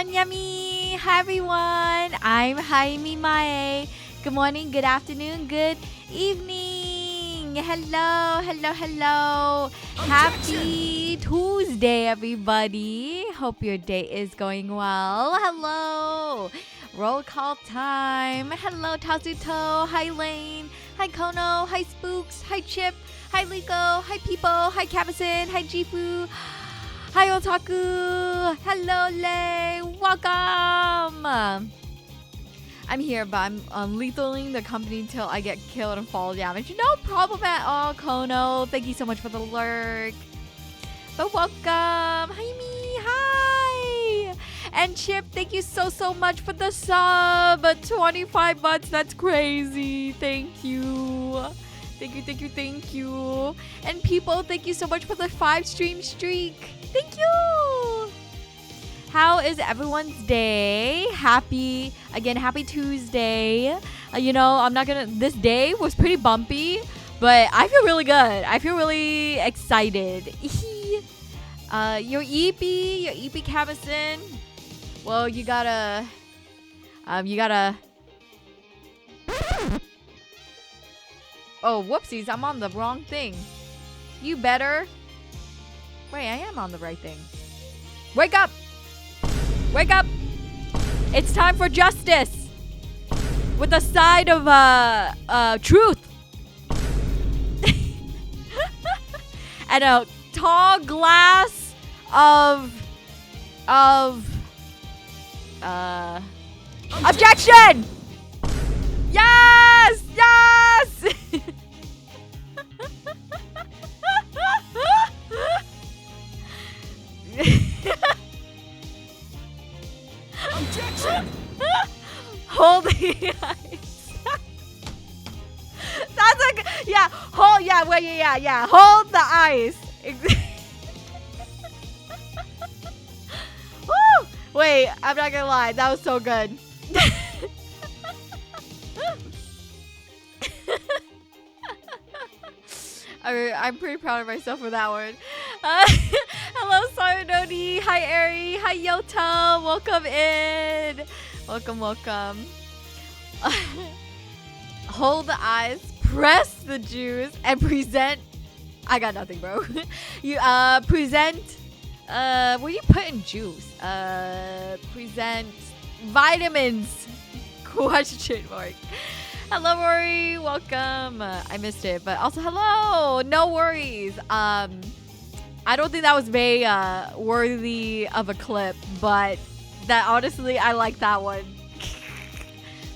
Konyami! Hi everyone! I'm Hayami Mae. Good morning, good afternoon, good evening! Hello, hello, hello! Happy Tuesday, everybody! Hope your day is going well. Hello! Roll call time. Hello, Tazuto. Hi, Lane. Hi, Kono. Hi, Spooks. Hi, Chip. Hi, Liko. Hi, People. Hi, Capison. Hi, Jifu. Hi, Otaku. Hello, Lei. Welcome. I'm here, but I'm lethaling the company till I get killed and fall damage. No problem at all, Kono. Thank you so much for the lurk. But welcome. Hi, me. Hi. And Chip, thank you so much for the sub. 25 months. That's crazy. Thank you. Thank you. And People, thank you so much for the 5 stream streak. Thank you. How is everyone's day? Happy Tuesday. This day was pretty bumpy, but I feel really good. I feel really excited. Your EP Cabison. Well, you gotta oh, whoopsies, I'm on the wrong thing. You better. Wait, I am on the right thing. Wake up! Wake up! It's time for justice! With a side of, truth! And a tall glass of objection! Yes! Yes! Objection! Hold the ice. That's like, yeah, hold, yeah, wait, yeah. Hold the ice. Woo! Wait, I'm not gonna lie, that was so good. I'm pretty proud of myself for that one. Hello, Saranoni. Hi, Eri. Hi, Yoto. Welcome in. Welcome. Hold the eyes, press the juice, and present. I got nothing, bro. You present. What do you put in juice? Present vitamins. Question mark. Hello, Rory. Welcome. I missed it, but also hello. No worries. I don't think that was very worthy of a clip, but that honestly, I like that one.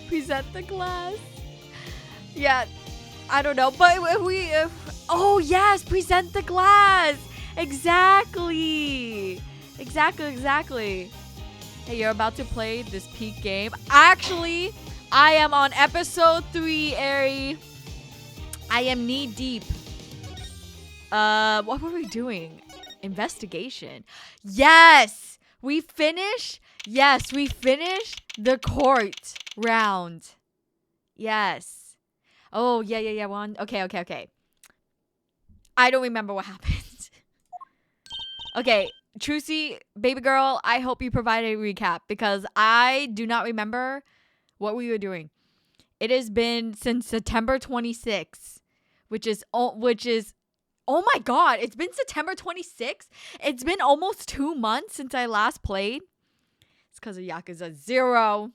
Present the glass. Yeah, I don't know, but oh yes, present the glass. Exactly. Hey, you're about to play this peak game. Actually, I am on episode 3, Eri. I am knee deep. What were we doing? Investigation. Yes! We finished. Yes, we finished the court round. Yes. Oh, yeah. One. Okay. I don't remember what happened. Okay, Trucy, baby girl, I hope you provided a recap because I do not remember what we were doing. It has been since September 26th, which is oh my god, it's been September 26th. It's been almost 2 months since I last played. It's because of Yakuza 0.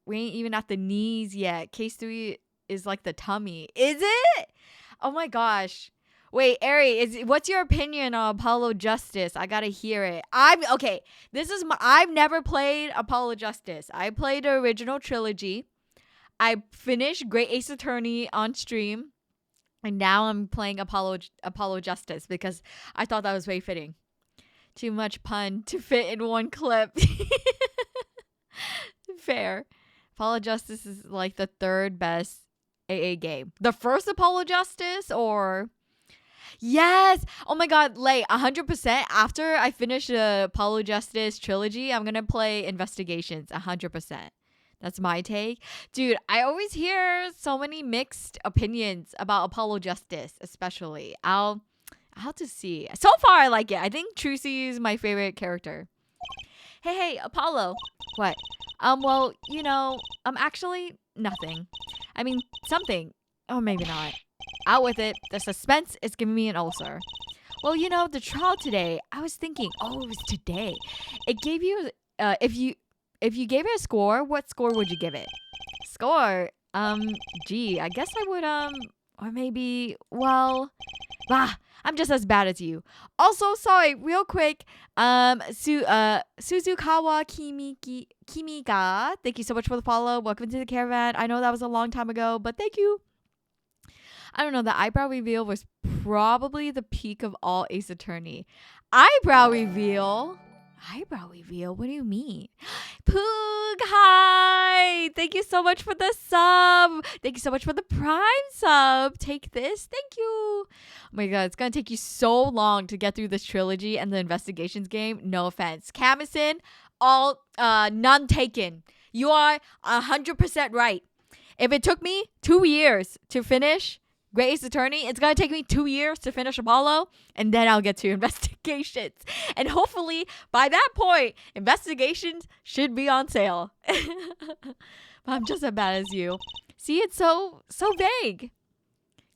We ain't even at the knees yet. Case 3 is like the tummy. Is it? Oh my gosh. Wait, Ari, what's your opinion on Apollo Justice? I gotta hear it. I've never played Apollo Justice. I played the original trilogy. I finished Great Ace Attorney on stream. And now I'm playing Apollo Justice because I thought that was very fitting. Too much pun to fit in one clip. Fair. Apollo Justice is like the third best AA game. The first Apollo Justice or... Yes. Oh my god, like 100% after I finish the Apollo Justice trilogy, I'm going to play Investigations 100%. That's my take. Dude, I always hear so many mixed opinions about Apollo Justice, especially. I'll have to see. So far I like it. I think Trucy is my favorite character. Hey, Apollo. What? Well, actually nothing. I mean, something. Oh, maybe not. Out with it. The suspense is giving me an ulcer. Well, the trial today, I was thinking, it was today. It gave you, if you gave it a score, what score would you give it? Score? I guess I would, or maybe, I'm just as bad as you. Also, sorry, real quick, Suzukawa Kimiga, thank you so much for the follow. Welcome to the caravan. I know that was a long time ago, but thank you. I don't know, the eyebrow reveal was probably the peak of all Ace Attorney. Eyebrow reveal? What do you mean? Poog, hi! Thank you so much for the sub. Thank you so much for the Prime sub. Take this. Thank you. Oh my god, it's gonna take you so long to get through this trilogy and the investigations game. No offense. Camison, none taken. You are 100% right. If it took me 2 years to finish Great Ace Attorney, it's going to take me 2 years to finish Apollo, and then I'll get to Investigations. And hopefully, by that point, Investigations should be on sale. But I'm just as bad as you. See, it's so vague.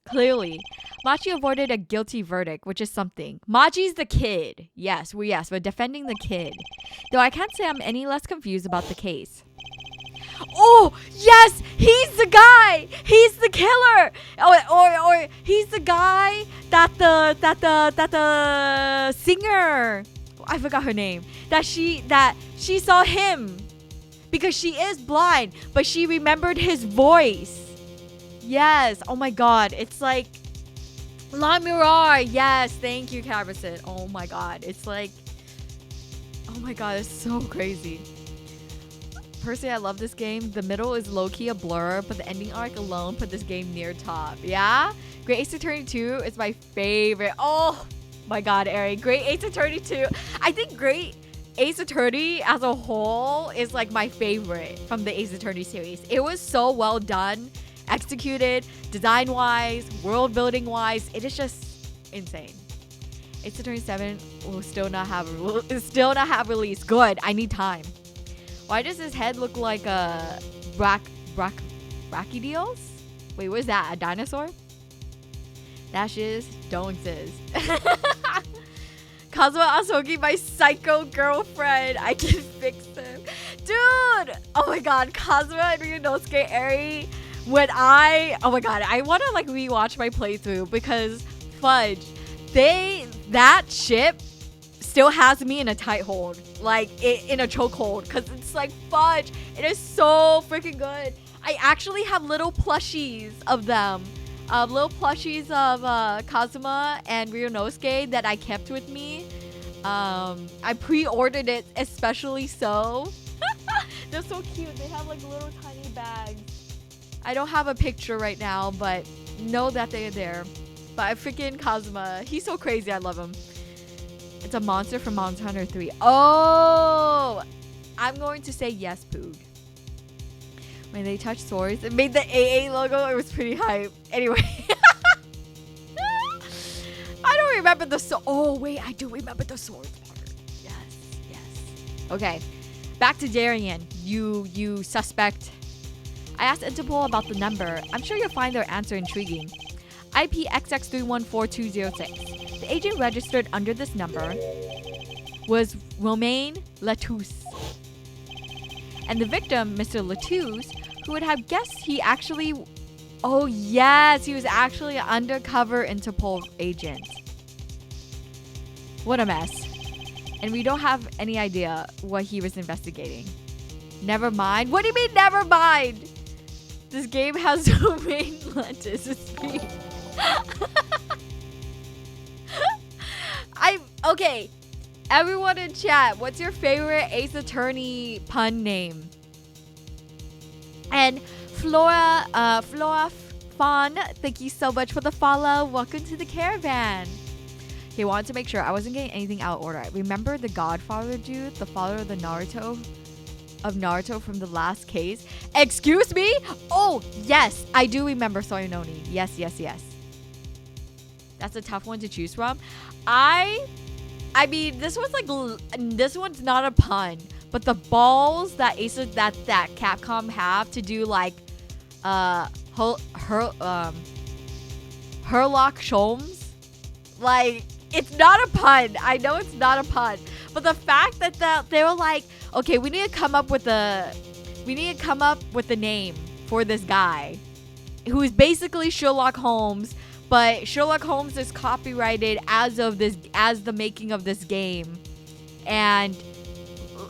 Clearly, Machi avoided a guilty verdict, which is something. Machi's the kid. Yes, we're defending the kid. Though I can't say I'm any less confused about the case. Oh, yes, he's the guy. He's the killer. Or he's the guy that the singer, I forgot her name, that she saw him because she is blind, but she remembered his voice. Yes. Oh my god, it's like La Mirar. Yes, thank you, Caberson. Oh my god, it's like, oh my god, it's so crazy. Personally, I love this game. The middle is low-key a blur, but the ending arc alone put this game near top. Yeah? Great Ace Attorney 2 is my favorite. Oh my god, Ari. Great Ace Attorney 2. I think Great Ace Attorney as a whole is like my favorite from the Ace Attorney series. It was so well done, executed, design-wise, world-building-wise. It is just insane. Ace Attorney 7 will still not have release. Good. I need time. Why does his head look like a brachydios? Wait, what is that? A dinosaur? Dashes, don'ts. Kazuma Asogi, my psycho girlfriend. I can fix him. Dude! Oh my god, Kazuma and Ryunosuke Eri. Oh my god, I want to like rewatch my playthrough because fudge. That ship still has me in a tight hold, like in a chokehold, because it's like fudge. It is so freaking good. I actually have little plushies of them, little plushies of Kazuma and Ryunosuke that I kept with me. I pre-ordered it especially so. They're so cute. They have like little tiny bags. I don't have a picture right now, but know that they're there. But I freaking Kazuma, he's so crazy. I love him. It's a monster from Monster Hunter 3. Oh! I'm going to say yes, Poog. When they touched swords, it made the AA logo. It was pretty hype. Anyway. I don't remember the sword. Oh, wait. I do remember the sword part. Yes. Yes. Okay. Back to Darien. You suspect. I asked Interpol about the number. I'm sure you'll find their answer intriguing. IP XX314206. The agent registered under this number was Romain Latousse. And the victim, Mr. Latousse, who would have guessed he actually... Oh, yes, he was actually an undercover Interpol agent. What a mess. And we don't have any idea what he was investigating. Never mind. What do you mean, never mind? This game has Romain Latousse. Okay. Everyone in chat, what's your favorite Ace Attorney pun name? And Flora Fawn, thank you so much for the follow. Welcome to the caravan. He wanted to make sure I wasn't getting anything out of order. Remember the Godfather dude, the father of the Naruto from the last case? Excuse me? Oh, yes, I do remember Soyononi. Yes. That's a tough one to choose from. I mean, this one's not a pun, but the balls that Capcom have to do like Herlock Sholmes, like, it's not a pun. I know it's not a pun, but the fact that they were like, okay, we need to come up with a name for this guy who is basically Sherlock Holmes. But Sherlock Holmes is copyrighted as the making of this game. And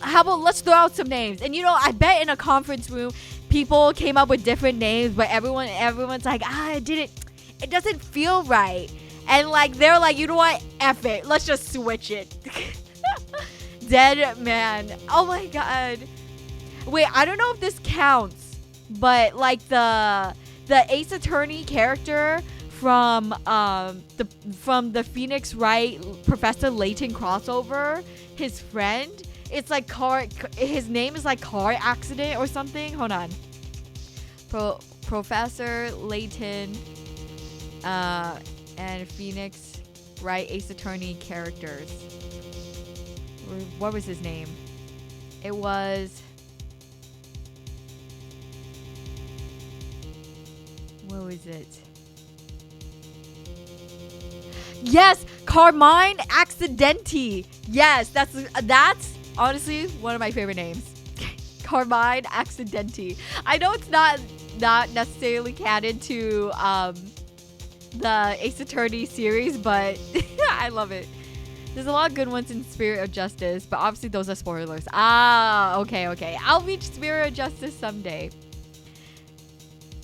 how about let's throw out some names? And I bet in a conference room, people came up with different names, but everyone's like, it doesn't feel right. And like they're like, you know what? F it. Let's just switch it. Dead Man. Oh my god. Wait, I don't know if this counts, but like the Ace Attorney character from the Phoenix Wright Professor Layton crossover, his friend, it's like his name is like car accident or something. Hold on. Professor Layton and Phoenix Wright Ace Attorney characters. What was his name? It was... What was it? Yes, Carmine Accidenti. Yes, that's honestly one of my favorite names. Carmine Accidenti. I know it's not necessarily canon to the Ace Attorney series, but I love it. There's a lot of good ones in Spirit of Justice, but obviously those are spoilers. Okay. I'll reach Spirit of Justice someday.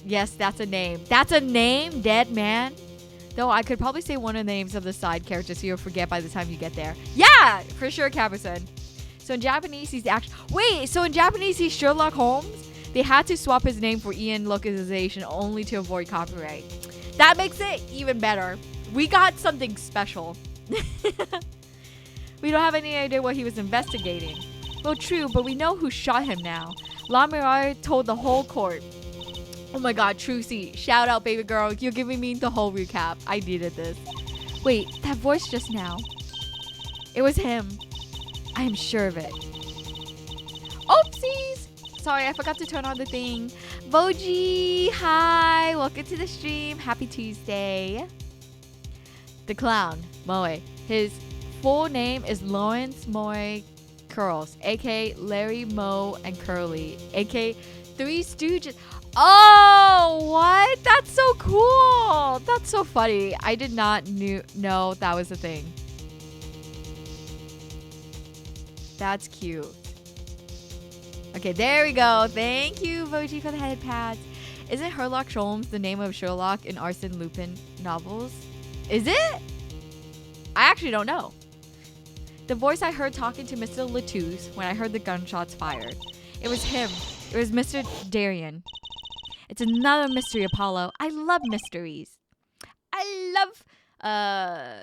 Yes, that's a name. That's a name, Dead Man. Though I could probably say one of the names of the side characters so you'll forget by the time you get there. Yeah, for sure, Caberson. So in Japanese, he's he's Sherlock Holmes? They had to swap his name for Ian localization only to avoid copyright. That makes it even better. We got something special. We don't have any idea what he was investigating. Well, true, but we know who shot him now. Lamirar told the whole court. Oh my god, Trucy. Shout out, baby girl. You're giving me the whole recap. I needed this. Wait, that voice just now. It was him. I am sure of it. Oopsies! Sorry, I forgot to turn on the thing. Boji, hi. Welcome to the stream. Happy Tuesday. The clown, Moe. His full name is Lawrence Moe Curls, a.k.a. Larry, Moe, and Curly, a.k.a. Three Stooges. Oh, what? That's so cool. That's so funny. I did not know that was a thing. That's cute. Okay, there we go. Thank you, Voji, for the head pads. Isn't Herlock Sholmes the name of Sherlock in Arsène Lupin novels? Is it? I actually don't know. The voice I heard talking to Mr. Latousse when I heard the gunshots fired. It was him. It was Mr. Darien. It's another mystery, Apollo. I love mysteries. I love...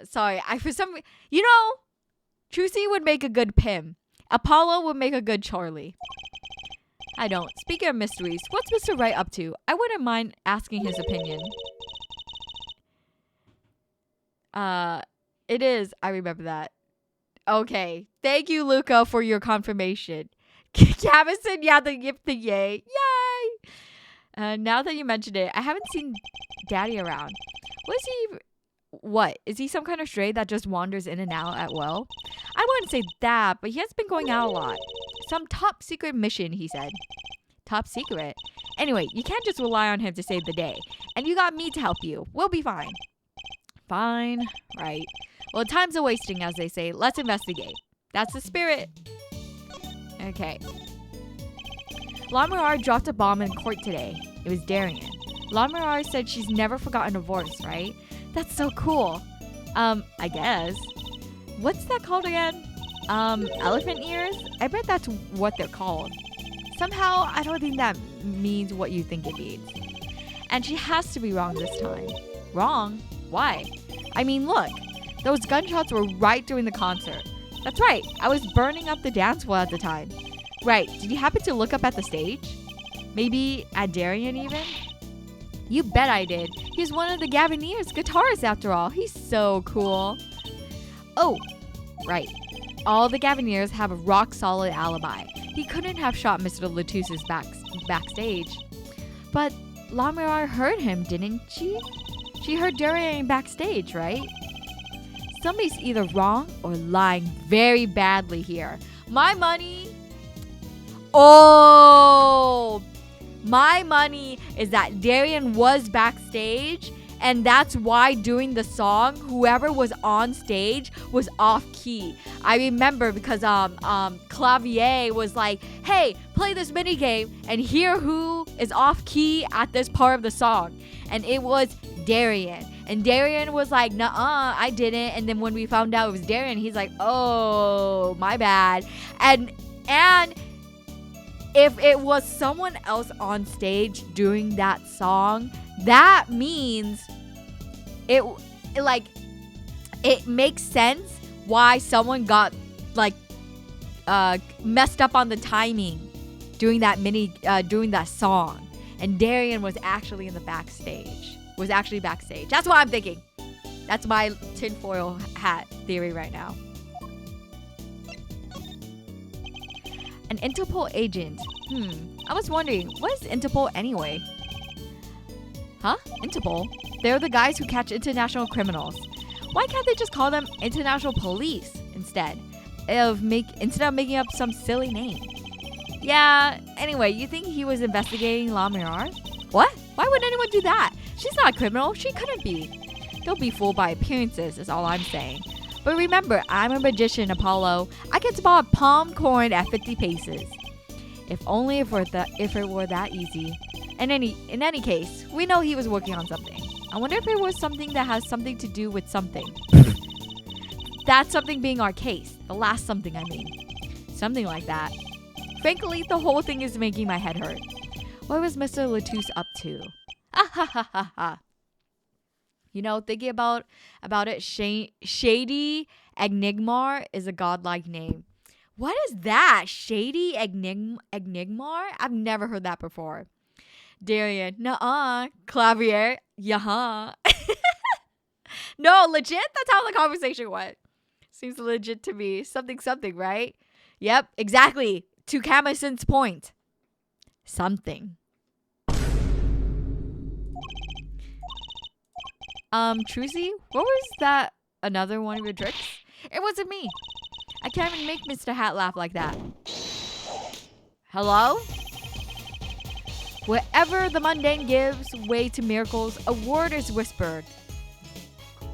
sorry. For some... Trucy would make a good Pim. Apollo would make a good Charlie. I don't. Speaking of mysteries, what's Mr. Wright up to? I wouldn't mind asking his opinion. It is. I remember that. Okay. Thank you, Luca, for your confirmation. Cavison, yeah, the yip the yay. Yay! Now that you mentioned it, I haven't seen Daddy around. What? Is he some kind of stray that just wanders in and out at will? I wouldn't say that, but he has been going out a lot. Some top secret mission, he said. Top secret? Anyway, you can't just rely on him to save the day. And you got me to help you. We'll be fine. Fine. Right. Well, time's a-wasting, as they say. Let's investigate. That's the spirit. Okay. Lamirar dropped a bomb in court today. It was Darian. Lamirar said she's never forgotten a voice, right? That's so cool. I guess. What's that called again? Elephant ears? I bet that's what they're called. Somehow, I don't think that means what you think it means. And she has to be wrong this time. Wrong? Why? I mean, look. Those gunshots were right during the concert. That's right. I was burning up the dance floor at the time. Right. Did you happen to look up at the stage? Maybe at Darian even? You bet I did. He's one of the Gavineers guitarists after all. He's so cool. Oh, right. All the Gavineers have a rock-solid alibi. He couldn't have shot Mr. Latus's backstage. But Lamirar heard him, didn't she? She heard Darian backstage, right? Somebody's either wrong or lying very badly here. My money... Oh! My money is that Darian was backstage, and that's why during the song, whoever was on stage was off key. I remember because Clavier was like, "Hey, play this mini game and hear who is off key at this part of the song," and it was Darian. And Darian was like, "Nuh-uh, I didn't." And then when we found out it was Darian, he's like, "Oh, my bad." And if it was someone else on stage doing that song, that means it makes sense why someone got messed up on the timing doing that song. And Darian was actually backstage. That's what I'm thinking. That's my tinfoil hat theory right now. An Interpol agent. I was wondering, what is Interpol anyway? Huh? Interpol? They're the guys who catch international criminals. Why can't they just call them international police instead of making up some silly name? Yeah, anyway, you think he was investigating Lamirar? What? Why would anyone do that? She's not a criminal. She couldn't be. Don't be fooled by appearances, is all I'm saying. But remember, I'm a magician, Apollo. I can spot palm corn at 50 paces. If only it were that easy. In any case, we know he was working on something. I wonder if it was something that has something to do with something. That something being our case. The last something, I mean. Something like that. Frankly, the whole thing is making my head hurt. What was Mr. Latus up to? Ah ha ha ha ha. You know, thinking about it, Shady Enigmar is a godlike name. What is that? Shady Enigmar? I've never heard that before. Darian, nuh-uh. Clavier, yeah. No, legit? That's how the conversation went. Seems legit to me. Something, right? Yep, exactly. To Camison's point. Something. Trucy, what was that? Another one of your tricks? It wasn't me. I can't even make Mr. Hat laugh like that. Hello? Wherever the mundane gives way to miracles, a word is whispered.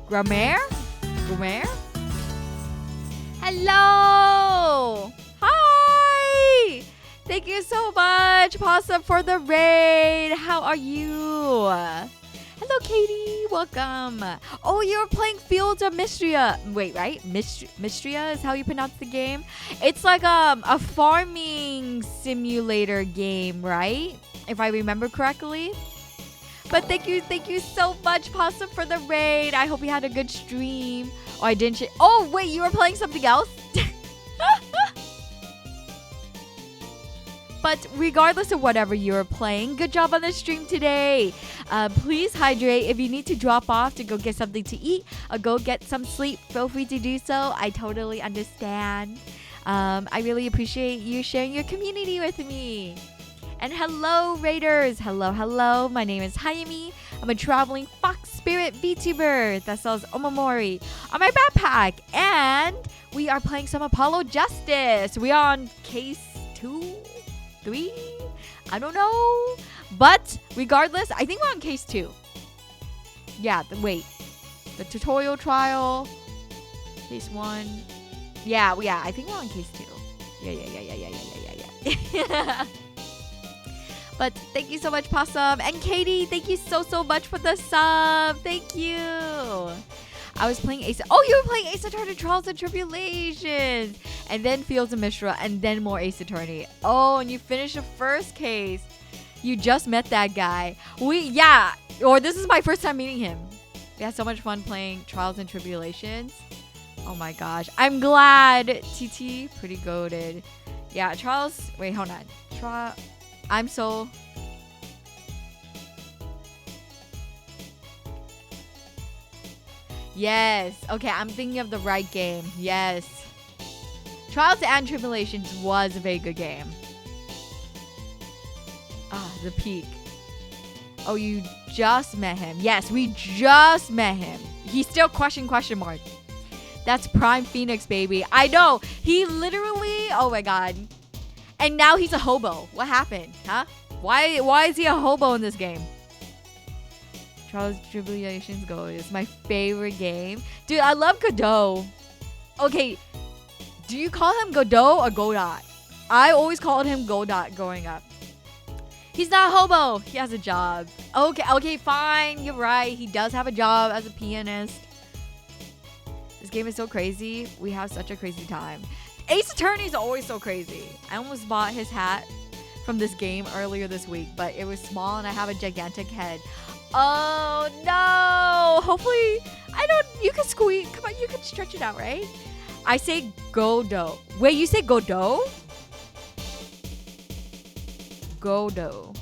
Grammaire? Hello! Hi! Thank you so much, Possum, for the raid. How are you? Hello, Katie. Welcome. Oh, you're playing Fields of Mystria. Wait, right? Mystria is how you pronounce the game? It's like a farming simulator game, right? If I remember correctly. But thank you so much, Possum, for the raid. I hope you had a good stream. Oh, I didn't. Oh, wait, you were playing something else? But regardless of whatever you're playing, good job on the stream today. Please hydrate. If you need to drop off to go get something to eat or go get some sleep, feel free to do so. I totally understand. I really appreciate you sharing your community with me. And hello, Raiders. Hello. My name is Hayami. I'm a traveling fox spirit VTuber that sells omamori on my backpack. And we are playing some Apollo Justice. We are on case 2, 3. I don't know. But regardless, I think we're on case 2. Yeah, wait. The tutorial trial. Case 1. Yeah, I think we're on case 2. Yeah. But thank you so much, Possum. And Katie, thank you so much for the sub. Thank you. I was playing Ace. Oh, you were playing Ace Attorney Trials and Tribulations. And then Fields of Mishra. And then more Ace Attorney. Oh, and you finished the first case. You just met that guy. This is my first time meeting him. We had so much fun playing Trials and Tribulations. Oh my gosh. I'm glad. TT, pretty goated. Yeah, Trials. Wait, hold on. I'm so... Yes. Okay, I'm thinking of the right game. Yes. Trials and Tribulations was a very good game. The peak. Oh, you just met him. Yes, we just met him. He's still question mark. That's Prime Phoenix, baby. I know. He literally... Oh my god. And now he's a hobo. What happened? Huh? Why is he a hobo in this game? Trials and Tribulations Go. It's my favorite game. Dude, I love Godot. Okay. Do you call him Godot or Godot? I always called him Godot growing up. He's not a hobo. He has a job. Okay, fine. You're right. He does have a job as a pianist. This game is so crazy. We have such a crazy time. Ace Attorney is always so crazy. I almost bought his hat from this game earlier this week, but it was small and I have a gigantic head. Oh no! Hopefully, you can squeeze. Come on, you can stretch it out, right? I say Godot. Wait, you say Godot? Godot.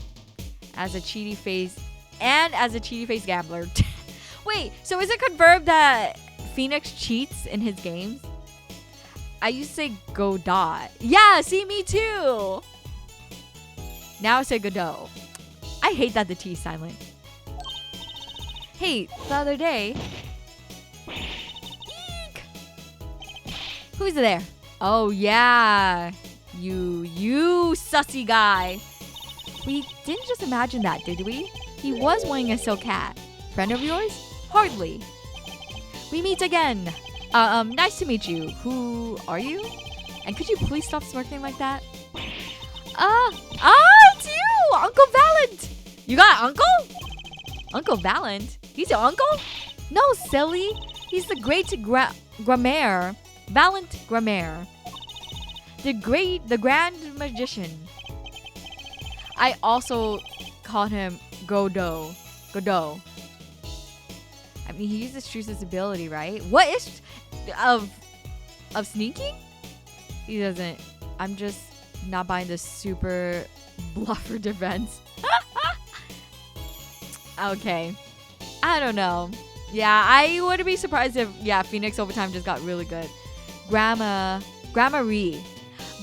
As a cheaty face gambler. Wait, so is it confirmed that Phoenix cheats in his games? I used to say Godot. Yeah, see, me too. Now I say Godot. I hate that the T is silent. Hey, the other day... Eek! Who's there? Oh, yeah. You sussy guy. We didn't just imagine that, did we? He was wearing a silk hat. Friend of yours? Hardly. We meet again. Nice to meet you. Who are you? And could you please stop smirking like that? It's you! Uncle Valent! You got an uncle? Uncle Valent? He's your uncle? No, silly. He's the great Grammaire. Valent Grammaire. The grand magician. I also called him Godot. I mean, he uses Truce's ability, right? What is... Of sneaking? He doesn't. I'm just not buying the super bluffer defense. Okay. I don't know. Yeah, I wouldn't be surprised if, Phoenix Overtime just got really good. Grammary.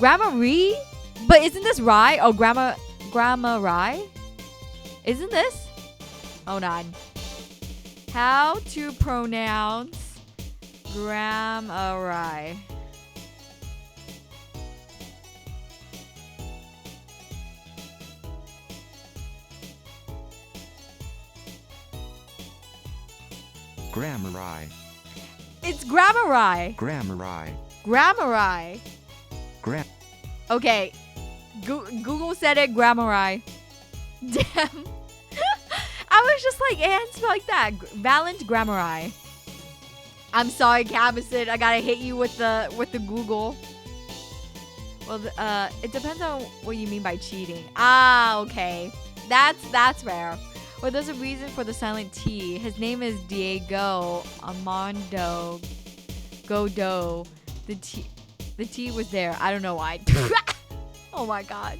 But isn't this Rye? Oh, Grammari? Isn't this? Hold on. How to pronounce Grammari. Grammari. It's Grammari. Grammari. Okay. Google said it, Grammari. Damn. I was just like, ants like that. Valent Grammari. I'm sorry, Cabison. I gotta hit you with the Google. Well, it depends on what you mean by cheating. Okay. That's rare. Well, there's a reason for the silent T. His name is Diego Armando Godot. The T was there. I don't know why. Oh my god.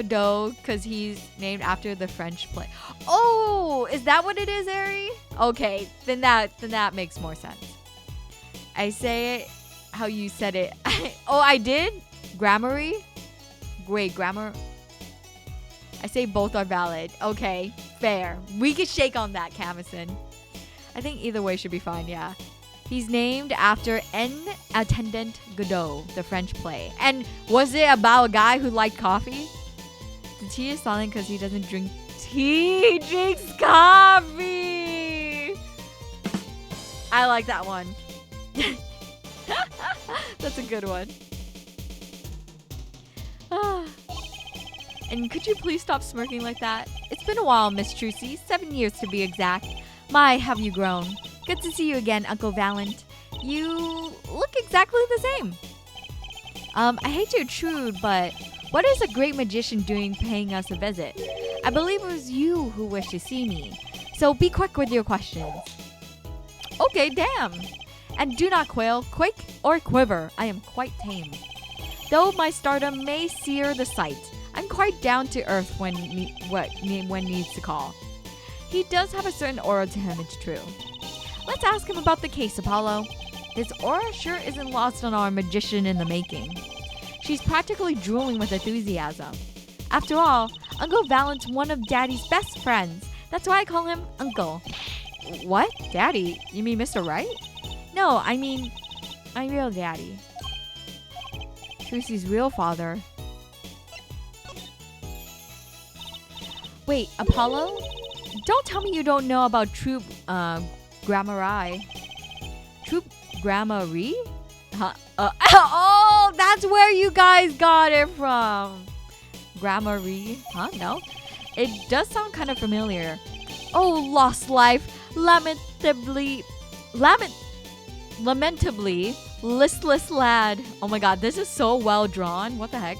Godot because he's named after the French play. Oh, is that what it is, Ari? Okay, then that makes more sense. I say it how you said it. Oh, I did? Grammary? Wait, grammar? I say both are valid. Okay, fair. We can shake on that, Camison. I think either way should be fine, yeah. He's named after En Attendant Godot, the French play. And was it about a guy who liked coffee? The tea is silent because he doesn't drink tea. He drinks coffee. I like that one. That's a good one. And could you please stop smirking like that? It's been a while, Miss Trucy. 7 years to be exact. My, have you grown. Good to see you again, Uncle Valent. You look exactly the same. I hate to intrude, but what is a great magician doing paying us a visit? I believe it was you who wished to see me. So be quick with your questions. Okay, damn. And do not quail, quake, or quiver. I am quite tame. Though my stardom may sear the sight, I'm quite down to earth when needs to call. He does have a certain aura to him, it's true. Let's ask him about the case, Apollo. His aura sure isn't lost on our magician in the making. She's practically drooling with enthusiasm. After all, Uncle Valent's one of Daddy's best friends. That's why I call him Uncle. What? Daddy? You mean Mr. Right? No, I mean my real daddy. Trucy's real father. Wait, Apollo? Don't tell me you don't know about Troop Grammari. Troop Grammari? Huh? Oh, that's where you guys got it from. Grammari? Huh? No? It does sound kind of familiar. Oh, lost life. Lamentably, listless lad. Oh my god, this is so well drawn. What the heck?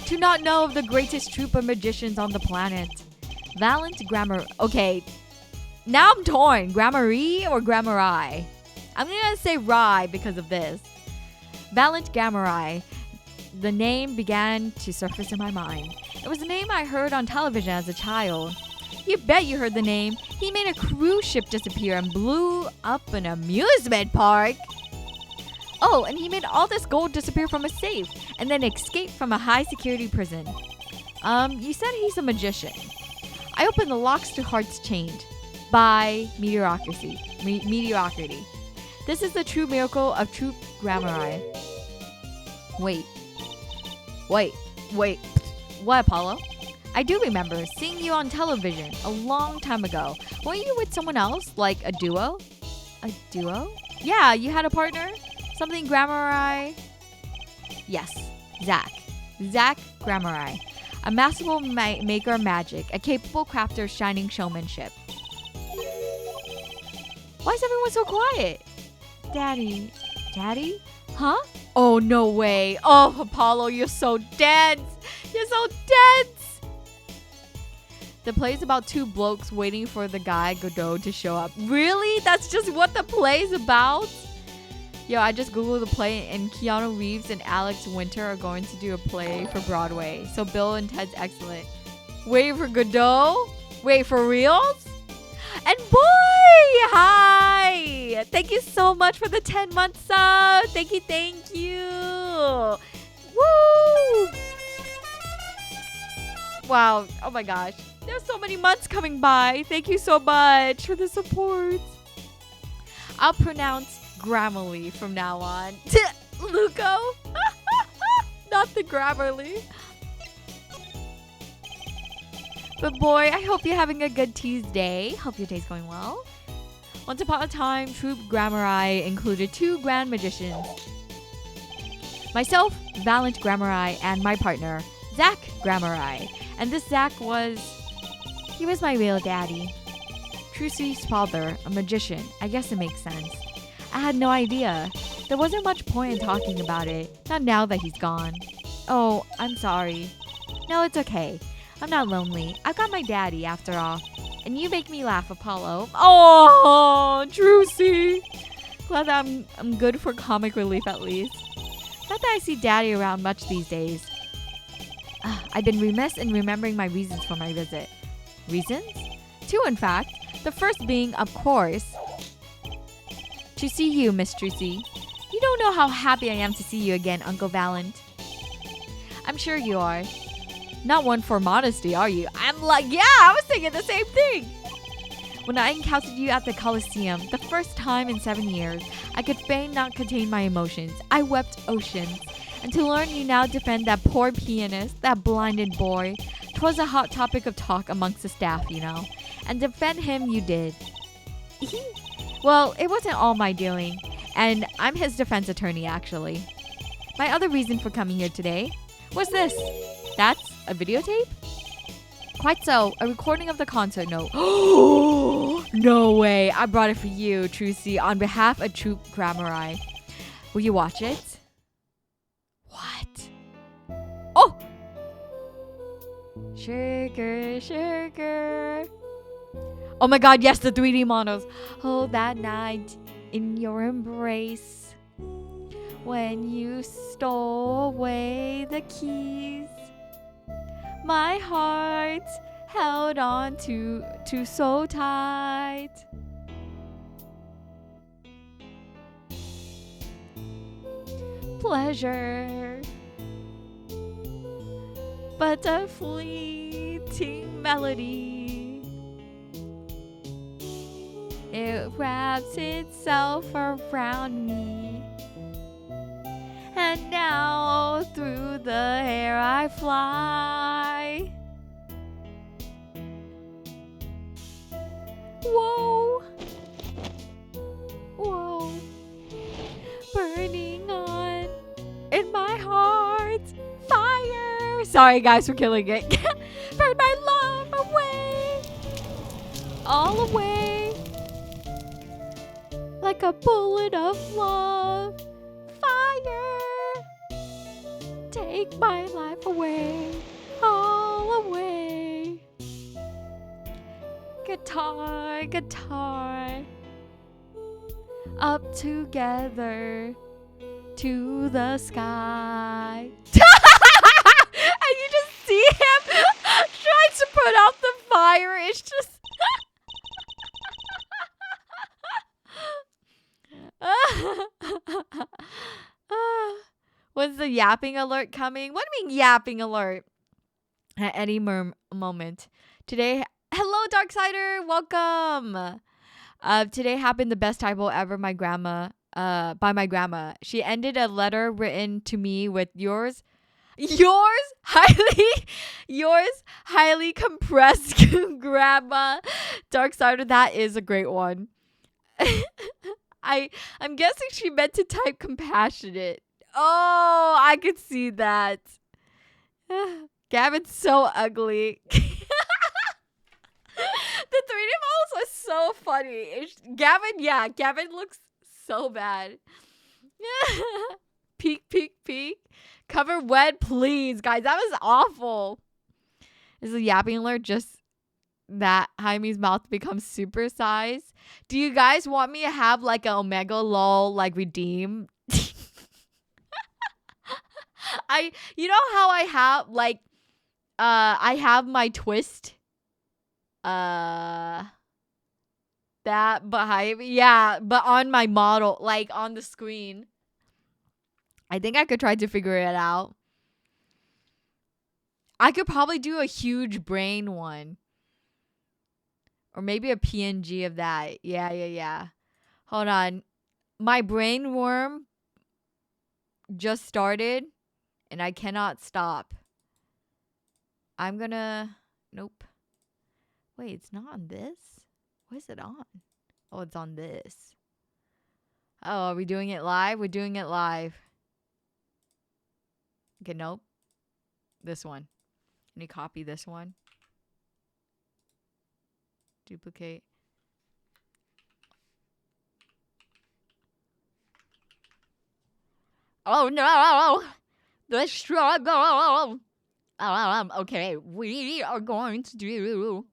To not know of the greatest troop of magicians on the planet. Valent Grammar. Okay, now I'm torn. Grammari or Grammari? I'm gonna say Rye because of this. Valent Grammari. The name began to surface in my mind. It was a name I heard on television as a child. You bet you heard the name. He made a cruise ship disappear and blew up an amusement park. Oh, and he made all this gold disappear from a safe and then escaped from a high security prison. You said he's a magician. I opened the locks to hearts chained by mediocrity. This is the true miracle of Troop Grammari. Wait. What, Apollo? I do remember seeing you on television a long time ago. Weren't you with someone else, like a duo? A duo? Yeah, you had a partner? Something Grammari? Yes, Zach. Zach Grammari. A masterful maker of magic, a capable crafter of shining showmanship. Why is everyone so quiet? Daddy? Huh? Oh, no way. Oh, Apollo, you're so dense. You're so dense. The play's about two blokes waiting for the guy Godot to show up. Really? That's just what the play's about? Yo, I just googled the play and Keanu Reeves and Alex Winter are going to do a play for Broadway. So Bill and Ted's Excellent. Wait for Godot? Wait, for reals? And boy, hi! Thank you so much for the 10-month sub. Thank you. Woo! Wow, oh my gosh. There's so many months coming by. Thank you so much for the support. I'll pronounce Grammarly from now on. Luco? Not the Grammarly. But boy, I hope you're having a good Tuesday. Hope your day's going well. Once upon a time, Troop Grammari included two grand magicians. Myself, Valent Grammari, and my partner, Zach Grammari. And this Zach he was my real daddy. Trucy's father, a magician. I guess it makes sense. I had no idea. There wasn't much point in talking about it. Not now that he's gone. Oh, I'm sorry. No, it's okay. I'm not lonely. I've got my daddy after all. And you make me laugh, Apollo. Oh, Trucy. Glad that I'm good for comic relief at least. Not that I see daddy around much these days. I've been remiss in remembering my reasons for my visit. Reasons? Two, in fact. The first being, of course, to see you, Miss Trucy. You don't know how happy I am to see you again, Uncle Valent. I'm sure you are. Not one for modesty, are you? I'm like, yeah, I was thinking the same thing. When I encountered you at the Coliseum, the first time in 7 years, I could fain not contain my emotions. I wept oceans. And to learn you now defend that poor pianist, that blinded boy, 'twas a hot topic of talk amongst the staff, you know. And defend him you did. Well, it wasn't all my doing. And I'm his defense attorney, actually. My other reason for coming here today was this. That's a videotape? Quite so, a recording of the concert note. No way, I brought it for you, Trucy, on behalf of Troop Grammari. Will you watch it? What? Oh! Sugar, sugar. Oh my god, yes, the 3D models. Oh, that night in your embrace, when you stole away the keys, my heart held on to so tight. Pleasure, but a fleeting melody. It wraps itself around me, and now through the air I fly. Whoa, whoa, burning on in my heart, fire. Sorry guys for killing it. Burn my love away, all away, like a bullet of love, fire. Take my life away, all away. Guitar, guitar, up together to the sky. And you just see him trying to put out the fire. It's just was the yapping alert coming? What do you mean yapping alert? At any moment. Today, hello Darksider, welcome. Today happened the best typo ever. My grandma, by my grandma. She ended a letter written to me with yours highly compressed grandma. Darksider, that is a great one. I'm guessing she meant to type compassionate. Oh, I could see that. Gavin's so ugly. The 3D models are so funny. Gavin looks so bad. Peek, peek, peek. Cover wet, please. Guys, that was awful. Is the yapping alert just that Jaime's mouth becomes supersized? Do you guys want me to have like an Omega lol like redeem? You know how I have like I have my twist that behind me, yeah, but on my model, like on the screen. I think I could try to figure it out. I could probably do a huge brain one, or maybe a PNG of that. Yeah. Hold on, my brain worm just started and I cannot stop. I'm gonna nope. Wait, it's not on this? What is it on? Oh, it's on this. Oh, are we doing it live? We're doing it live. Okay, nope. This one. Let me copy this one. Duplicate. Oh no! The struggle! Okay, we are going to do...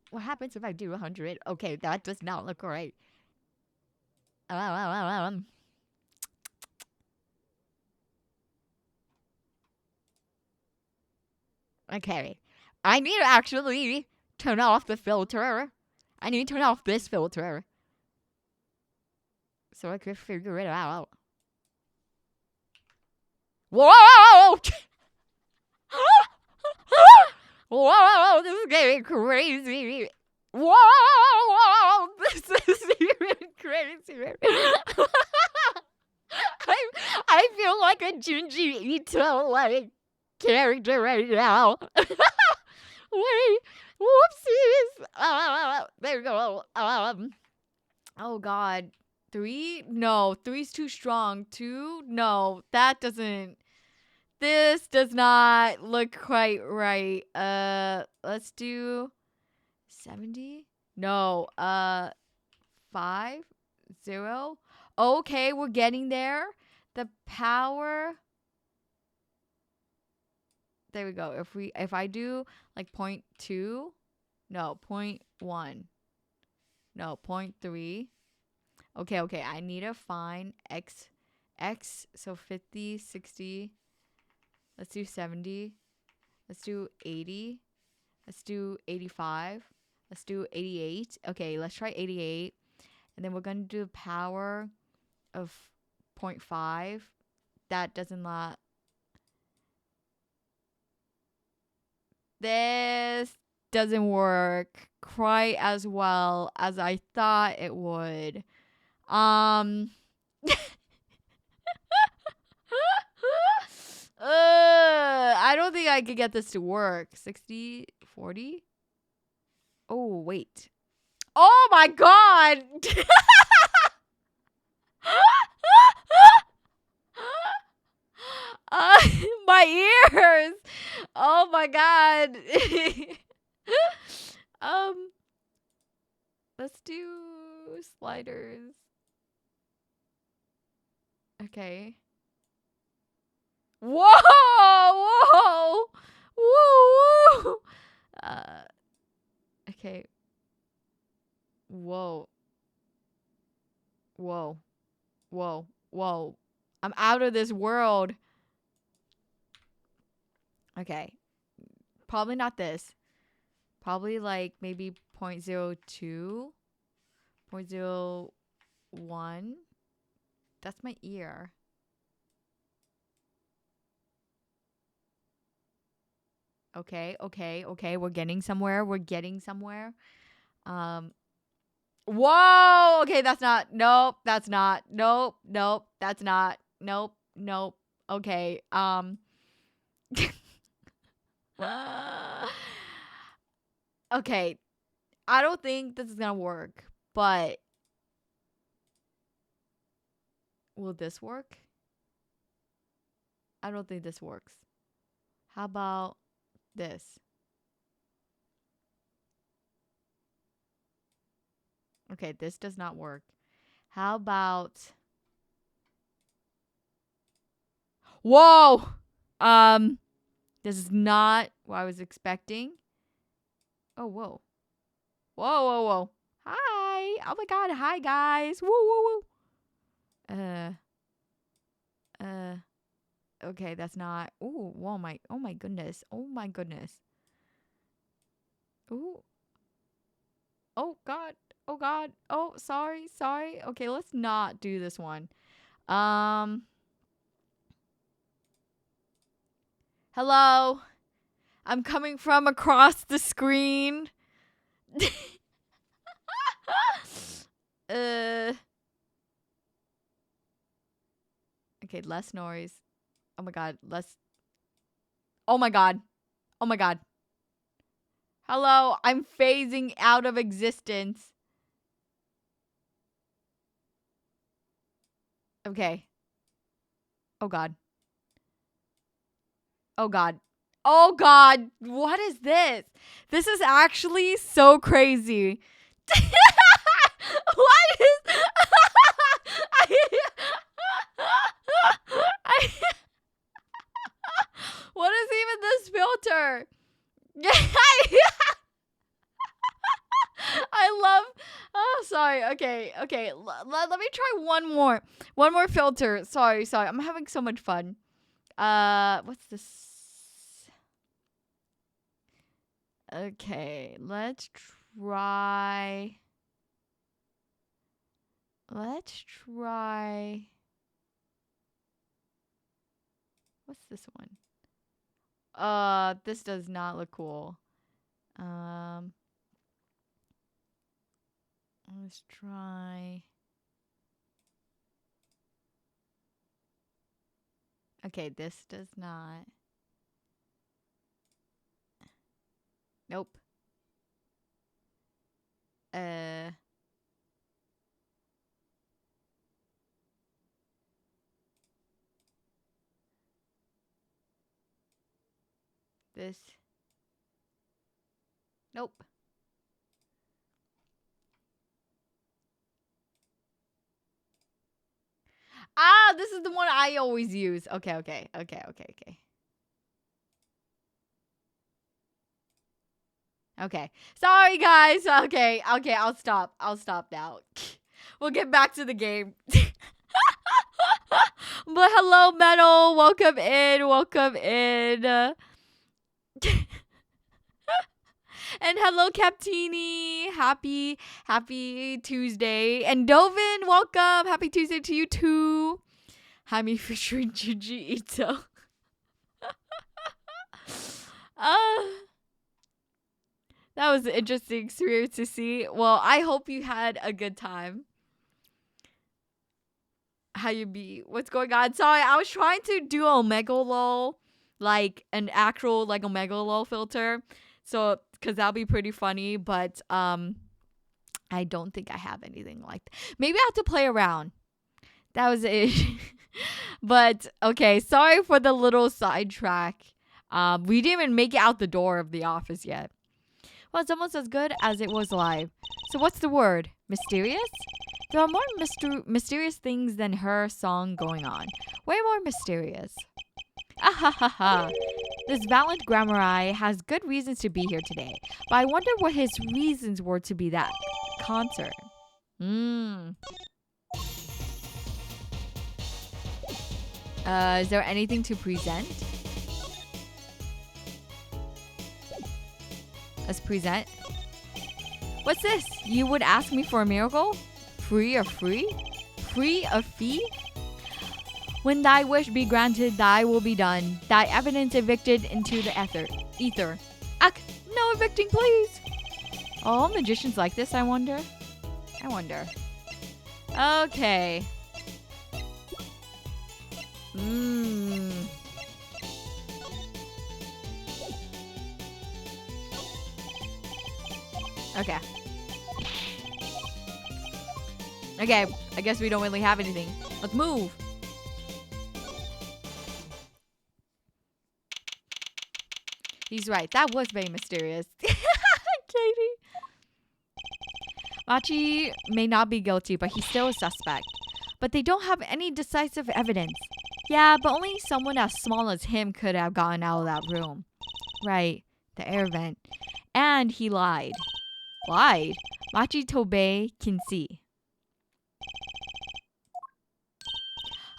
What happens if I do 100? Okay, that does not look right. Okay. I need to actually turn off the filter. I need to turn off this filter so I could figure it out. Whoa! Whoa, this is getting crazy. Whoa, this is even crazier. I feel like a Junji Ito like character right now. Wait, whoopsies. There you go. Oh God, 3? No, 3's too strong. 2? No, that doesn't. This does not look quite right. Let's do 70. No, 5, 0. Okay, we're getting there. The power. There we go. If I do like 0.2, no, 0.1, no, 0.3. Okay. I need to find x. So 50, 60. Let's do 70. Let's do 80. Let's do 85. Let's do 88. Okay, let's try 88. And then we're going to do a power of 0.5. That doesn't lot. This doesn't work quite as well as I thought it would. I don't think I could get this to work. 60, 40. Oh, wait. Oh my God. My ears. Oh my God. Let's do sliders. Okay. Whoa! Woo! Okay. Whoa. I'm out of this world. Okay. Probably not this. Probably like maybe 0.02. 0.01. That's my ear. Okay. We're getting somewhere. Whoa. Okay, that's not. Nope, that's not. Nope, that's not. Nope. Okay. Okay. I don't think this is gonna work, but will this work? I don't think this works. How about this? Okay, this does not work. How about... Whoa! This is not what I was expecting. Oh, whoa. Whoa. Hi. Oh my God. Hi, guys. Woo. Okay, that's not... Ooh, oh my goodness. Ooh. Oh God. Oh, sorry. Okay, let's not do this one. Hello. I'm coming from across the screen. Okay, less noise. Oh my God, Oh my God. Hello, I'm phasing out of existence. Okay. Oh God. What is this? This is actually so crazy. What is... What is even this filter? I love... Oh, sorry. Okay. Let me try one more filter. Sorry. I'm having so much fun. What's this? Okay, let's try. Let's try. What's this one? This does not look cool. Let's try. Okay, this does not. Nope. This. Nope. Ah, this is the one I always use. Okay. Okay. Sorry, guys. Okay. I'll stop. I'll stop now. We'll get back to the game. But hello, Metal. Welcome in. And hello, Captini. Happy Tuesday. And Dovin, welcome. Happy Tuesday to you too. Hami featuring Junji Ito. That was an interesting experience to see. Well, I hope you had a good time. How you be? What's going on? Sorry, I was trying to do a Omegalol, like an actual like Omegalol filter. So, because that'll be pretty funny, but I don't think I have anything like that. Maybe I have to play around. That was it. But okay, sorry for the little sidetrack. We didn't even make it out the door of the office yet. Well, it's almost as good as it was live. So what's the word? Mysterious? There are more mysterious things than her song going on. Way more mysterious. Ahahaha. This valiant Grammari has good reasons to be here today. But I wonder what his reasons were to be that concert. Is there anything to present? Let's present. What's this? You would ask me for a miracle? Free or free? Free of fee? When thy wish be granted, thy will be done. Thy evidence evicted into the ether. Ach, no evicting, please. All magicians like this, I wonder? Okay. Okay, I guess we don't really have anything. Let's move. He's right. That was very mysterious. Katie. Machi may not be guilty, but he's still a suspect. But they don't have any decisive evidence. Yeah, but only someone as small as him could have gotten out of that room. Right, the air vent. And he lied. Lied? Machi Tobei can see.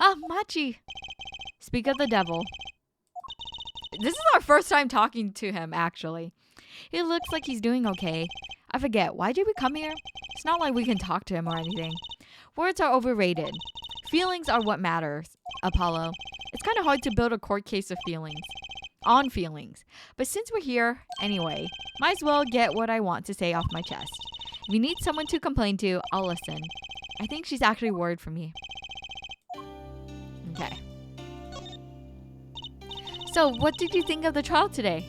Ah, Machi. Speak of the devil. This is our first time talking to him, actually. He looks like he's doing okay. I forget, why did we come here? It's not like we can talk to him or anything. Words are overrated. Feelings are what matters, Apollo. It's kind of hard to build a court case of feelings. On feelings. But since we're here, anyway, might as well get what I want to say off my chest. If you need someone to complain to, I'll listen. I think she's actually worried for me. Okay. So, what did you think of the trial today?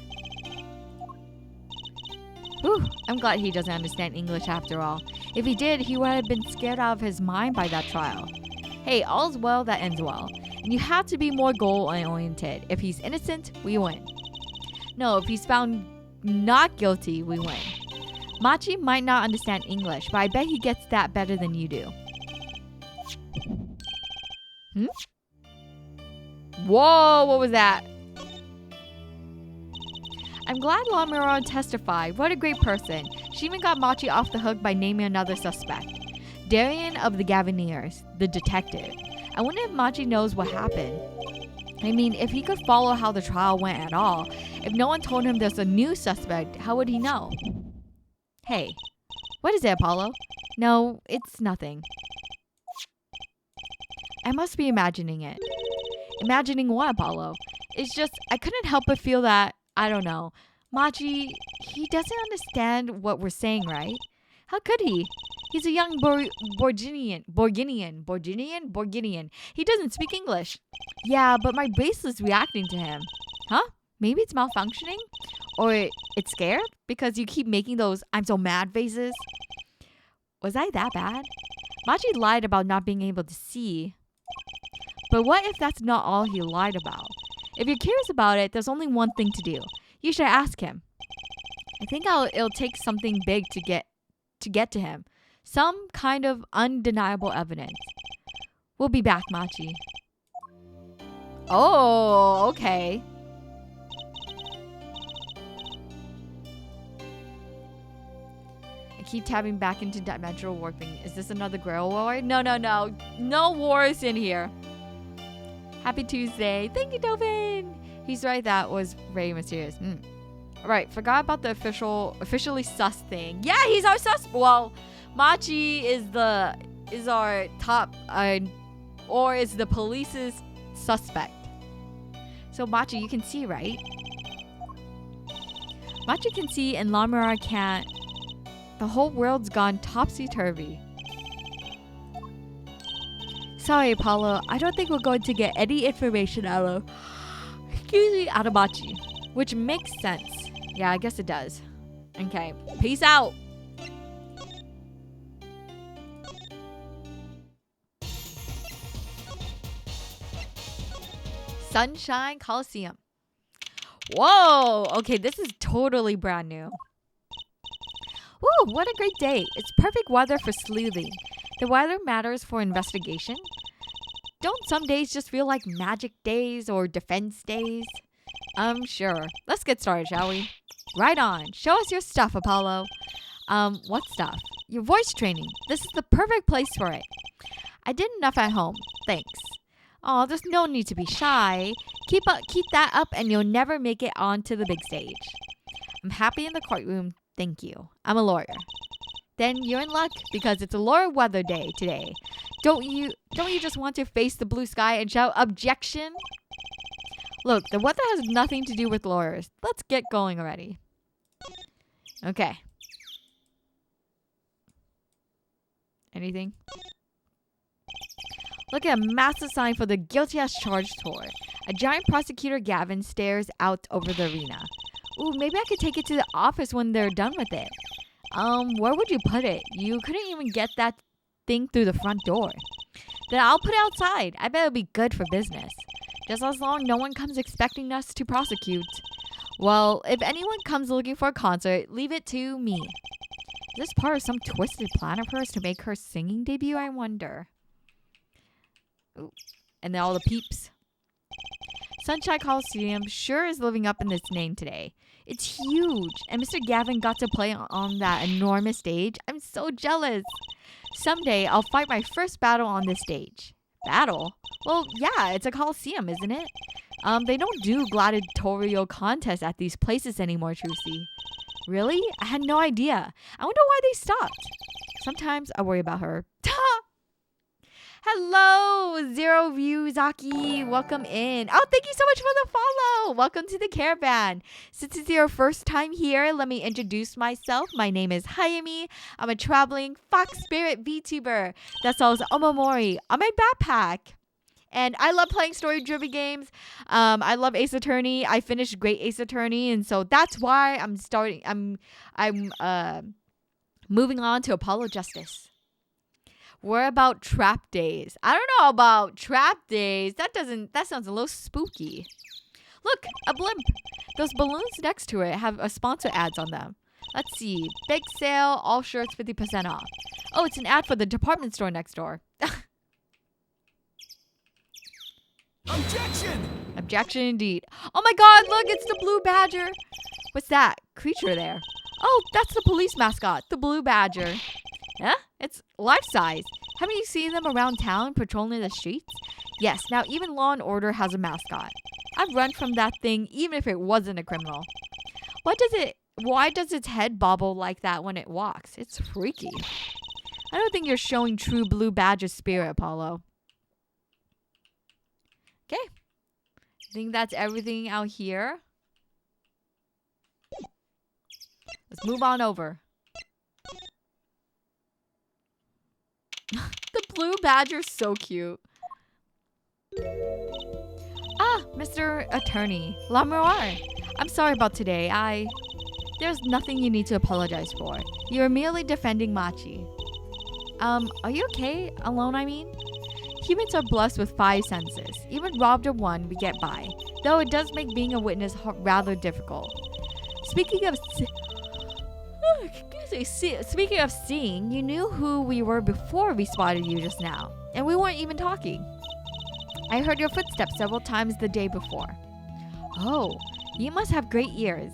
Whew, I'm glad he doesn't understand English after all. If he did, he would have been scared out of his mind by that trial. Hey, all's well that ends well. And you have to be more goal-oriented. If he's innocent, we win. No, if he's found not guilty, we win. Machi might not understand English, but I bet he gets that better than you do. Whoa, what was that? I'm glad Lamiro testified. What a great person. She even got Machi off the hook by naming another suspect. Darian of the Gaviniers, the detective. I wonder if Machi knows what happened. I mean, if he could follow how the trial went at all, if no one told him there's a new suspect, how would he know? Hey, what is it, Apollo? No, it's nothing. I must be imagining it. Imagining what, Apollo? It's just, I couldn't help but feel that, I don't know. Machi, he doesn't understand what we're saying, right? How could he? He's a young Borginian. He doesn't speak English. Yeah, but my bracelet's reacting to him. Huh? Maybe it's malfunctioning? Or it's scared? Because you keep making those I'm so mad faces? Was I that bad? Machi lied about not being able to see. But what if that's not all he lied about? If you're curious about it, there's only one thing to do. You should ask him. I think it'll take something big to get to him. Some kind of undeniable evidence. We'll be back, Machi. Oh, okay. I keep tabbing back into dimensional warping. Is this another Grail War? No. No wars in here. Happy Tuesday. Thank you, Dovin. He's right. That was very mysterious. Alright, forgot about the officially sus thing. Yeah, he's our sus. Well, Machi is our top, or is the police's suspect. So Machi, you can see, right? Machi can see and Lamura can't. The whole world's gone topsy-turvy. Sorry, Apollo. I don't think we're going to get any information out of Machi. Which makes sense. Yeah, I guess it does. Okay, peace out. Sunshine Coliseum. Whoa! Okay, this is totally brand new. Woo, what a great day. It's perfect weather for sleuthing. The weather matters for investigation. Don't some days just feel like magic days or defense days? Sure. Let's get started, shall we? Right on. Show us your stuff, Apollo. What stuff? Your voice training. This is the perfect place for it. I did enough at home. Thanks. Oh, there's no need to be shy. Keep that up and you'll never make it onto the big stage. I'm happy in the courtroom. Thank you. I'm a lawyer. Then you're in luck because it's a lawyer weather day today. Don't you just want to face the blue sky and shout objection? Look, the weather has nothing to do with lawyers. Let's get going already. Okay. Anything? Look at a massive sign for the guilty as charged tour. A giant prosecutor Gavin stares out over the arena. Ooh, maybe I could take it to the office when they're done with it. Where would you put it? You couldn't even get that thing through the front door. Then I'll put it outside. I bet it'll be good for business. Just as long no one comes expecting us to prosecute. Well, if anyone comes looking for a concert, leave it to me. Is this part of some twisted plan of hers to make her singing debut, I wonder? Ooh. And then all the peeps. Sunshine Coliseum sure is living up in this name today. It's huge, and Mr. Gavin got to play on that enormous stage. I'm so jealous. Someday, I'll fight my first battle on this stage. Battle? Well, yeah, it's a coliseum, isn't it? They don't do gladiatorial contests at these places anymore, Trucy. Really? I had no idea. I wonder why they stopped. Sometimes I worry about her. Hello, Zero View Zaki. Welcome in. Oh, thank you so much for the follow. Welcome to the caravan. Since it's your first time here, let me introduce myself. My name is Hayami. I'm a traveling fox spirit VTuber that sells omamori on my backpack. And I love playing story-driven games. I love Ace Attorney. I finished Great Ace Attorney, and so that's why I'm moving on to Apollo Justice. We're about trap days. I don't know about trap days. That sounds a little spooky. Look, a blimp. Those balloons next to it have a sponsor ads on them. Let's see. Big sale, all shirts 50% off. Oh, it's an ad for the department store next door. Objection! Objection indeed. Oh my god, look, it's the blue badger. What's that creature there? Oh, that's the police mascot, the blue badger. Huh? It's life size. Haven't you seen them around town patrolling the streets? Yes, now even Law and Order has a mascot. I'd run from that thing even if it wasn't a criminal. Why does its head bobble like that when it walks? It's freaky. I don't think you're showing true blue badger spirit, Apollo. Okay. I think that's everything out here. Let's move on over. The blue badger's so cute. Ah, Mr. Attorney, Lamroir. I'm sorry about today. There's nothing you need to apologize for. You're merely defending Machi. Are you okay? Alone, I mean? Humans are blessed with 5 senses. Even robbed of one, we get by. Though it does make being a witness rather difficult. Speaking of seeing, you knew who we were before we spotted you just now. And we weren't even talking. I heard your footsteps several times the day before. Oh, you must have great ears.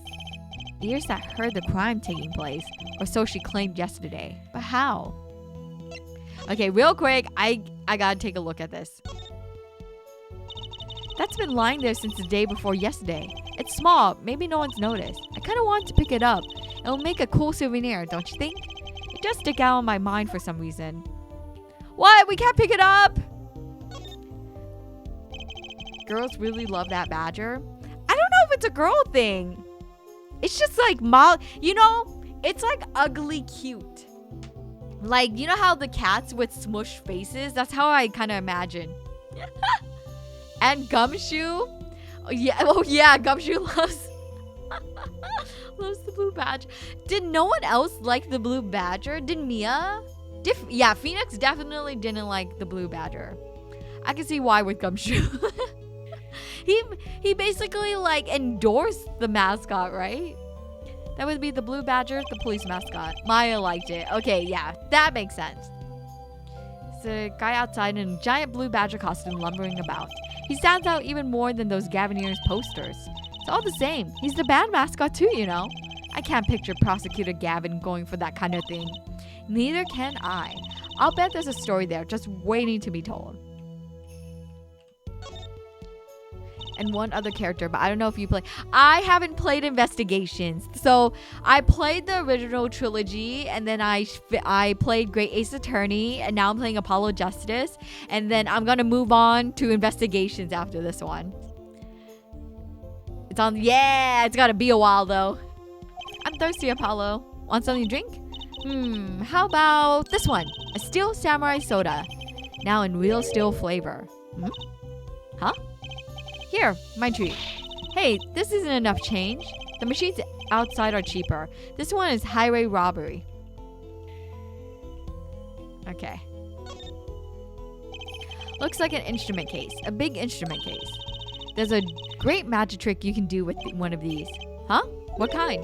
Ears that heard the crime taking place, or so she claimed yesterday. But how? Okay, real quick, I gotta take a look at this. That's been lying there since the day before yesterday. It's small, maybe no one's noticed. I kinda want to pick it up. It'll make a cool souvenir, don't you think? It does stick out on my mind for some reason. What? We can't pick it up? Girls really love that badger. I don't know if it's a girl thing. It's just like, it's like ugly cute. Like, you know how the cats with smush faces? That's how I kind of imagine. And Gumshoe. Oh yeah, Gumshoe loves the blue badger. Did no one else like the blue badger? Did Mia? Yeah, Phoenix definitely didn't like the blue badger. I can see why with Gumshoe. He basically like endorsed the mascot, right? That would be the blue badger, the police mascot. Maya liked it. Okay, yeah, that makes sense. It's a guy outside in a giant blue badger costume lumbering about. He stands out even more than those Gavineers posters. It's all the same. He's the bad mascot too, you know. I can't picture Prosecutor Gavin going for that kind of thing. Neither can I. I'll bet there's a story there just waiting to be told. And one other character, but I don't know if you play. I haven't played Investigations. So I played the original trilogy, and then I played Great Ace Attorney, and now I'm playing Apollo Justice, and then I'm gonna move on to Investigations after this one. It's gotta be a while though. I'm thirsty, Apollo. Want something to drink? How about this one? A Steel Samurai Soda. Now in real steel flavor. Huh? Here, my treat. Hey, this isn't enough change. The machines outside are cheaper. This one is highway robbery. Okay. Looks like an instrument case. A big instrument case. There's a great magic trick you can do with one of these. Huh? What kind?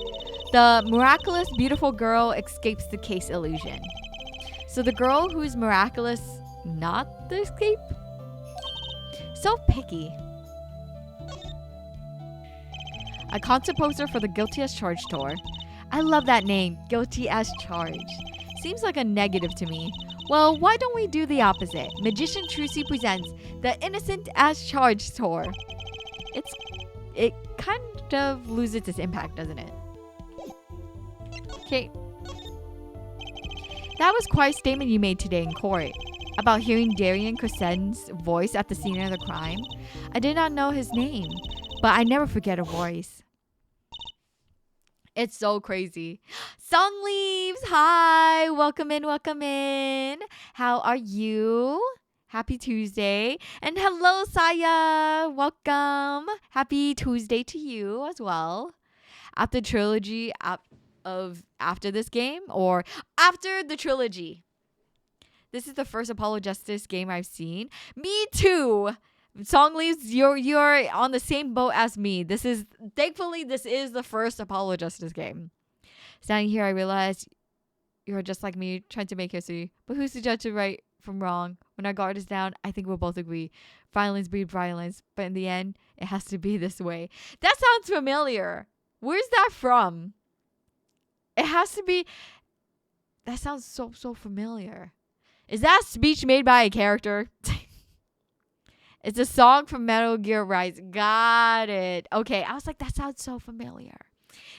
The miraculous beautiful girl escapes the case illusion. So the girl who's miraculous, not the escape? So picky. A concert poster for the Guilty as Charged tour. I love that name, Guilty as Charged. Seems like a negative to me. Well, why don't we do the opposite? Magician Trucy presents the Innocent as Charged tour. It kind of loses its impact, doesn't it? Okay. That was quite a statement you made today in court about hearing Darian Crescen's voice at the scene of the crime. I did not know his name, but I never forget a voice. It's so crazy. Song Leaves, hi, welcome in. How are you? Happy Tuesday. And hello, Saya, welcome. Happy Tuesday to you as well. After trilogy after this game, or after the trilogy. This is the first Apollo Justice game I've seen. Me too. Song Leaves, you're on the same boat as me. Thankfully this is the first Apollo Justice game. Standing here, I realize you're just like me, trying to make history. But who's to judge the right from wrong? When our guard is down, I think we'll both agree. Violence breeds violence, but in the end, it has to be this way. That sounds familiar. Where's that from? It has to be. That sounds so familiar. Is that a speech made by a character? It's a song from Metal Gear Rise. Got it. Okay, I was like, that sounds so familiar.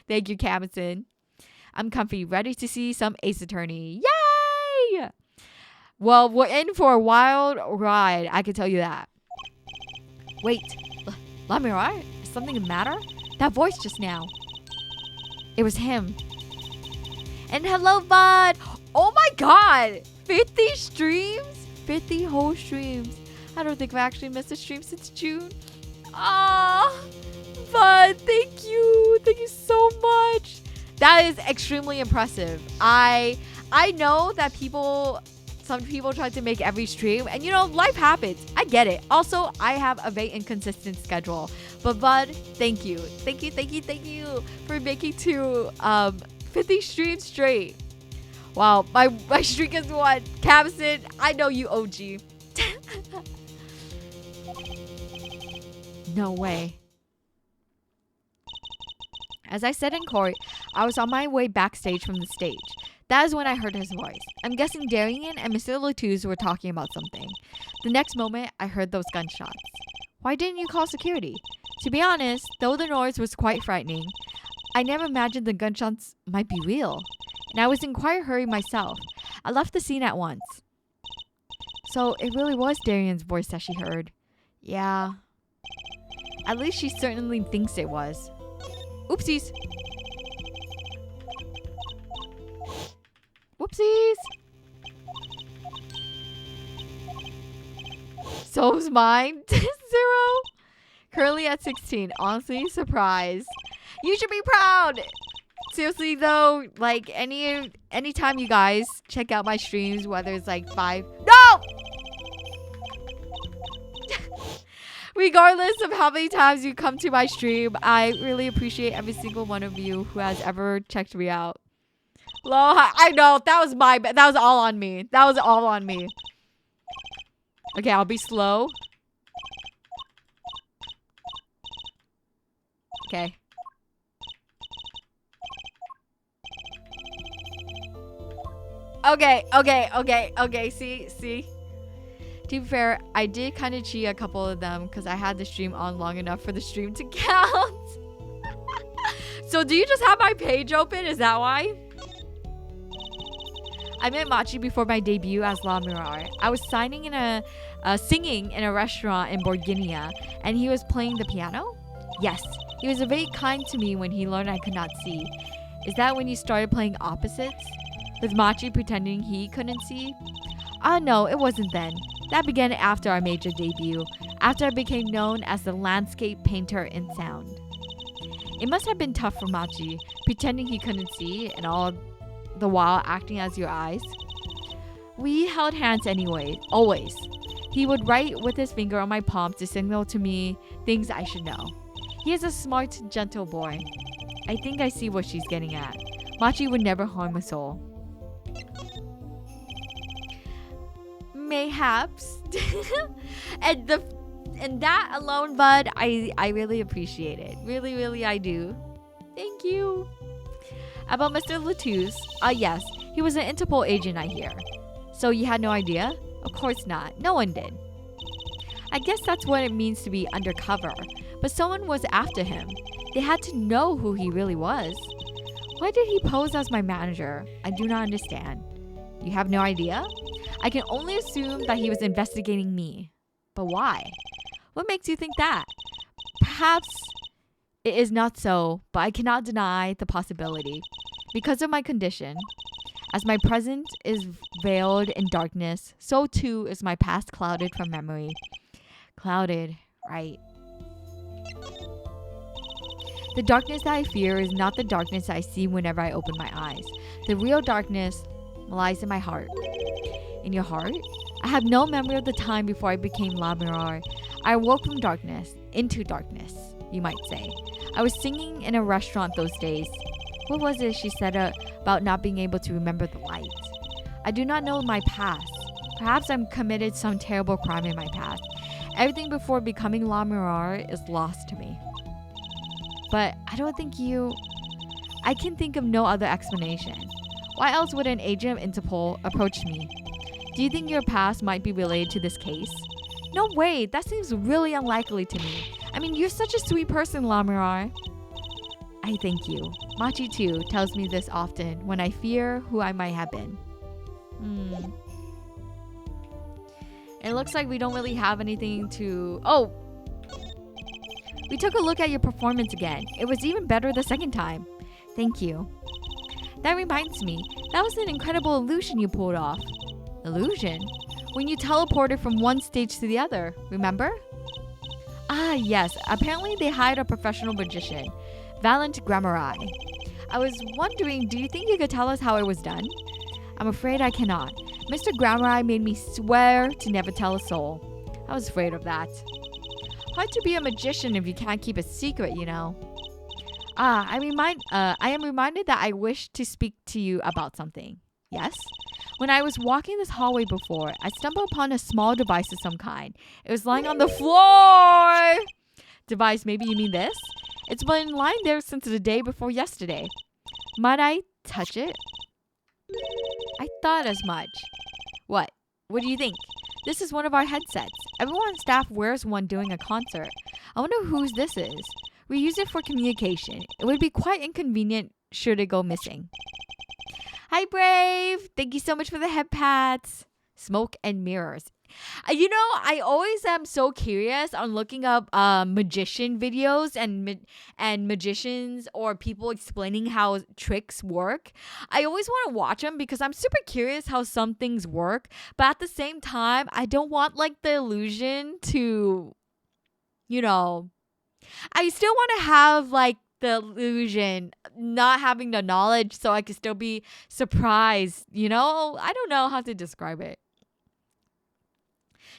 Thank you, Camison. I'm comfy, ready to see some Ace Attorney. Yay! Well, we're in for a wild ride. I can tell you that. Wait, let me right? Is something the matter? That voice just now. It was him. And hello, bud. Oh my god. 50 streams? 50 whole streams. I don't think I've actually missed a stream since June. Ah, bud, thank you. Thank you so much. That is extremely impressive. I know that some people try to make every stream, and life happens. I get it. Also, I have a very inconsistent schedule. But bud, thank you. Thank you for making to 50 streams straight. Wow, my streak is one. Camson, I know you OG. No way. As I said in court, I was on my way backstage from the stage. That is when I heard his voice. I'm guessing Darian and Mr. Latouze were talking about something. The next moment, I heard those gunshots. Why didn't you call security? To be honest, though the noise was quite frightening, I never imagined the gunshots might be real. And I was in quite a hurry myself. I left the scene at once. So it really was Darian's voice that she heard. Yeah. At least she certainly thinks it was. Oopsies. Whoopsies. So's mine. 0. Currently at 16. Honestly, surprised. You should be proud. Seriously though, like anytime you guys check out my streams, whether it's like 5. No! Regardless of how many times you come to my stream, I really appreciate every single one of you who has ever checked me out. Hello, I know that was all on me. That was all on me. Okay, I'll be slow. Okay. Okay. See. To be fair, I did kind of cheat a couple of them because I had the stream on long enough for the stream to count. So do you just have my page open? Is that why? I met Machi before my debut as La Mirar. I was singing in a restaurant in Borginia, and he was playing the piano? Yes, he was very kind to me when he learned I could not see. Is that when you started playing opposites? Was Machi pretending he couldn't see? No, it wasn't then. That began after our major debut, after I became known as the landscape painter in sound. It must have been tough for Machi, pretending he couldn't see and all the while acting as your eyes. We held hands anyway, always. He would write with his finger on my palm to signal to me things I should know. He is a smart, gentle boy. I think I see what she's getting at. Machi would never harm a soul. Mayhaps. and that alone, bud, I really appreciate it. Really I do. Thank you. About Mr. Latouze, yes, he was an Interpol agent, I hear. So you had no idea? Of course not. No one did. I guess that's what it means to be undercover. But someone was after him. They had to know who he really was. Why did he pose as my manager? I do not understand. You have no idea? I can only assume that he was investigating me. But why? What makes you think that? Perhaps it is not so, but I cannot deny the possibility. Because of my condition, as my present is veiled in darkness, so too is my past clouded from memory. Clouded, right. The darkness that I fear is not the darkness that I see whenever I open my eyes. The real darkness lies in my heart. In your heart? I have no memory of the time before I became La Mirar. I awoke from darkness, into darkness, you might say. I was singing in a restaurant those days. What was it she said about not being able to remember the light? I do not know my past. Perhaps I've committed some terrible crime in my past. Everything before becoming La Mirar is lost to me. But I don't think I can think of no other explanation. Why else would an agent of Interpol approach me? Do you think your past might be related to this case? No way, that seems really unlikely to me. I mean, you're such a sweet person, Lamirar. I thank you. Machi too tells me this often when I fear who I might have been. It looks like we don't really have anything to... Oh! We took a look at your performance again. It was even better the second time. Thank you. That reminds me, that was an incredible illusion you pulled off. Illusion? When you teleported from one stage to the other, remember? Ah, yes. Apparently they hired a professional magician, Valent Grammari. I was wondering, do you think you could tell us how it was done? I'm afraid I cannot. Mr. Grammari made me swear to never tell a soul. I was afraid of that. Hard to be a magician if you can't keep a secret, you know. I am reminded that I wish to speak to you about something. Yes? When I was walking this hallway before, I stumbled upon a small device of some kind. It was lying on the floor! Device, maybe you mean this? It's been lying there since the day before yesterday. Might I touch it? I thought as much. What? What do you think? This is one of our headsets. Everyone on staff wears one during a concert. I wonder whose this is. We use it for communication. It would be quite inconvenient should it go missing. Hi, Brave. Thank you so much for the head pats. Smoke and mirrors. You know, I always am so curious on looking up magician videos and magicians or people explaining how tricks work. I always want to watch them because I'm super curious how some things work. But at the same time, I don't want like the illusion to, you know, I still want to have like the illusion, not having the knowledge so I could still be surprised, you know? I don't know how to describe it.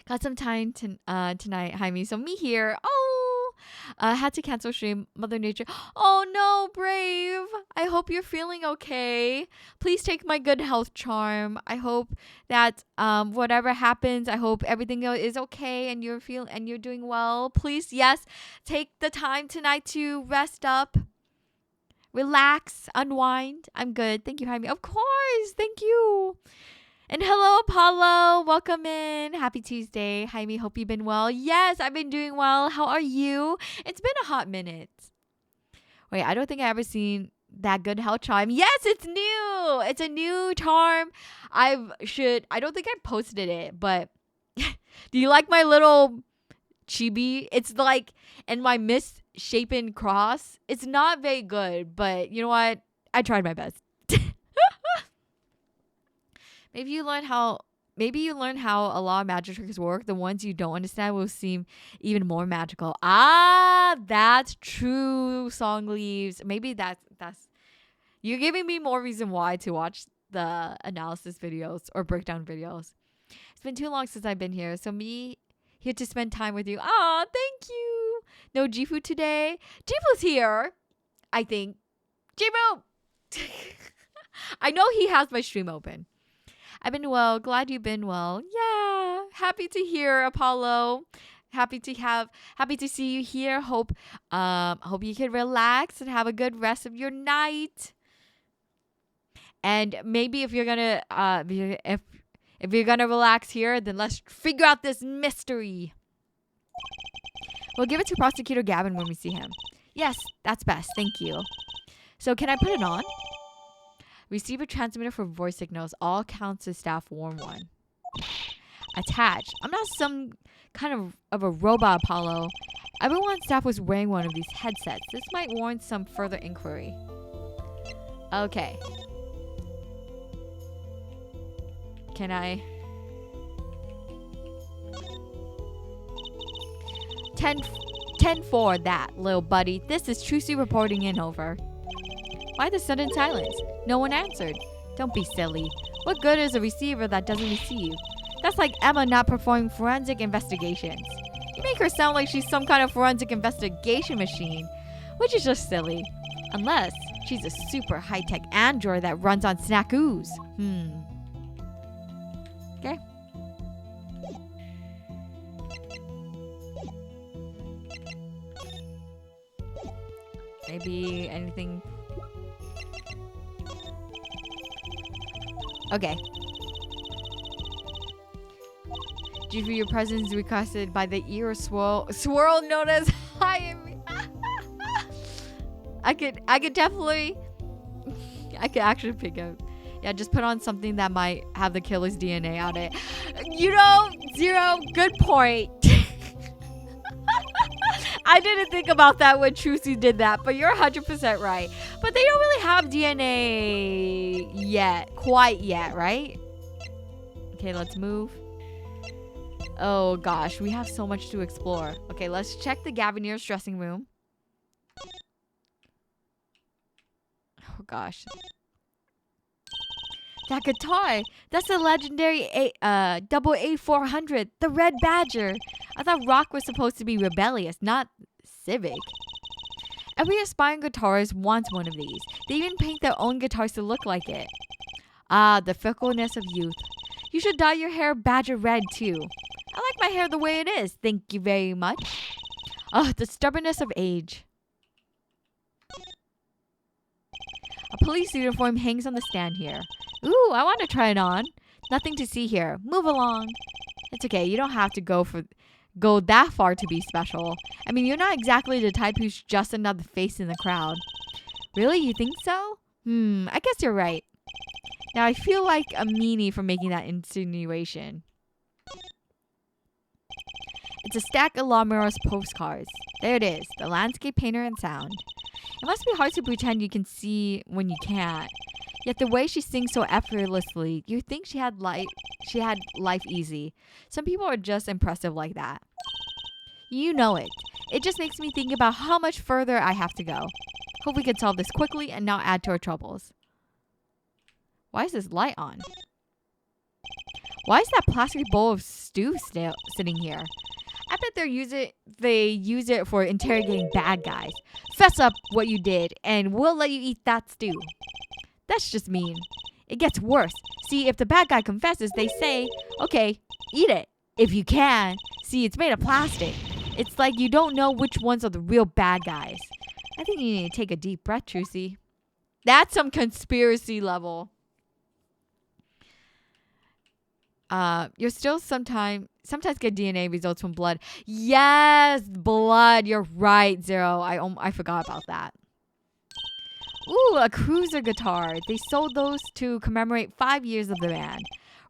Got some time tonight, Jaime. So me here. Oh, had to cancel stream. Mother Nature. Oh no, Brave. I hope you're feeling okay. Please take my good health charm. I hope that whatever happens, I hope everything is okay and you're doing well. Please, yes, take the time tonight to rest up, relax, unwind. I'm good. Thank you, Jaime. Of course. Thank you. And hello, Apollo. Welcome in. Happy Tuesday. Jaime, hope you've been well. Yes, I've been doing well. How are you? It's been a hot minute. Wait, I don't think I ever seen that good health charm. Yes, it's new. It's a new charm. I don't think I posted it, but do you like my little chibi? It's like in my misshapen cross. It's not very good, but you know what? I tried my best. Maybe you learn how a lot of magic tricks work. The ones you don't understand will seem even more magical. Ah, that's true, Song Leaves. Maybe that's you're giving me more reason why to watch the analysis videos or breakdown videos. It's been too long since I've been here, so me here to spend time with you. Ah, thank you. No Jifu today. Jifu's here, I think. Jifu! I know he has my stream open. I've been well. Glad you've been well. Yeah. Happy to hear, Apollo. Happy to see you here. Hope you can relax and have a good rest of your night. And maybe if you're gonna if you're gonna relax here, then let's figure out this mystery. We'll give it to Prosecutor Gavin when we see him. Yes, that's best. Thank you. So can I put it on? Receive a transmitter for voice signals. All accounts to staff warn one. Attach. I'm not some kind of a robot, Apollo. Everyone on staff was wearing one of these headsets. This might warrant some further inquiry. Okay. Can I? 10-4 that, little buddy. This is Trucy reporting in, over. Why the sudden silence? No one answered. Don't be silly. What good is a receiver that doesn't receive? That's like Emma not performing forensic investigations. You make her sound like she's some kind of forensic investigation machine, which is just silly. Unless she's a super high-tech android that runs on snackoos. Okay. Maybe anything. Okay. Due to your presence requested by the ear swirl known as Hayami. I could actually pick up. Yeah, just put on something that might have the killer's DNA on it. Zero, good point. I didn't think about that when Trucy did that, but you're 100% right. But they don't really have DNA yet. Quite yet, right? Okay, let's move. Oh gosh, we have so much to explore. Okay, let's check the Gavineer's dressing room. Oh gosh. That guitar! That's the legendary double A400, the Red Badger. I thought rock was supposed to be rebellious, not civic. Every aspiring guitarist wants one of these. They even paint their own guitars to look like it. Ah, the fickleness of youth. You should dye your hair badger red too. I like my hair the way it is, thank you very much. Ah, the stubbornness of age. A police uniform hangs on the stand here. Ooh, I want to try it on. Nothing to see here. Move along. It's okay. You don't have to go that far to be special. I mean, you're not exactly the type who's just another face in the crowd. Really? You think so? I guess you're right. Now, I feel like a meanie for making that insinuation. It's a stack of Lamero's postcards. There it is. The landscape painter and sound. It must be hard to pretend you can see when you can't. Yet the way she sings so effortlessly, you think she had life easy. Some people are just impressive like that. You know it. It just makes me think about how much further I have to go. Hope we can solve this quickly and not add to our troubles. Why is this light on? Why is that plastic bowl of stew still sitting here? I bet they use it for interrogating bad guys. Fess up what you did, and we'll let you eat that stew. That's just mean. It gets worse. See, if the bad guy confesses, they say, okay, eat it. If you can. See, it's made of plastic. It's like you don't know which ones are the real bad guys. I think you need to take a deep breath, Trucy. That's some conspiracy level. You're still sometimes get DNA results from blood. Yes, blood. You're right, Zero. I forgot about that. Ooh, a cruiser guitar. They sold those to commemorate 5 years of the band.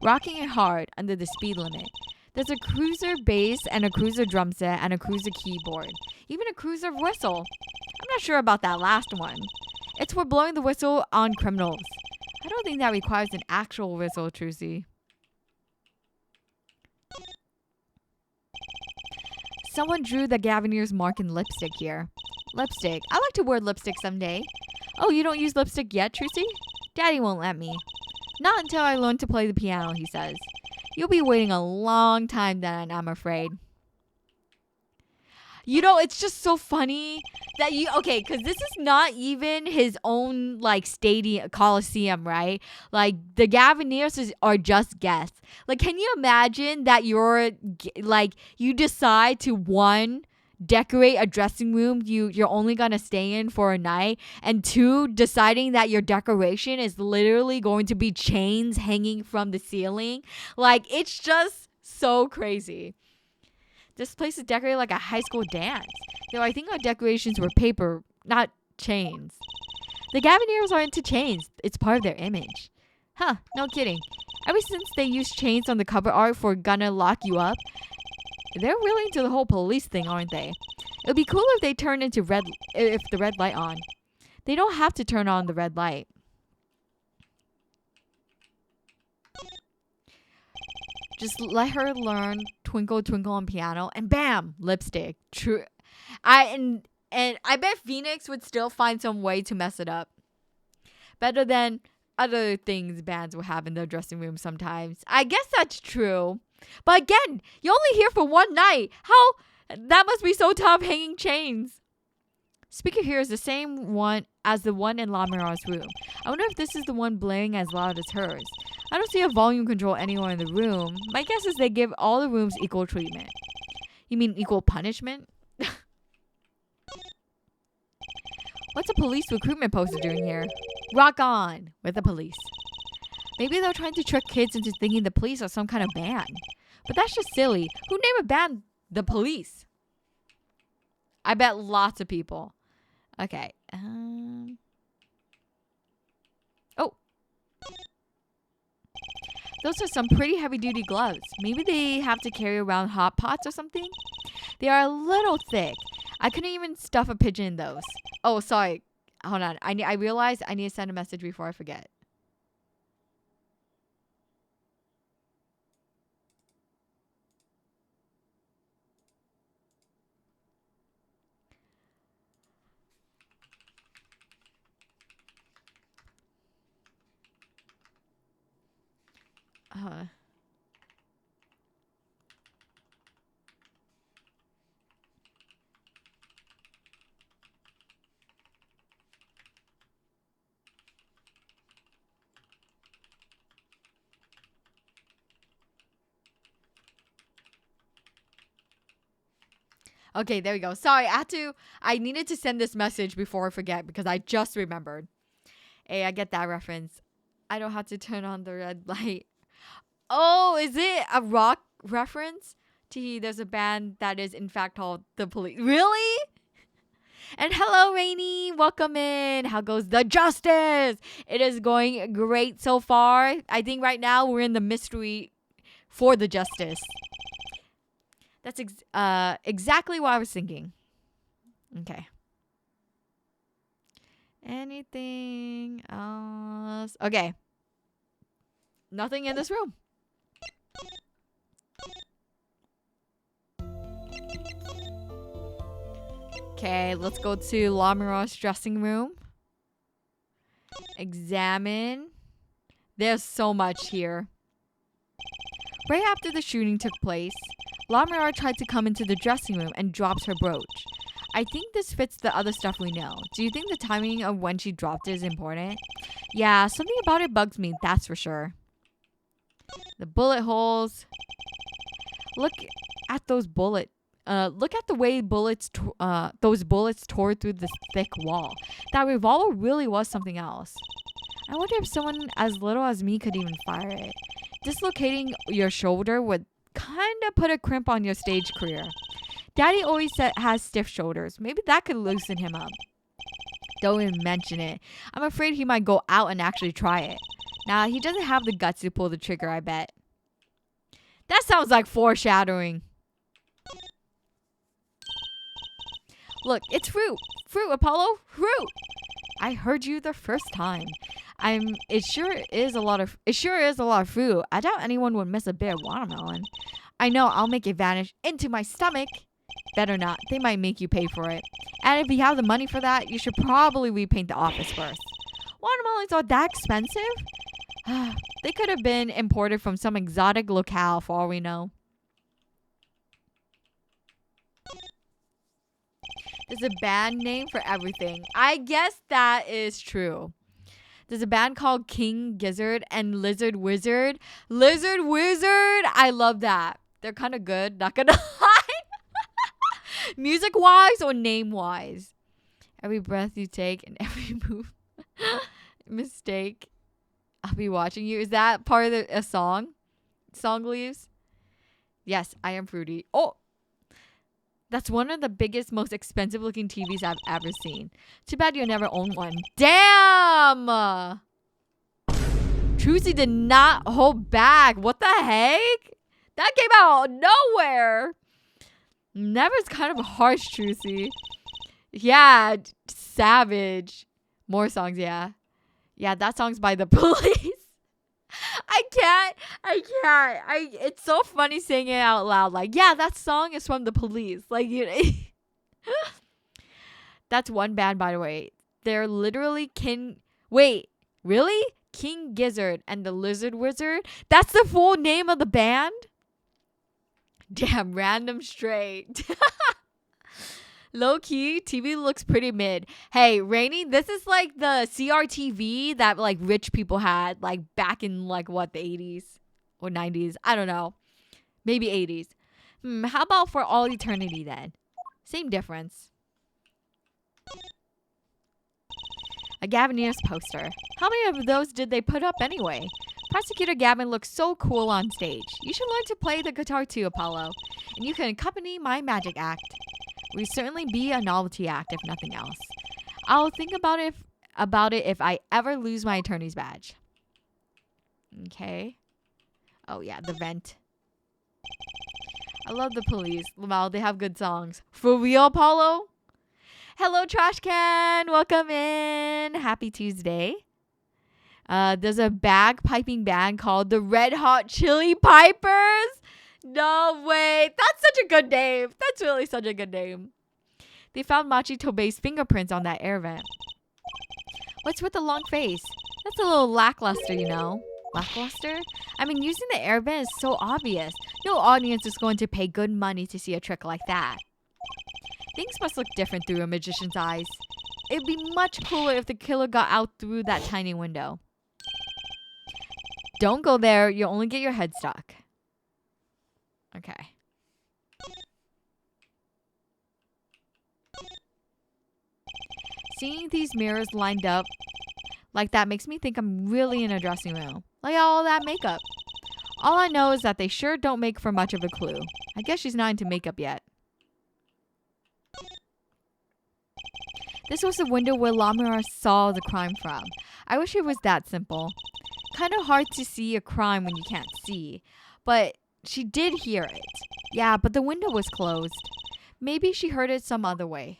Rocking it hard under the speed limit. There's a cruiser bass and a cruiser drum set and a cruiser keyboard. Even a cruiser whistle. I'm not sure about that last one. It's for blowing the whistle on criminals. I don't think that requires an actual whistle, Trucy. Someone drew the Gavineer's mark in lipstick here. Lipstick. I like to wear lipstick someday. Oh, you don't use lipstick yet, Trucy? Daddy won't let me. Not until I learn to play the piano, he says. You'll be waiting a long time then, I'm afraid. You know, it's just so funny that because this is not even his own, stadium, coliseum, right? Like, the Gavineers are just guests. Like, can you imagine that you decide to, one, decorate a dressing room you're only gonna stay in for a night, and two, deciding that your decoration is literally going to be chains hanging from the ceiling? Like, it's just so crazy. This place is decorated like a high school dance. Though I think our decorations were paper, not chains. The Gavineers are into chains. It's part of their image. Huh, no kidding. Ever since they used chains on the cover art for Gonna Lock You Up, they're really into the whole police thing, aren't they? It would be cool if they turned into if the red light on. They don't have to turn on the red light. Just let her learn Twinkle Twinkle on piano, and bam, lipstick. True. And I bet Phoenix would still find some way to mess it up. Better than other things bands will have in their dressing room sometimes. I guess that's true. But again, you're only here for one night. How? That must be so tough hanging chains. Speaker here is the same one as the one in Lamero's room. I wonder if this is the one blaring as loud as hers. I don't see a volume control anywhere in the room. My guess is they give all the rooms equal treatment. You mean equal punishment? What's a police recruitment poster doing here? Rock on with the police. Maybe they're trying to trick kids into thinking the police are some kind of band. But that's just silly. Who named a band The Police? I bet lots of people. Okay. Oh. Those are some pretty heavy-duty gloves. Maybe they have to carry around hot pots or something? They are a little thick. I couldn't even stuff a pigeon in those. Oh, sorry. Hold on. I realized I need to send a message before I forget. Okay, there we go. Sorry, I needed to send this message before I forget because I just remembered. Hey, I get that reference. I don't have to turn on the red light. Oh, is it a rock reference? There's a band that is in fact called The Police. Really? And hello, Rainy. Welcome in. How goes the justice? It is going great so far. I think right now we're in the mystery for the justice. That's exactly what I was thinking. Okay. Anything else? Okay. Nothing in this room. Okay, let's go to Lamira's dressing room. Examine. There's so much here. Right after the shooting took place, Lamira tried to come into the dressing room and drops her brooch. I think this fits the other stuff we know. Do you think the timing of when she dropped it is important? Yeah, something about it bugs me, that's for sure. The bullet holes. Look at those bullets. Look at the way those bullets tore through this thick wall. That revolver really was something else. I wonder if someone as little as me could even fire it. Dislocating your shoulder would kind of put a crimp on your stage career. Daddy always has stiff shoulders. Maybe that could loosen him up. Don't even mention it. I'm afraid he might go out and actually try it. Nah, he doesn't have the guts to pull the trigger, I bet. That sounds like foreshadowing. Look, it's fruit. Fruit, Apollo. Fruit. I heard you the first time. It sure is a lot of fruit. I doubt anyone would miss a bit of watermelon. I know, I'll make it vanish into my stomach. Better not. They might make you pay for it. And if you have the money for that, you should probably repaint the office first. Watermelons are that expensive? They could have been imported from some exotic locale for all we know. There's a band name for everything. I guess that is true. There's a band called King Gizzard and Lizard Wizard. Lizard Wizard! I love that. They're kind of good, not gonna lie. Music-wise or name-wise? Every breath you take and every move. Mistake. I'll be watching you. Is that part of a song? Song leaves? Yes, I am fruity. Oh! That's one of the biggest, most expensive looking TVs I've ever seen. Too bad you'll never own one. Damn! Trucy did not hold back. What the heck? That came out of nowhere. Never's kind of harsh, Trucy. Yeah, savage. More songs, yeah. Yeah, that song's by The Police. I can't. It's so funny saying it out loud. Like, yeah, that song is from The Police. Like, you know. That's one band, by the way. They're literally Wait, really? King Gizzard and the Lizard Wizard? That's the full name of the band? Damn, random straight. Low key, TV looks pretty mid. Hey, Rainy, this is like the CRTV that like rich people had like back in like what, the 80s or 90s? I don't know. Maybe 80s. How about for all eternity then? Same difference. A Gavinius poster. How many of those did they put up anyway? Prosecutor Gavin looks so cool on stage. You should learn to play the guitar too, Apollo. And you can accompany my magic act. We'd certainly be a novelty act if nothing else. I'll think about it if I ever lose my attorney's badge. Okay. Oh yeah, the vent. I love the police. Wow, they have good songs. For real, Apollo? Hello, Trash Can. Welcome in. Happy Tuesday. There's a bagpiping band called the Red Hot Chili Pipers. No way. That's such a good name. That's really such a good name. They found Machi Tobei's fingerprints on that air vent. What's with the long face? That's a little lackluster, you know. Lackluster? I mean, using the air vent is so obvious. No audience is going to pay good money to see a trick like that. Things must look different through a magician's eyes. It'd be much cooler if the killer got out through that tiny window. Don't go there. You'll only get your head stuck. Okay. Seeing these mirrors lined up like that makes me think I'm really in a dressing room. Like all that makeup. All I know is that they sure don't make for much of a clue. I guess she's not into makeup yet. This was the window where Lamura saw the crime from. I wish it was that simple. Kind of hard to see a crime when you can't see. But she did hear it. Yeah, but the window was closed. Maybe she heard it some other way.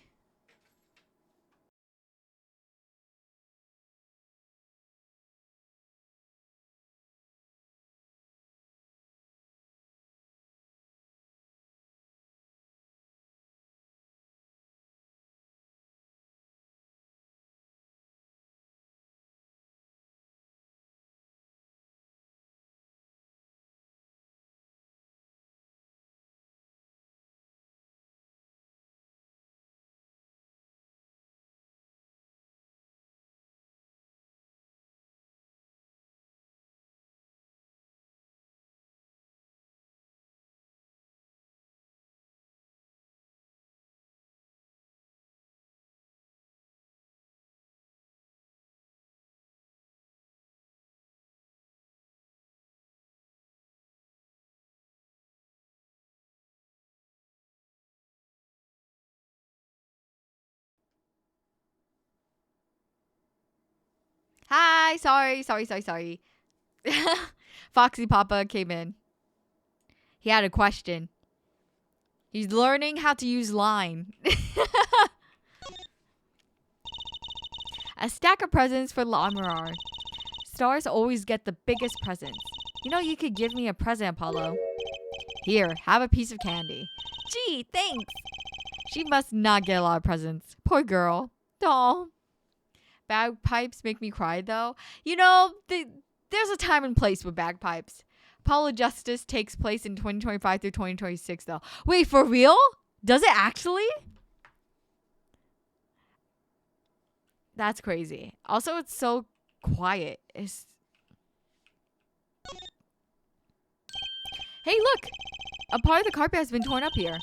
Hi, sorry. Foxy Papa came in. He had a question. He's learning how to use line. A stack of presents for Lamrar. Stars always get the biggest presents. You know, you could give me a present, Apollo. Here, have a piece of candy. Gee, thanks. She must not get a lot of presents. Poor girl. Aw. Bagpipes make me cry, though. You know, there's a time and place with bagpipes. Apollo Justice takes place in 2025 through 2026, though. Wait, for real? Does it actually? That's crazy. Also, it's so quiet. Hey, look! A part of the carpet has been torn up here.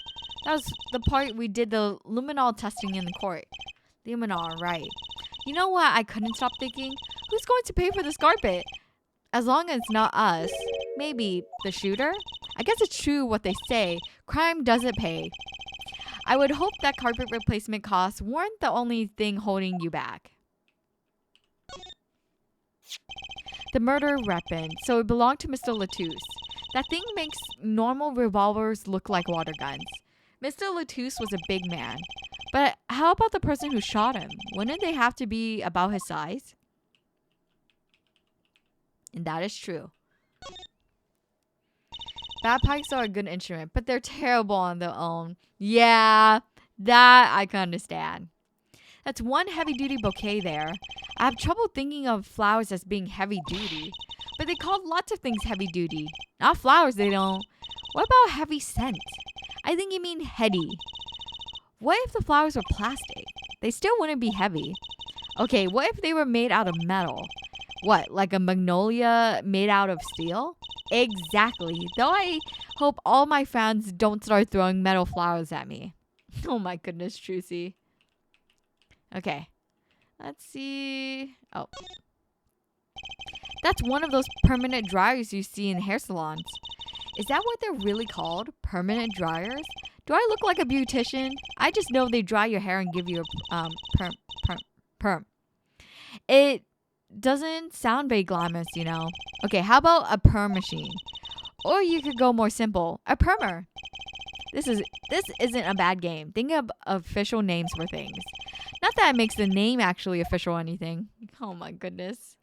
That was the part we did the luminol testing in the court. Luminol, right. You know what I couldn't stop thinking? Who's going to pay for this carpet? As long as it's not us. Maybe the shooter? I guess it's true what they say. Crime doesn't pay. I would hope that carpet replacement costs weren't the only thing holding you back. The murder weapon. So it belonged to Mr. Latouche. That thing makes normal revolvers look like water guns. Mr. Latouche was a big man. But how about the person who shot him? Wouldn't they have to be about his size? And that is true. Bagpipes are a good instrument, but they're terrible on their own. Yeah, that I can understand. That's one heavy-duty bouquet there. I have trouble thinking of flowers as being heavy-duty. But they call lots of things heavy-duty. Not flowers, they don't. What about heavy scent? I think you mean heady. What if the flowers were plastic? They still wouldn't be heavy. Okay, what if they were made out of metal? What, like a magnolia made out of steel? Exactly. Though I hope all my fans don't start throwing metal flowers at me. Oh my goodness, Trucy. Okay. Let's see. Oh. That's one of those permanent dryers you see in hair salons. Is that what they're really called? Permanent dryers? Do I look like a beautician? I just know they dry your hair and give you a perm. It doesn't sound very glamorous, you know. Okay, how about a perm machine? Or you could go more simple, a permer. This isn't a bad game. Think of official names for things. Not that it makes the name actually official or anything. Oh my goodness.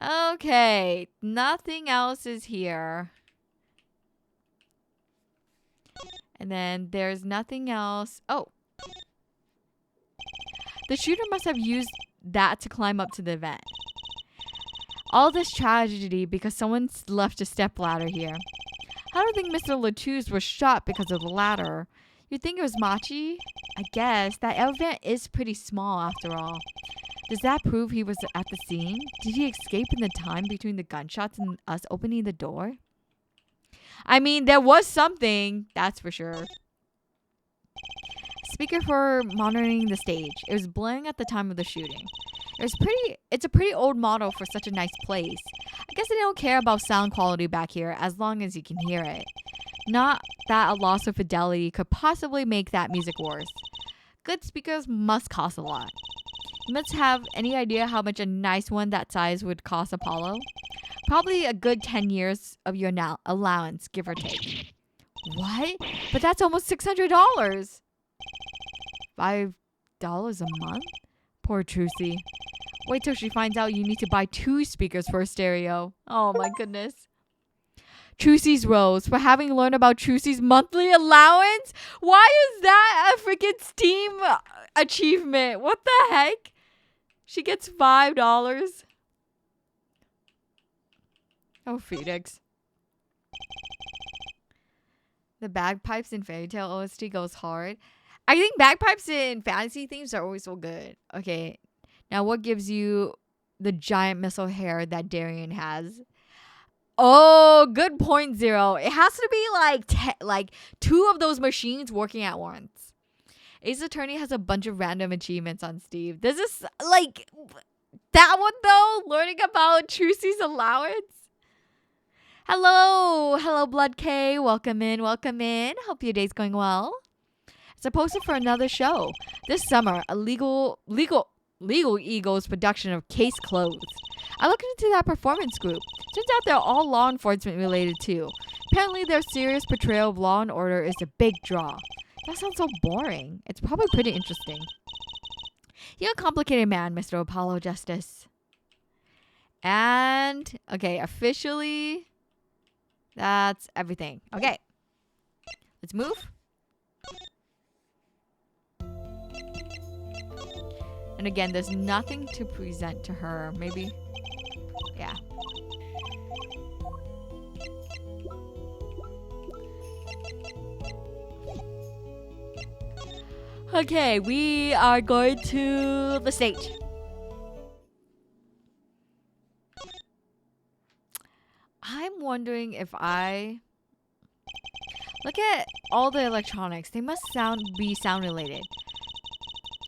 Okay, nothing else is here. And then there's nothing else. Oh. The shooter must have used that to climb up to the vent. All this tragedy because someone's left a stepladder here. I don't think Mr. Latouche was shot because of the ladder. You'd think it was Machi? I guess. That vent is pretty small after all. Does that prove he was at the scene? Did he escape in the time between the gunshots and us opening the door? I mean, there was something, that's for sure. Speaker for monitoring the stage. It was blaring at the time of the shooting. It's a pretty old model for such a nice place. I guess they don't care about sound quality back here as long as you can hear it. Not that a loss of fidelity could possibly make that music worse. Good speakers must cost a lot. You must have any idea how much a nice one that size would cost Apollo? Probably a good 10 years of your allowance, give or take. What? But that's almost $600. $5 a month? Poor Trucy. Wait till she finds out you need to buy 2 speakers for a stereo. Oh my goodness. Trucy's rose. For having learned about Trucy's monthly allowance? Why is that a freaking Steam achievement? What the heck? She gets $5. Oh, Phoenix. The bagpipes in Fairy Tail OST goes hard. I think bagpipes in fantasy themes are always so good. Okay. Now, what gives you the giant missile hair that Darien has? Oh, good point, Zero. It has to be like 2 of those machines working at once. Ace Attorney has a bunch of random achievements on Steve. This is like that one though. Learning about Trucy's allowance. Hello, Blood K. Welcome in. Hope your day's going well. It's a poster for another show. This summer, a Legal Eagles production of Case Closed. I looked into that performance group. Turns out they're all law enforcement related too. Apparently their serious portrayal of law and order is a big draw. That sounds so boring. It's probably pretty interesting. You're a complicated man, Mr. Apollo Justice. And, okay, officially, that's everything. Okay, let's move. And again, there's nothing to present to her. Maybe, yeah. Okay, we are going to the stage. I'm wondering if I look at all the electronics. They must be sound related.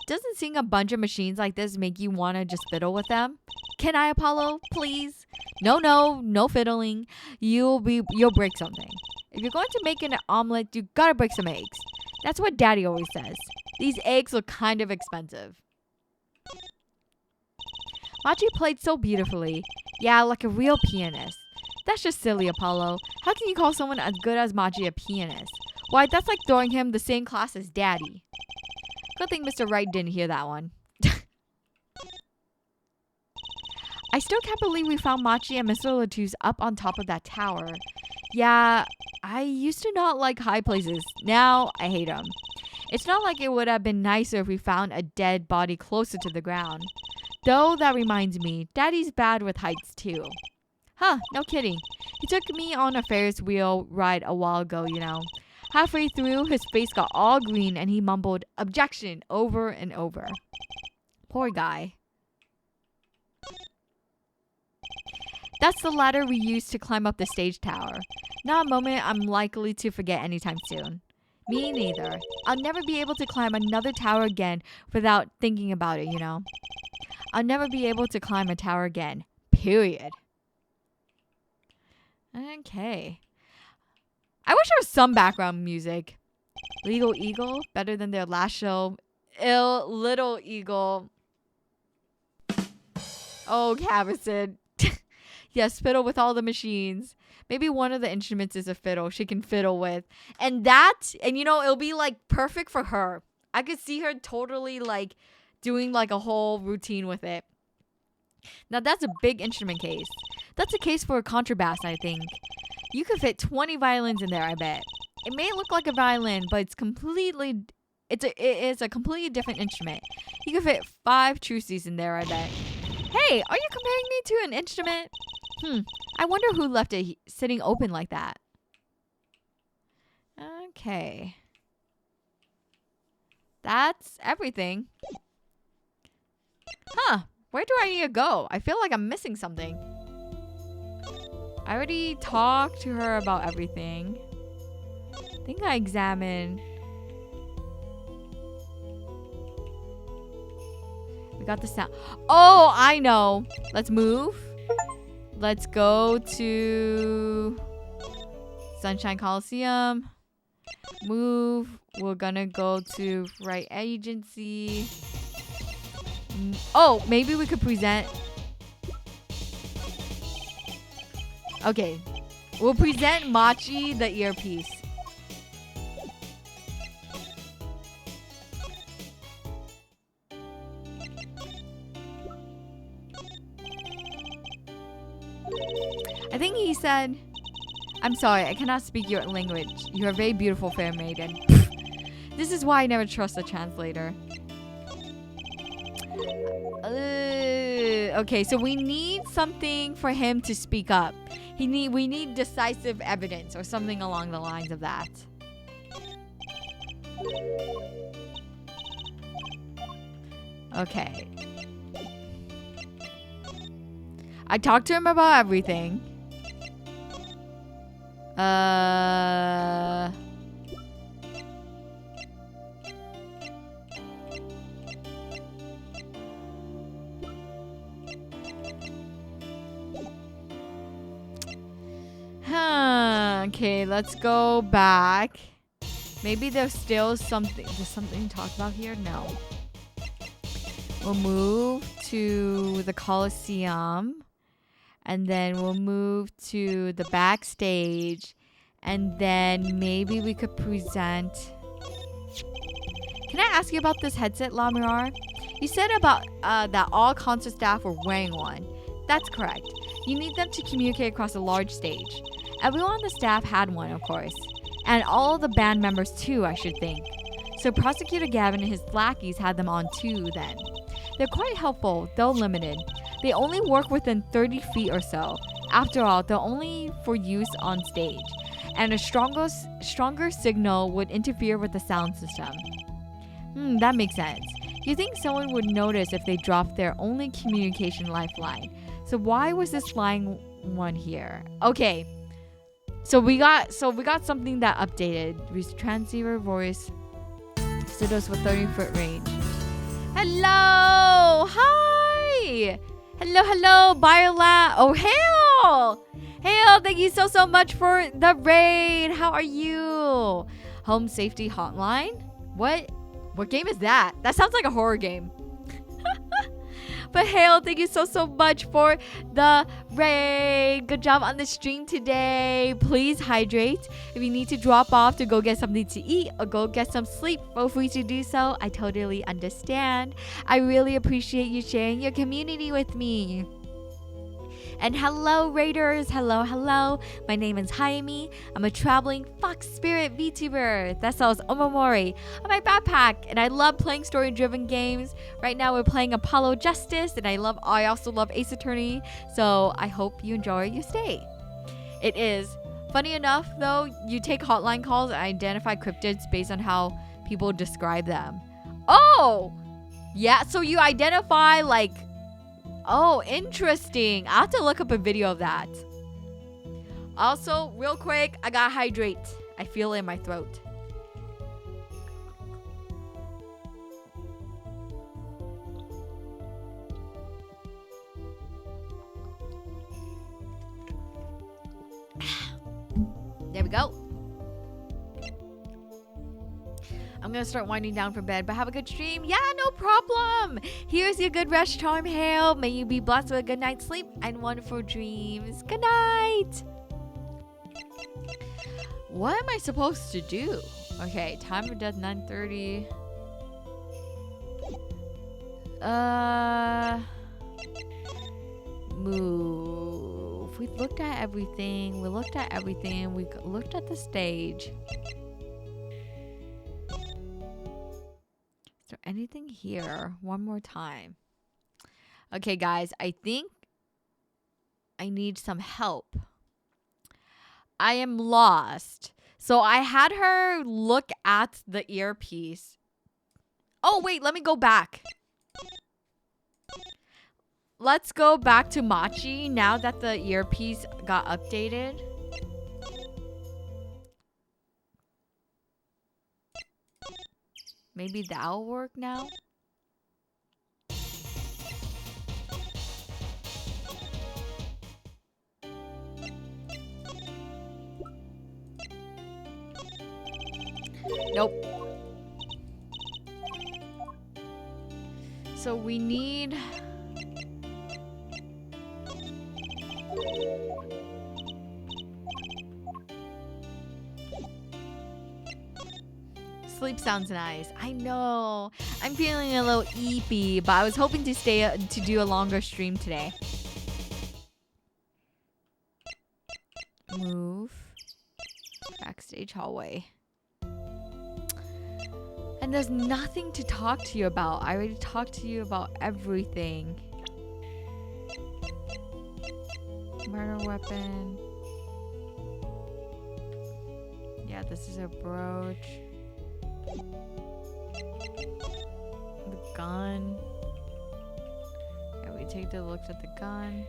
Doesn't seeing a bunch of machines like this make you want to just fiddle with them? Can I, Apollo? Please? No fiddling. You'll break something. If you're going to make an omelet, you gotta break some eggs. That's what Daddy always says. These eggs look kind of expensive. Machi played so beautifully. Yeah, like a real pianist. That's just silly, Apollo. How can you call someone as good as Machi a pianist? Why, that's like throwing him the same class as Daddy. Good thing Mr. Wright didn't hear that one. I still can't believe we found Machi and Mr. Latouche up on top of that tower. Yeah, I used to not like high places. Now, I hate them. It's not like it would have been nicer if we found a dead body closer to the ground. Though, that reminds me, Daddy's bad with heights too. Huh, no kidding. He took me on a Ferris wheel ride a while ago, you know. Halfway through, his face got all green and he mumbled, "Objection," over and over. Poor guy. That's the ladder we used to climb up the stage tower. Not a moment I'm likely to forget anytime soon. Me neither. I'll never be able to climb another tower again without thinking about it, you know. I'll never be able to climb a tower again. Period. Okay. I wish there was some background music. Legal Eagle, better than their last show. Little Eagle. Oh, Cavison. Yes, fiddle with all the machines. Maybe one of the instruments is a fiddle she can fiddle with. And it'll be like perfect for her. I could see her totally like doing like a whole routine with it. Now that's a big instrument case. That's a case for a contrabass, I think. You could fit 20 violins in there, I bet. It may look like a violin, but it's a completely different instrument. You could fit 5 truces in there, I bet. Hey, are you comparing me to an instrument? I wonder who left it sitting open like that. Okay. That's everything. Where do I need to go? I feel like I'm missing something. I already talked to her about everything. I think I examined. We got the sound. Oh, I know. Let's move. Let's go to Sunshine Coliseum. Move. We're gonna go to Right Agency. Oh, maybe we could present. Okay. We'll present Machi the earpiece. I think he said, I'm sorry, I cannot speak your language. You are very beautiful, fair maiden. This is why I never trust a translator. Okay, so we need something for him to speak up. We need decisive evidence or something along the lines of that. Okay. I talked to him about everything. Okay, let's go back. Maybe there's still something. There's something to talk about here? No. We'll move to the Coliseum. And then we'll move to the backstage. And then maybe we could present. Can I ask you about this headset, Lamirar? You said about that all concert staff were wearing one. That's correct. You need them to communicate across a large stage. Everyone on the staff had one, of course. And all the band members too, I should think. So Prosecutor Gavin and his lackeys had them on too then. They're quite helpful, though limited. They only work within 30 feet or so. After all, they're only for use on stage. And a stronger signal would interfere with the sound system. That makes sense. You think someone would notice if they dropped their only communication lifeline. So why was this flying one here? Okay. So we got something that updated. Transceiver voice. Pseudos with 30-foot range. Hello! Hi! Hello, Biola. Oh, Hale! Hale, thank you so much for the raid. How are you? Home Safety Hotline? What game is that? That sounds like a horror game. But Hale, thank you so much for the raid. Good job on the stream today. Please hydrate. If you need to drop off to go get something to eat or go get some sleep, feel free to do so. I totally understand. I really appreciate you sharing your community with me. And hello, Raiders. Hello. My name is Hayami. I'm a traveling fox spirit VTuber that sells omamori on my backpack. And I love playing story-driven games. Right now, we're playing Apollo Justice. And I also love Ace Attorney. So I hope you enjoy your stay. It is. Funny enough, though, you take hotline calls and identify cryptids based on how people describe them. Oh! Yeah, so you identify, like... Oh, interesting. I'll have to look up a video of that. Also, real quick, I gotta hydrate. I feel it in my throat. we go. I'm gonna start winding down for bed, but have a good stream. Yeah, no problem. Here's your good rest charm, Hale. May you be blessed with a good night's sleep and wonderful dreams. Good night. What am I supposed to do? Okay, time of death 9:30. Move. We looked at everything. We looked at the stage. Is there anything here? One more time. Okay, guys, I think I need some help. I am lost. So I had her look at the earpiece. Oh, wait, let me go back. Let's go back to Machi now that the earpiece got updated. Maybe that'll work now. Nope. So we need... Sleep sounds nice. I know. I'm feeling a little eepy, but I was hoping to do a longer stream today. Move. Backstage hallway. And there's nothing to talk to you about. I already talked to you about everything. Murder weapon. Yeah, this is a brooch. The gun. Yeah, we take the looks at the gun.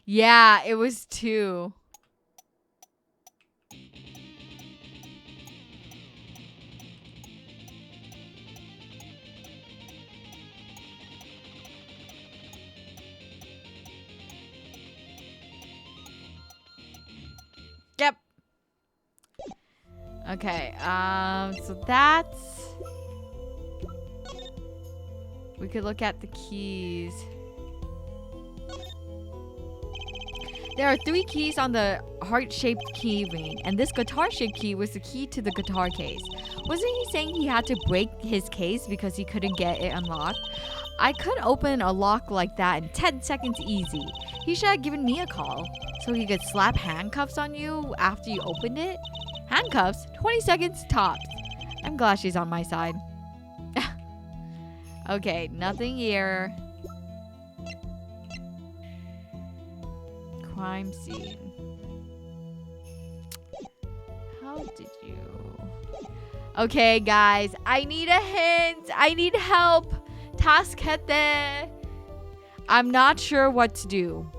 Yeah, it was 2. Yep. Okay, so that's... We could look at the keys. There are 3 keys on the heart-shaped key ring, and this guitar-shaped key was the key to the guitar case. Wasn't he saying he had to break his case because he couldn't get it unlocked? I could open a lock like that in 10 seconds easy. He should have given me a call, so he could slap handcuffs on you after you opened it. Handcuffs? 20 seconds tops. I'm glad she's on my side. Okay, nothing here. Crime scene. How did you... Okay, guys. I need a hint. I need help. Taskete. I'm not sure what to do.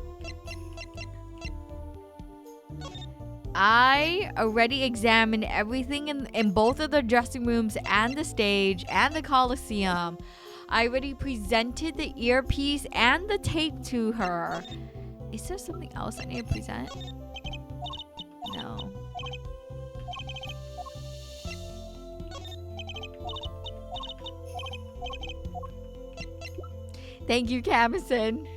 I already examined everything in both of the dressing rooms and the stage and the Coliseum. I already presented the earpiece and the tape to her. Is there something else I need to present? No. Thank you, Camison.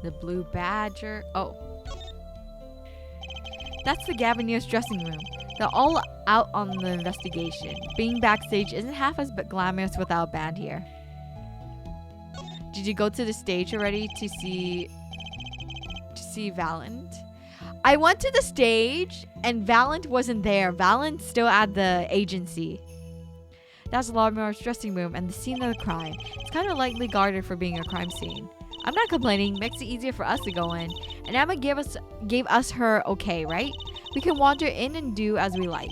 The Blue Badger. Oh. That's the Gavineers' dressing room. They're all out on the investigation. Being backstage isn't half as glamorous without a band here. Did you go to the stage already to see Valent? I went to the stage and Valent wasn't there. Valent's still at the agency. That's Laurie's dressing room and the scene of the crime. It's kind of lightly guarded for being a crime scene. I'm not complaining. Makes it easier for us to go in. And Emma gave us her okay, right? We can wander in and do as we like.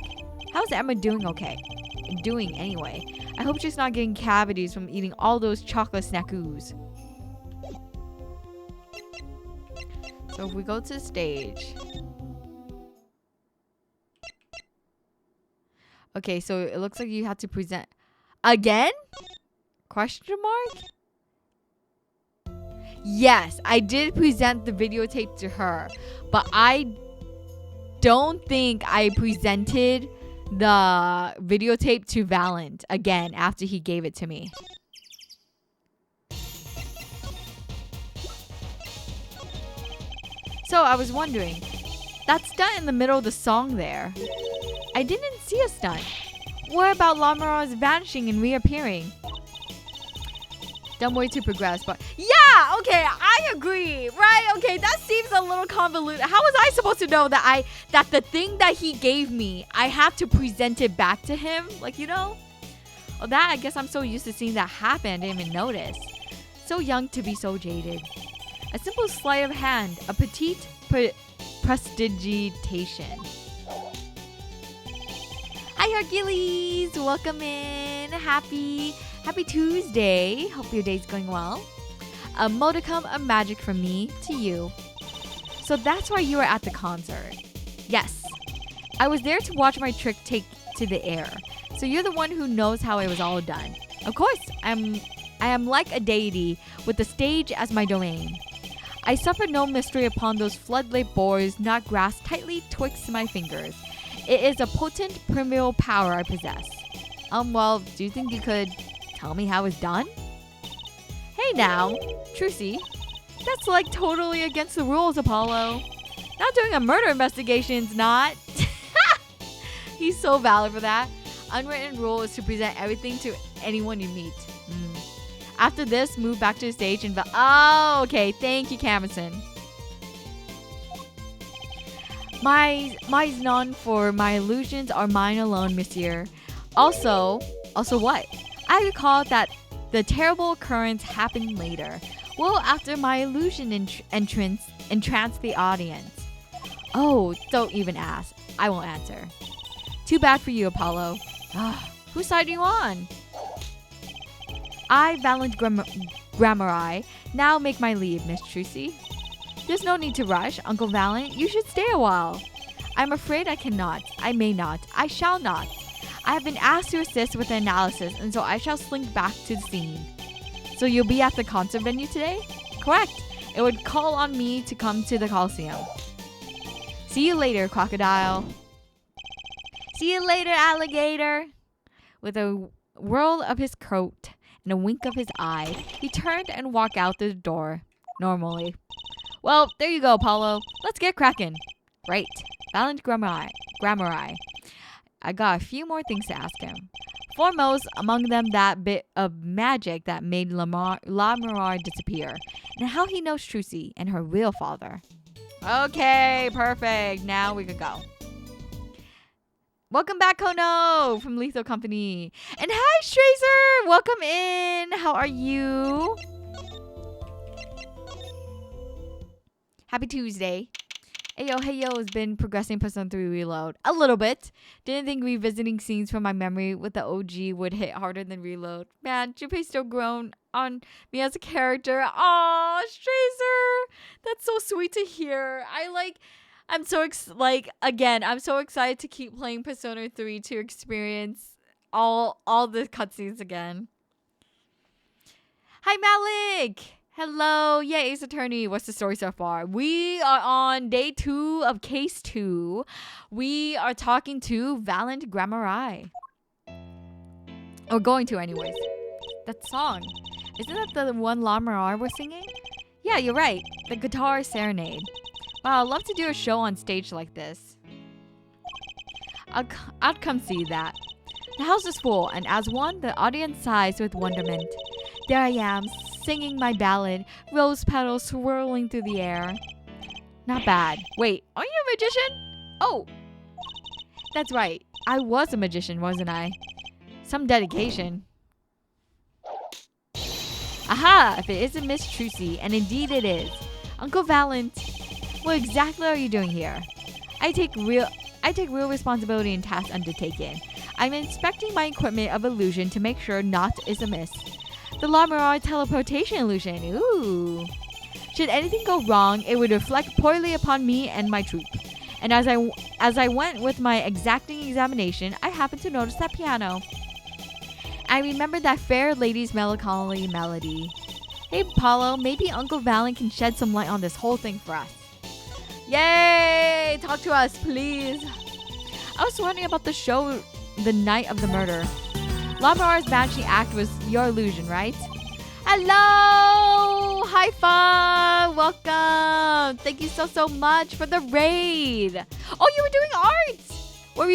How's Emma doing okay? Doing anyway. I hope she's not getting cavities from eating all those chocolate snackoos. So if we go to the stage. Okay, so it looks like you have to present again? Question mark? Yes, I did present the videotape to her, but I don't think I presented the videotape to Valent again after he gave it to me. So I was wondering, that stunt in the middle of the song there, I didn't see a stunt. What about Lamara's vanishing and reappearing? Dumb way to progress, but yeah, okay, I agree, right? Okay, that seems a little convoluted. How was I supposed to know that the thing that he gave me, I have to present it back to him? Like, you know? Well, that, I guess I'm so used to seeing that happen, I didn't even notice. So young to be so jaded. A simple sleight of hand, a petite prestidigitation. Hi, Hercules! Welcome in. Happy Tuesday. Hope your day's going well. A modicum of magic from me to you. So that's why you were at the concert. Yes. I was there to watch my trick take to the air. So you're the one who knows how it was all done. Of course, I am like a deity with the stage as my domain. I suffer no mystery upon those floodlit bores not grasped tightly twixt my fingers. It is a potent primeval power I possess. Well, do you think you could tell me how it's done? Hey now, Trucy. That's like totally against the rules, Apollo. Not doing a murder investigation's not. He's so valid for that. Unwritten rule is to present everything to anyone you meet. After this, move back to the stage and... Oh, okay. Thank you, Camerson. My none for my illusions are mine alone, monsieur. Also what? I recall that the terrible occurrence happened later. Well, after my illusion entranced the audience. Oh, don't even ask. I won't answer. Too bad for you, Apollo. Whose side are you on? I, Valent Grammari, now make my leave, Miss Trucy. There's no need to rush, Uncle Valent. You should stay a while. I'm afraid I cannot. I may not. I shall not. I have been asked to assist with the analysis, and so I shall slink back to the scene. So you'll be at the concert venue today? Correct. It would call on me to come to the Coliseum. See you later, crocodile. See you later, alligator. With a whirl of his coat and a wink of his eye, he turned and walked out the door, normally. Well, there you go, Apollo. Let's get cracking. Right. Valent Grammari. I got a few more things to ask him. Foremost among them that bit of magic that made Lamar disappear, and how he knows Trucy and her real father. Okay, perfect. Now we can go. Welcome back, Kono, from Lethal Company. And hi, Tracer! Welcome in. How are you? Happy Tuesday. Hey yo, has been progressing Persona 3 Reload. A little bit. Didn't think revisiting scenes from my memory with the OG would hit harder than Reload. Man, Junpei's still grown on me as a character. Aw, Tracer! That's so sweet to hear. I'm so excited to keep playing Persona 3 to experience all the cutscenes again. Hi, Malik! Hello! Yeah, Ace Attorney. What's the story so far? We are on day 2 of case 2. We are talking to Valent Grammari. Or going to anyways. That song. Isn't that the one Lamar was singing? Yeah, you're right. The guitar serenade. Wow, I'd love to do a show on stage like this. I'd come see that. The house is full, and as one, the audience sighs with wonderment. There I am, singing my ballad, rose petals swirling through the air. Not bad. Wait, aren't you a magician? Oh, that's right. I was a magician, wasn't I? Some dedication. Aha! If it isn't Miss Trucy, and indeed it is. Uncle Valent, what exactly are you doing here? I take real responsibility in tasks undertaken. I'm inspecting my equipment of illusion to make sure naught is amiss. The La Mirage teleportation illusion. Ooh. Should anything go wrong, it would reflect poorly upon me and my troop. And as I went with my exacting examination, I happened to notice that piano. I remembered that fair lady's melancholy melody. Hey, Paulo, maybe Uncle Valen can shed some light on this whole thing for us. Yay! Talk to us, please. I was wondering about the show the night of the murder. Lamar's banshee act was your illusion, right? Hello! Hi, Fa! Welcome! Thank you so much for the raid. Oh, you were doing art! What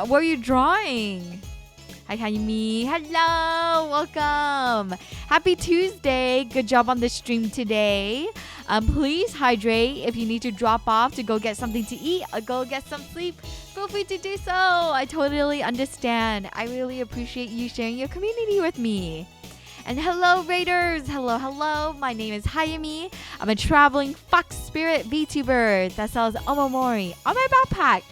were you drawing? Hi, Hayami. Hello! Welcome! Happy Tuesday! Good job on the stream today. Please hydrate. If you need to drop off to go get something to eat or go get some sleep, feel free to do so. I totally understand. I really appreciate you sharing your community with me. And hello, Raiders! Hello. My name is Hayami. I'm a traveling fox spirit VTuber that sells omamori on my backpack.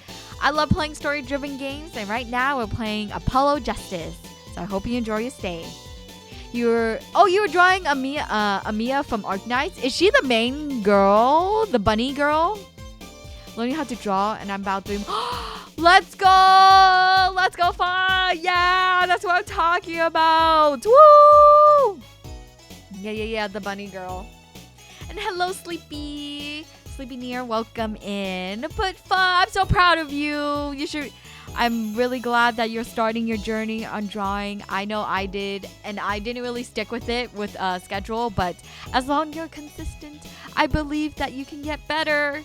I love playing story-driven games, and right now we're playing Apollo Justice. So I hope you enjoy your stay. You were drawing Amia from Arknights. Is she the main girl? The bunny girl? Learning how to draw, and I'm about to... Let's go! Let's go far! Yeah! That's what I'm talking about! Woo! Yeah, the bunny girl. And hello, Sleepy. Sleepy Near, welcome in. But I'm so proud of you. I'm really glad that you're starting your journey on drawing. I know I did, and I didn't really stick with it with a schedule, but as long as you're consistent, I believe that you can get better.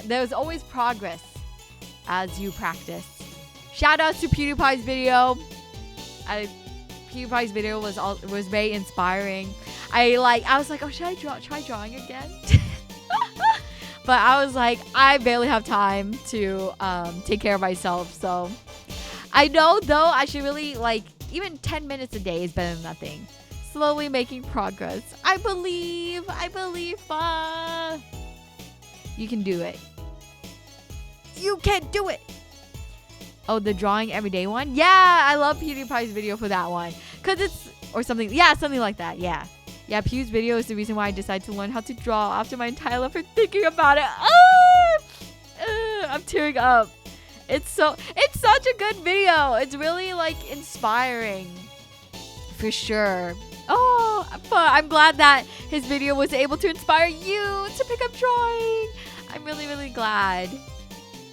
There's always progress as you practice. Shout out to PewDiePie's video. PewDiePie's video was very inspiring. I was like, oh, should I try drawing again? But I was like, I barely have time to take care of myself. So I know, though, I should really, even 10 minutes a day is better than nothing. Slowly making progress. I believe. You can do it. You can do it. Oh, the drawing everyday one? Yeah, I love PewDiePie's video for that one. Or something. Yeah, something like that. Yeah. Yeah, Pew's video is the reason why I decided to learn how to draw after my entire life for thinking about it. I'm tearing up. It's such a good video. It's really inspiring. For sure. Oh, but I'm glad that his video was able to inspire you to pick up drawing. I'm really, really glad.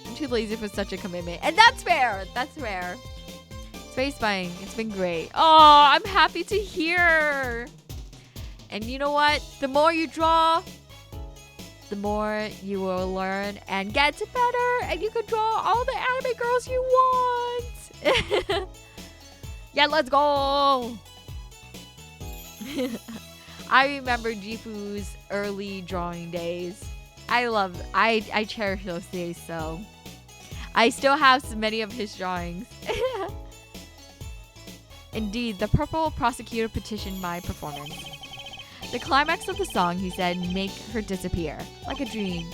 I'm too lazy for such a commitment. And that's fair. It's very inspiring. It's been great. Oh, I'm happy to hear. And you know what? The more you draw, the more you will learn and get better. And you can draw all the anime girls you want. Yeah, let's go. I remember Jifu's early drawing days. I cherish those days, so I still have so many of his drawings. Indeed, the purple prosecutor petitioned my performance. The climax of the song, he said, make her disappear. Like a dream.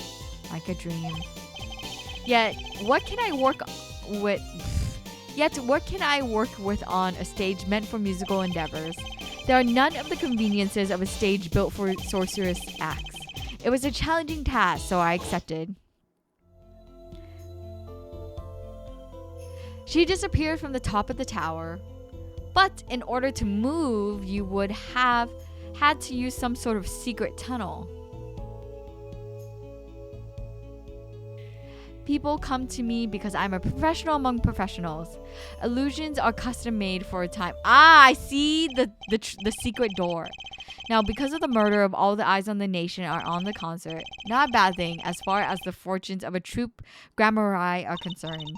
Yet, what can I work with on a stage meant for musical endeavors? There are none of the conveniences of a stage built for sorceress acts. It was a challenging task, so I accepted. She disappeared from the top of the tower. But in order to move, you would have had to use some sort of secret tunnel. People come to me because I'm a professional among professionals. Illusions are custom made for a time. I see the secret door. Now, because of the murder of all the eyes on the nation are on the concert, not a bad thing as far as the fortunes of a troupe Grammari are concerned.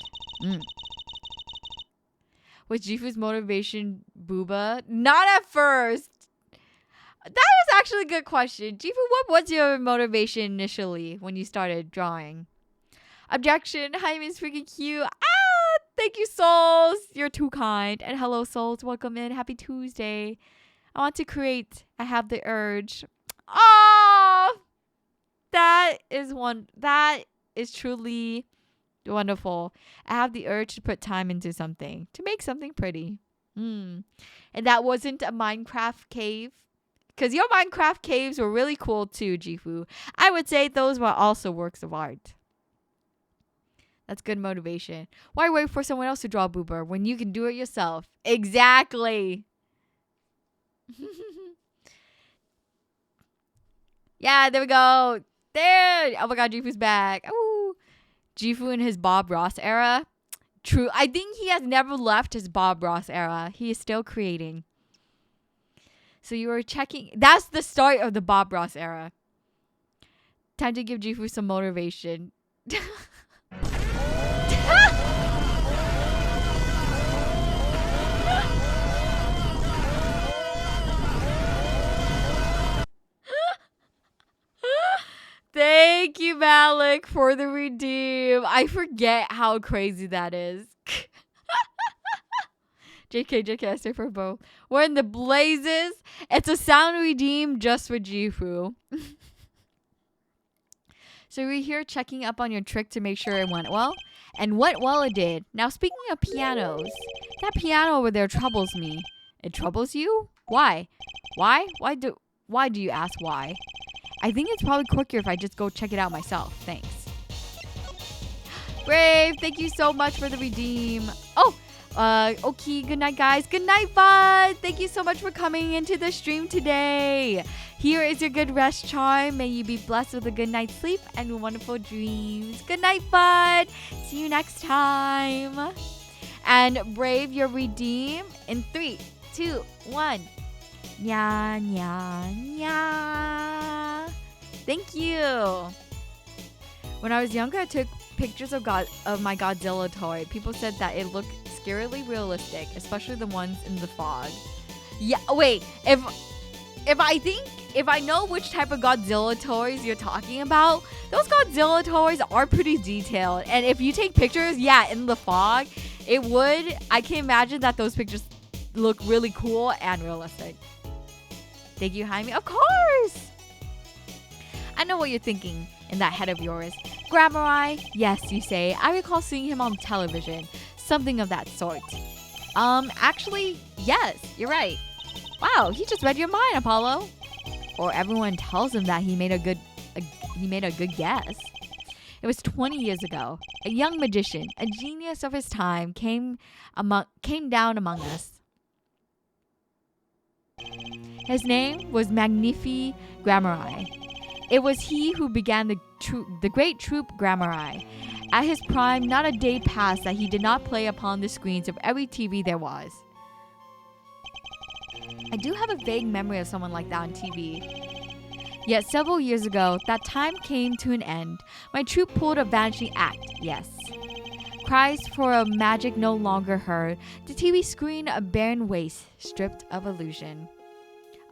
Was Jifu's motivation booba? Not at first. That was actually a good question. Jifu, what was your motivation initially when you started drawing? Objection. Jaime's freaking cute. Thank you, souls. You're too kind. And hello, souls. Welcome in. Happy Tuesday. I want to create. I have the urge. Oh, that is truly wonderful. I have the urge to put time into something, to make something pretty. And that wasn't a Minecraft cave. Because your Minecraft caves were really cool too, Jifu. I would say those were also works of art. That's good motivation. Why wait for someone else to draw Boober when you can do it yourself? Exactly. Yeah, there we go. There. Oh my god, Jifu's back. Ooh. Jifu in his Bob Ross era. True. I think he has never left his Bob Ross era. He is still creating. So you were checking. That's the start of the Bob Ross era. Time to give Jifu some motivation. Thank you, Malik, for the redeem. I forget how crazy that is. JK, I stay for both. We're in the blazes. It's a sound redeem just for Jifu. So we're here checking up on your trick to make sure it went well. And went well it did. Now speaking of pianos, that piano over there troubles me. It troubles you? Why? Why do you ask why? I think it's probably quicker if I just go check it out myself. Thanks. Brave, thank you so much for the redeem. Oh, okay, good night, guys. Good night, Bud. Thank you so much for coming into the stream today. Here is your good rest charm. May you be blessed with a good night's sleep and wonderful dreams. Good night, Bud. See you next time. And Brave, your redeem in 3, 2, 1. Nya, nya, nya. Thank you. When I was younger, I took pictures of my Godzilla toy. People said that it looked scarily realistic, especially the ones in the fog. Yeah, wait. If I know which type of Godzilla toys you're talking about, those Godzilla toys are pretty detailed. And if you take pictures, yeah, in the fog, it would. I can imagine that those pictures look really cool and realistic. Thank you, Jaime. Of course! I know what you're thinking in that head of yours. Grammari? Yes, you say. I recall seeing him on television. Something of that sort. Actually, yes, you're right. Wow, he just read your mind, Apollo. Or everyone tells him that he made a good guess. It was 20 years ago. A young magician, a genius of his time, came down among us. His name was Magnifi Grammari. It was he who began the great troupe Grammari. At his prime, not a day passed that he did not play upon the screens of every TV there was. I do have a vague memory of someone like that on TV. Yet several years ago, that time came to an end. My troupe pulled a vanishing act, yes. Cries for a magic no longer heard. The TV screen a barren waste, stripped of illusion.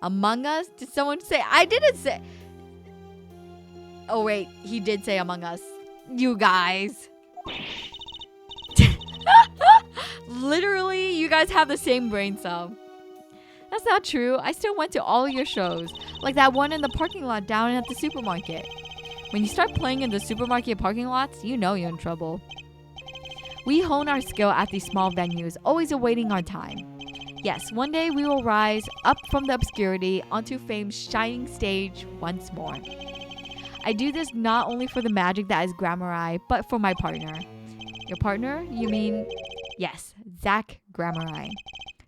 Among Us? Did someone say? I didn't say. Oh wait, he did say Among Us. You guys. Literally, you guys have the same brain cell. That's not true. I still went to all your shows. Like that one in the parking lot down at the supermarket. When you start playing in the supermarket parking lots, you know you're in trouble. We hone our skill at these small venues, always awaiting our time. Yes, one day we will rise up from the obscurity onto fame's shining stage once more. I do this not only for the magic that is Grammari, but for my partner. Your partner? You mean? Yes, Zach Grammari,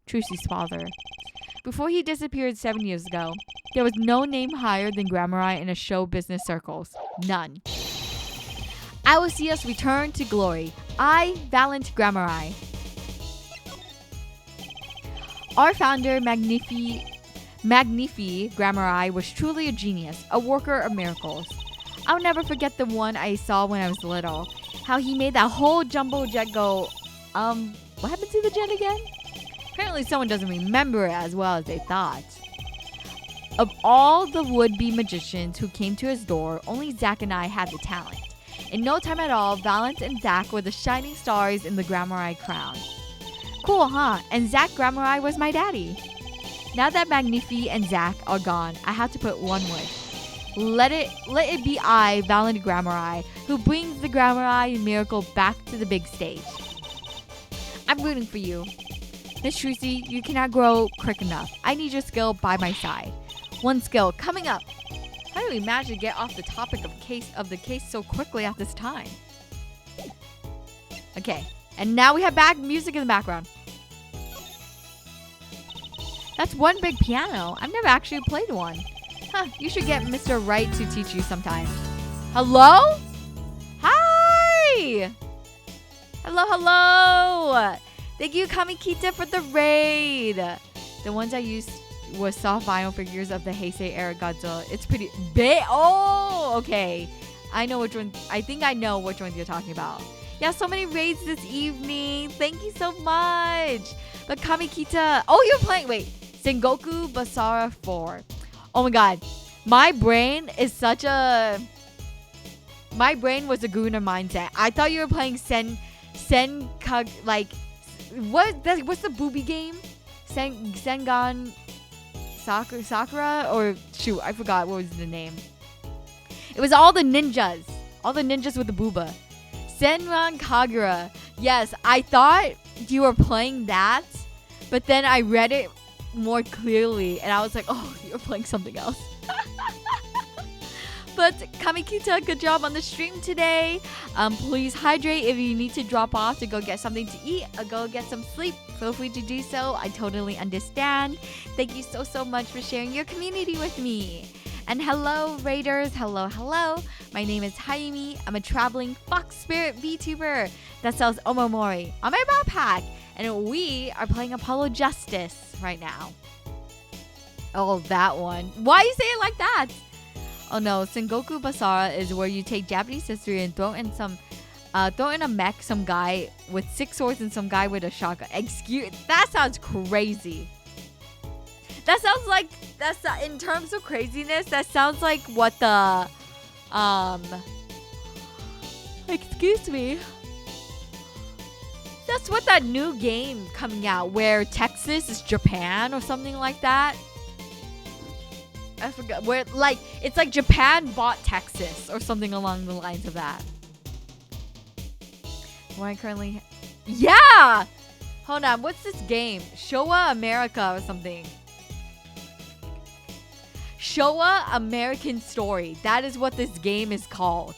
Trucy's father. Before he disappeared 7 years ago, there was no name higher than Grammari in a show business circles. None. I will see us return to glory. I, Valiant Grammari. Our founder, Magnifi Grammari, was truly a genius, a worker of miracles. I'll never forget the one I saw when I was little. How he made that whole jumbo jet go, what happened to the jet again? Apparently someone doesn't remember it as well as they thought. Of all the would-be magicians who came to his door, only Zach and I had the talent. In no time at all, Valence and Zach were the shining stars in the Grammari crown. Cool, huh? And Zach Grammari was my daddy. Now that Magnifi and Zack are gone, I have to put one wish. Let it be I, Valiant Grammar, who brings the Grammar miracle back to the big stage. I'm rooting for you. Miss Trucy, you cannot grow quick enough. I need your skill by my side. One skill coming up. How do we manage to get off the topic of the case so quickly at this time? Okay, and now we have back music in the background. That's one big piano. I've never actually played one. Huh, you should get Mr. Wright to teach you sometime. Hello? Hi! Hello. Thank you, Kamikita, for the raid. The ones I used were soft vinyl figures of the Heisei era Godzilla. It's pretty big. Oh, okay. I know which one. I think I know which ones you're talking about. Yeah, so many raids this evening. Thank you so much. But Kamikita. Oh, you're playing. Wait. Sengoku Basara 4. Oh my god. My brain was a Guna mindset. I thought you were playing what's the booby game? Sengan Sakura? Or shoot, I forgot what was the name. It was all the ninjas. All the ninjas with the booba. Senran Kagura. Yes, I thought you were playing that, but then I read it more clearly and I was like, oh, you're playing something else. But Kamikita, good job on the stream today. Please hydrate if you need to drop off to go get something to eat or go get some sleep. Feel free to do so. I totally understand. Thank you so much for sharing your community with me. And hello, Raiders. Hello. My name is Hayami. I'm a traveling fox spirit VTuber that sells omamori on my backpack. And we are playing Apollo Justice right now. Oh, that one. Why you say it like that? Oh no, Sengoku Basara is where you take Japanese history and throw in a mech, some guy with 6 swords and some guy with a shotgun. That sounds crazy. That sounds like, in terms of craziness, that sounds like what the, excuse me. That's what that new game coming out where Texas is Japan or something like that. I forgot where, it's like Japan bought Texas or something along the lines of that. Where I currently, yeah. Hold on, what's this game? Showa America or something. Showa American Story. That is what this game is called.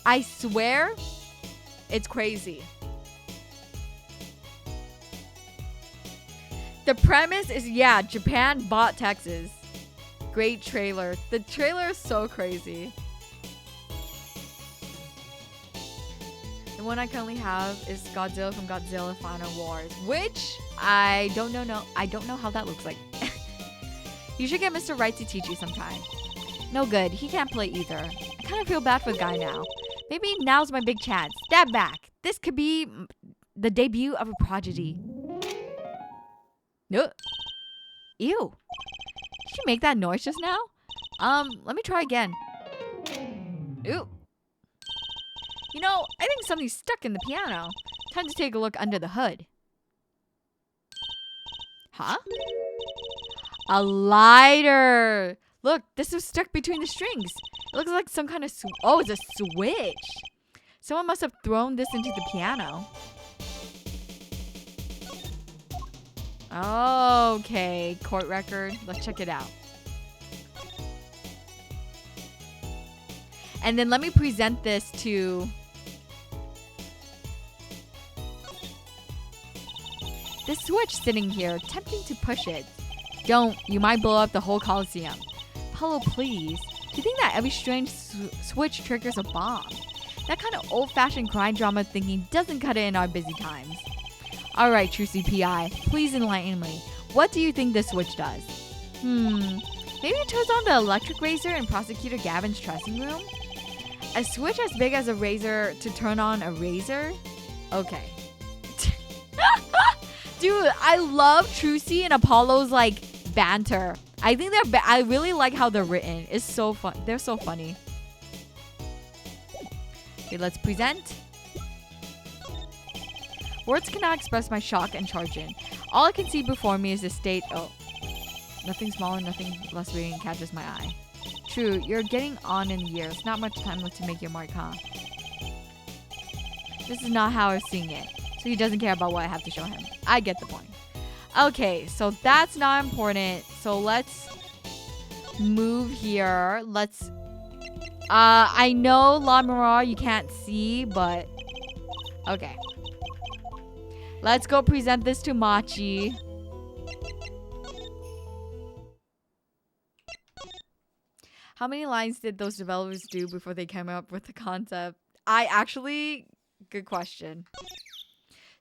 I swear, it's crazy. The premise is, yeah, Japan bought Texas. Great trailer. The trailer is so crazy. The one I currently have is Godzilla from Godzilla Final Wars, which I don't know. I don't know how that looks like. You should get Mr. Wright to teach you sometime. No good. He can't play either. I kind of feel bad for the guy now. Maybe now's my big chance. Stab back. This could be the debut of a prodigy. No. Ew. Did you make that noise just now? Let me try again. Ooh. You know, I think something's stuck in the piano. Time to take a look under the hood. Huh? A lighter. Look, this is stuck between the strings. It looks like some kind of oh, it's a switch. Someone must have thrown this into the piano. Okay, court record. Let's check it out. And then let me present this to this switch sitting here, tempting to push it. Don't, you might blow up the whole Coliseum. Apollo, please. Do you think that every strange switch triggers a bomb? That kind of old-fashioned crime drama thinking doesn't cut it in our busy times. Alright, true CPI, please enlighten me. What do you think this switch does? Maybe it turns on the electric razor in Prosecutor Gavin's dressing room? A switch as big as a razor to turn on a razor? Okay. Dude, I love Trucy and Apollo's banter. I think I really like how they're written. It's so fun. They're so funny. Okay, let's present. Words cannot express my shock and charge in. All I can see before me is the state. Oh, nothing smaller, nothing less reading catches my eye. True, you're getting on in years. Not much time left to make your mark, huh? This is not how I was seeing it. So he doesn't care about what I have to show him. I get the point. Okay, so that's not important. So let's move here. Let's... I know La Mirage you can't see, but... Okay. Let's go present this to Machi. How many lines did those developers do before they came up with the concept? Good question.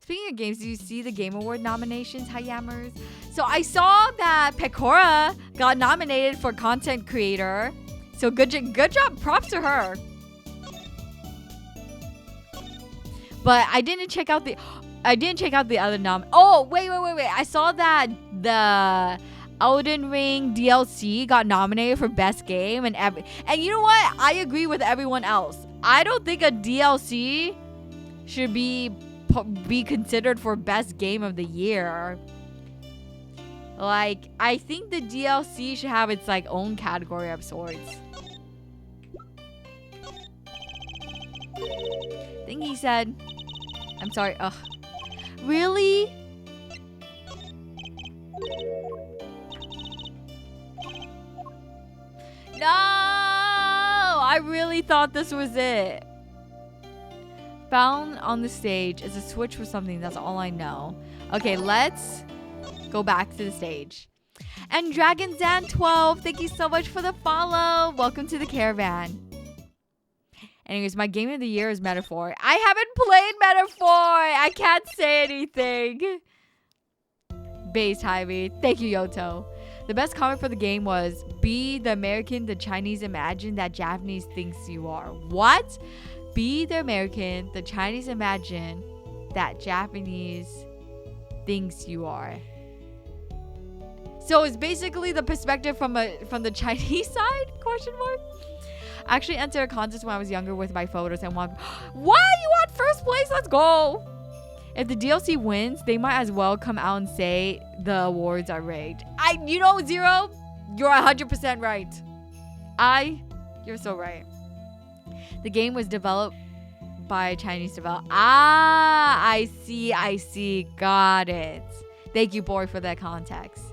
Speaking of games, do you see the Game Award nominations, Hayamers? So I saw that Pecora got nominated for content creator. So good job, props to her. But I didn't check out the other Oh, wait. I saw that the Elden Ring DLC got nominated for best game and you know what? I agree with everyone else. I don't think a DLC should be considered for best game of the year. Like, I think the DLC should have its like own category of sorts. I think he said, I'm sorry. Ugh. Really? No! I really thought this was it. Found on the stage is a switch for something. That's all I know. Okay, let's go back to the stage. And Dragon Zan 12, thank you so much for the follow. Welcome to the caravan. Anyways, my game of the year is Metaphor. I haven't played Metaphor. I can't say anything. Based Ivy. Thank you, Yoto. The best comment for the game was, be the American the Chinese imagine that Japanese thinks you are. What? Be the American the Chinese imagine that Japanese thinks you are. So it's basically the perspective from the Chinese side? Question mark. I actually entered a contest when I was younger with my photos and won. What? You want first place? Let's go. If the DLC wins, they might as well come out and say the awards are rigged. You know, Zero, you're 100% right. You're so right. The game was developed by Chinese developer. I see. Got it. Thank you, boy, for that context.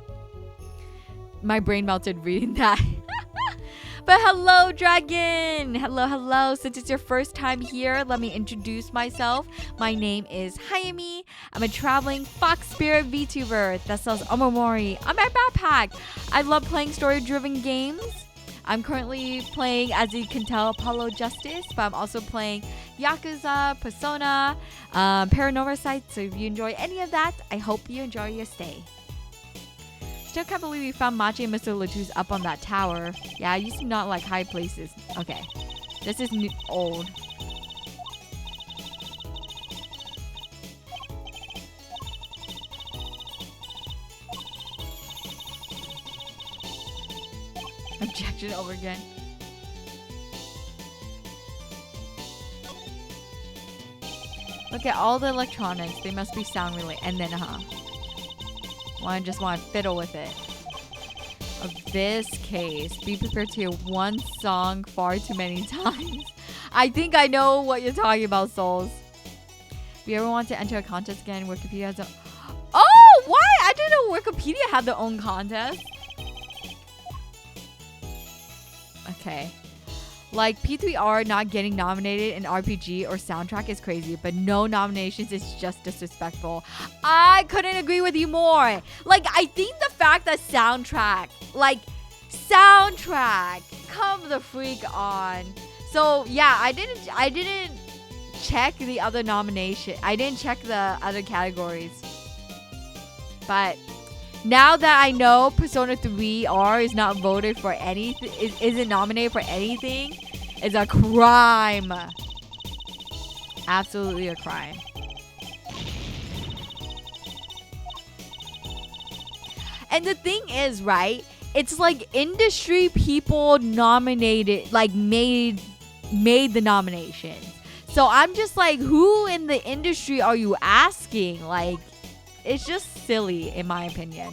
My brain melted reading that. But hello, Dragon. Hello. Since it's your first time here, let me introduce myself. My name is Hayami. I'm a traveling fox spirit VTuber that sells omamori on my backpack. I love playing story-driven games. I'm currently playing, as you can tell, Apollo Justice, but I'm also playing Yakuza, Persona, Paranormal Sites. So if you enjoy any of that, I hope you enjoy your stay. Still can't believe we found Machi and Mr. Latus up on that tower. Yeah, I used to not like high places. Okay, this is old. Objection over again. Look at all the electronics. They must be sound related. And then, just want to fiddle with it. Of this case, be prepared to hear one song far too many times. I think I know what you're talking about, Souls. If you ever want to enter a contest again, Wikipedia has a... Oh, why? I didn't know Wikipedia had their own contest. Okay. Like, P3R not getting nominated in RPG or soundtrack is crazy, but no nominations is just disrespectful. I couldn't agree with you more. Like, I think the fact that soundtrack, come the freak on. So, yeah, I didn't check the other nomination. I didn't check the other categories. But now that I know Persona 3R is not voted for anything, isn't nominated for anything, it's a crime. Absolutely a crime. And the thing is, right? It's like industry people nominated, like made the nominations. So I'm just like, who in the industry are you asking? Like, it's just silly in my opinion.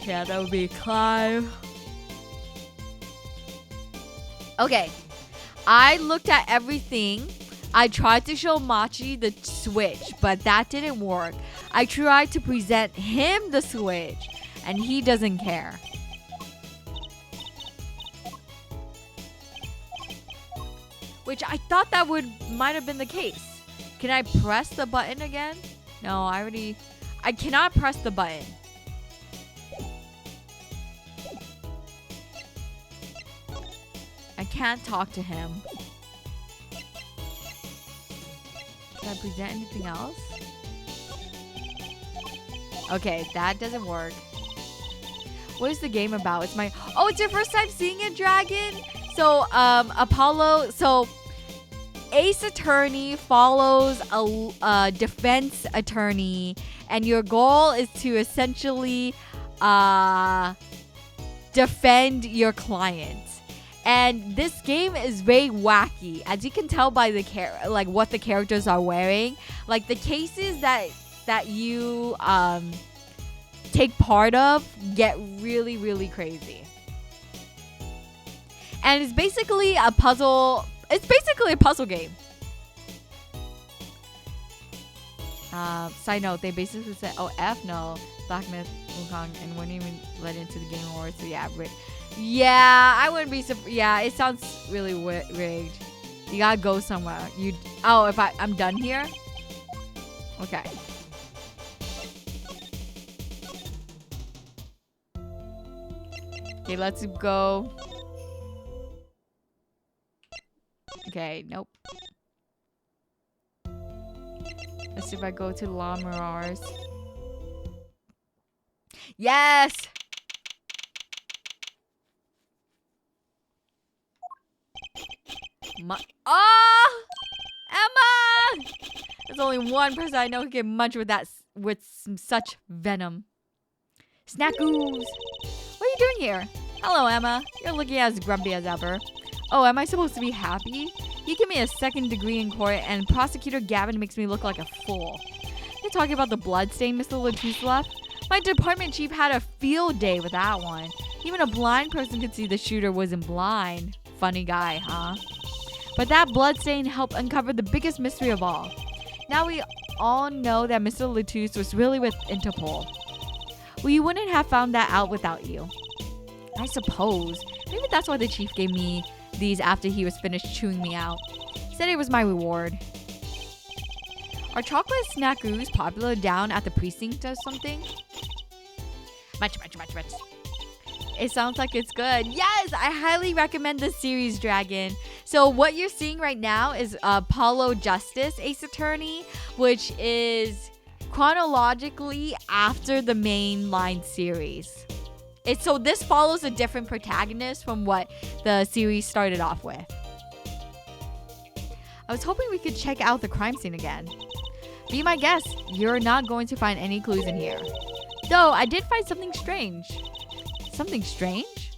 Can we climb? Okay, I looked at everything. I tried to show Machi the Switch, but that didn't work. I tried to present him the Switch, and he doesn't care. Which I thought that might have been the case. Can I press the button again? No, I cannot press the button. I can't talk to him. Can I present anything else? Okay, that doesn't work. What is the game about? It's your first time seeing a dragon? So, Apollo, Ace Attorney follows a defense attorney, and your goal is to essentially defend your client. And this game is very wacky, as you can tell by the what the characters are wearing. Like the cases that you take part of get really, really crazy. And it's basically a puzzle. It's basically a puzzle game. Side note: they basically said, "Oh, F no, Black Myth, Wukong, and wouldn't even let into the Game Awards." So yeah, yeah, I wouldn't be surprised. Yeah, it sounds really rigged. You gotta go somewhere. If I'm done here? Okay. Okay, let's go. Okay, nope. Let's see if I go to La Mirage. Yes! Emma! There's only one person I know who can munch with such venom. Snackoos! What are you doing here? Hello, Emma. You're looking as grumpy as ever. Oh, am I supposed to be happy? You give me a second degree in court, and Prosecutor Gavin makes me look like a fool. You're talking about the bloodstain Mr. Latouche left? My department chief had a field day with that one. Even a blind person could see the shooter wasn't blind. Funny guy, huh? But that bloodstain helped uncover the biggest mystery of all. Now we all know that Mr. Latouche was really with Interpol. Well, you wouldn't have found that out without you. I suppose. Maybe that's why the chief gave me these after he was finished chewing me out. He said it was my reward. Are chocolate snackoos popular down at the precinct or something? Much. It sounds like it's good. Yes, I highly recommend this series, Dragon. So what you're seeing right now is Apollo Justice Ace Attorney, which is chronologically after the mainline series. So this follows a different protagonist from what the series started off with. I was hoping we could check out the crime scene again. Be my guest, you're not going to find any clues in here. Though I did find something strange. Something strange?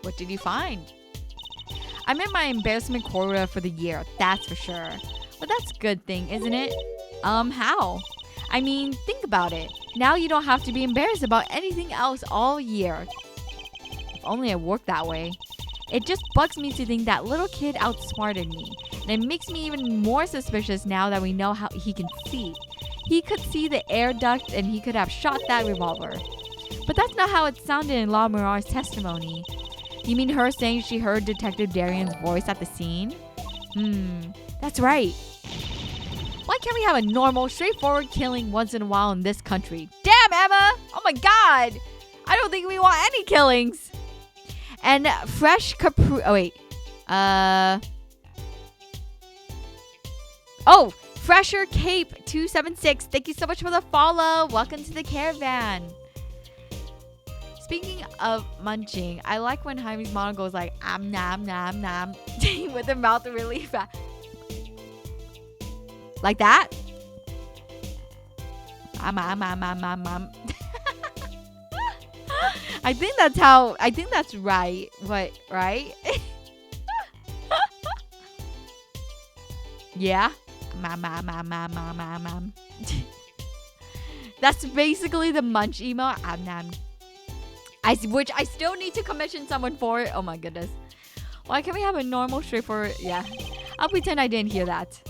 What did you find? I'm in my embarrassment quota for the year, that's for sure. But that's a good thing, isn't it? How? I mean, think about it. Now you don't have to be embarrassed about anything else all year. If only it worked that way. It just bugs me to think that little kid outsmarted me. And it makes me even more suspicious now that we know how he can see. He could see the air duct and he could have shot that revolver. But that's not how it sounded in La Mirage's testimony. You mean her saying she heard Detective Darian's voice at the scene? That's right. Why can't we have a normal, straightforward killing once in a while in this country? Damn, Emma! Oh my god! I don't think we want any killings! And fresh capru... Oh, wait. Oh! Fresher Cape 276. Thank you so much for the follow. Welcome to the caravan. Speaking of munching, I like when Jaime's mom goes like, nom, nom, nom, with her mouth really fast. Like that? I think that's right. What, right? Yeah. That's basically the munch emo. Which I still need to commission someone for. Oh my goodness. Why can't we have a normal straightforward? Yeah. I'll pretend I didn't hear that.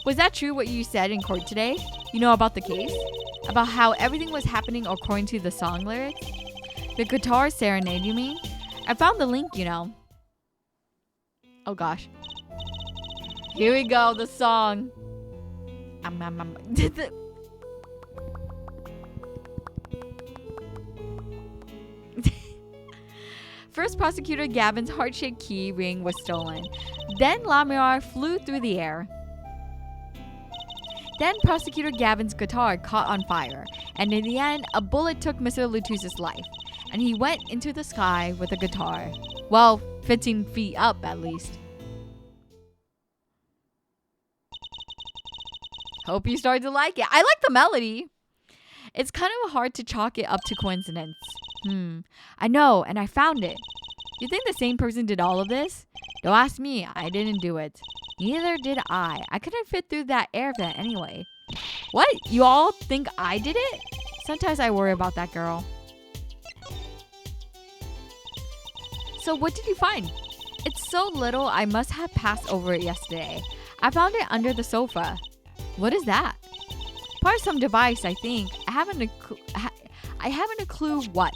Was that true what you said in court today? You know about the case? About how everything was happening according to the song lyrics? The guitar serenade, you mean? I found the link, you know. Oh gosh. Here we go, the song. First, Prosecutor Gavin's heart-shaped key ring was stolen. Then Lamar flew through the air. Then Prosecutor Gavin's guitar caught on fire. And in the end, a bullet took Mr. Lutus's life. And he went into the sky with a guitar. Well, 15 feet up at least. Hope you started to like it. I like the melody. It's kind of hard to chalk it up to coincidence. I know, and I found it. You think the same person did all of this? Don't ask me. I didn't do it. Neither did I. I couldn't fit through that air vent anyway. What? You all think I did it? Sometimes I worry about that girl. So what did you find? It's so little I must have passed over it yesterday. I found it under the sofa. What is that? Part of some device, I think. I haven't a clue what.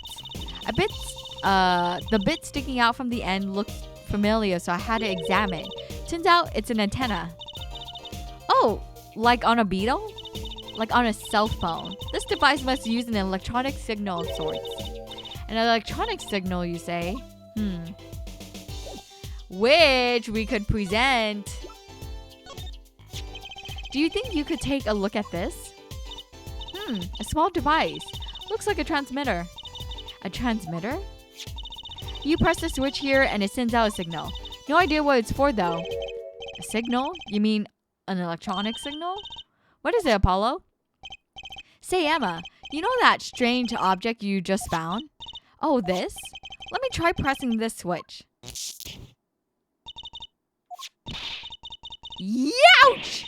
The bit sticking out from the end looked familiar, so I had to examine. Turns out it's an antenna. Oh, like on a Beetle? Like on a cell phone. This device must use an electronic signal of sorts. An electronic signal, you say? Which we could present. Do you think you could take a look at this? A small device. Looks like a transmitter. A transmitter? You press the switch here and it sends out a signal. No idea what it's for though. A signal? You mean an electronic signal? What is it, Apollo? Say, Emma, you know that strange object you just found? Oh, this? Let me try pressing this switch. Youch!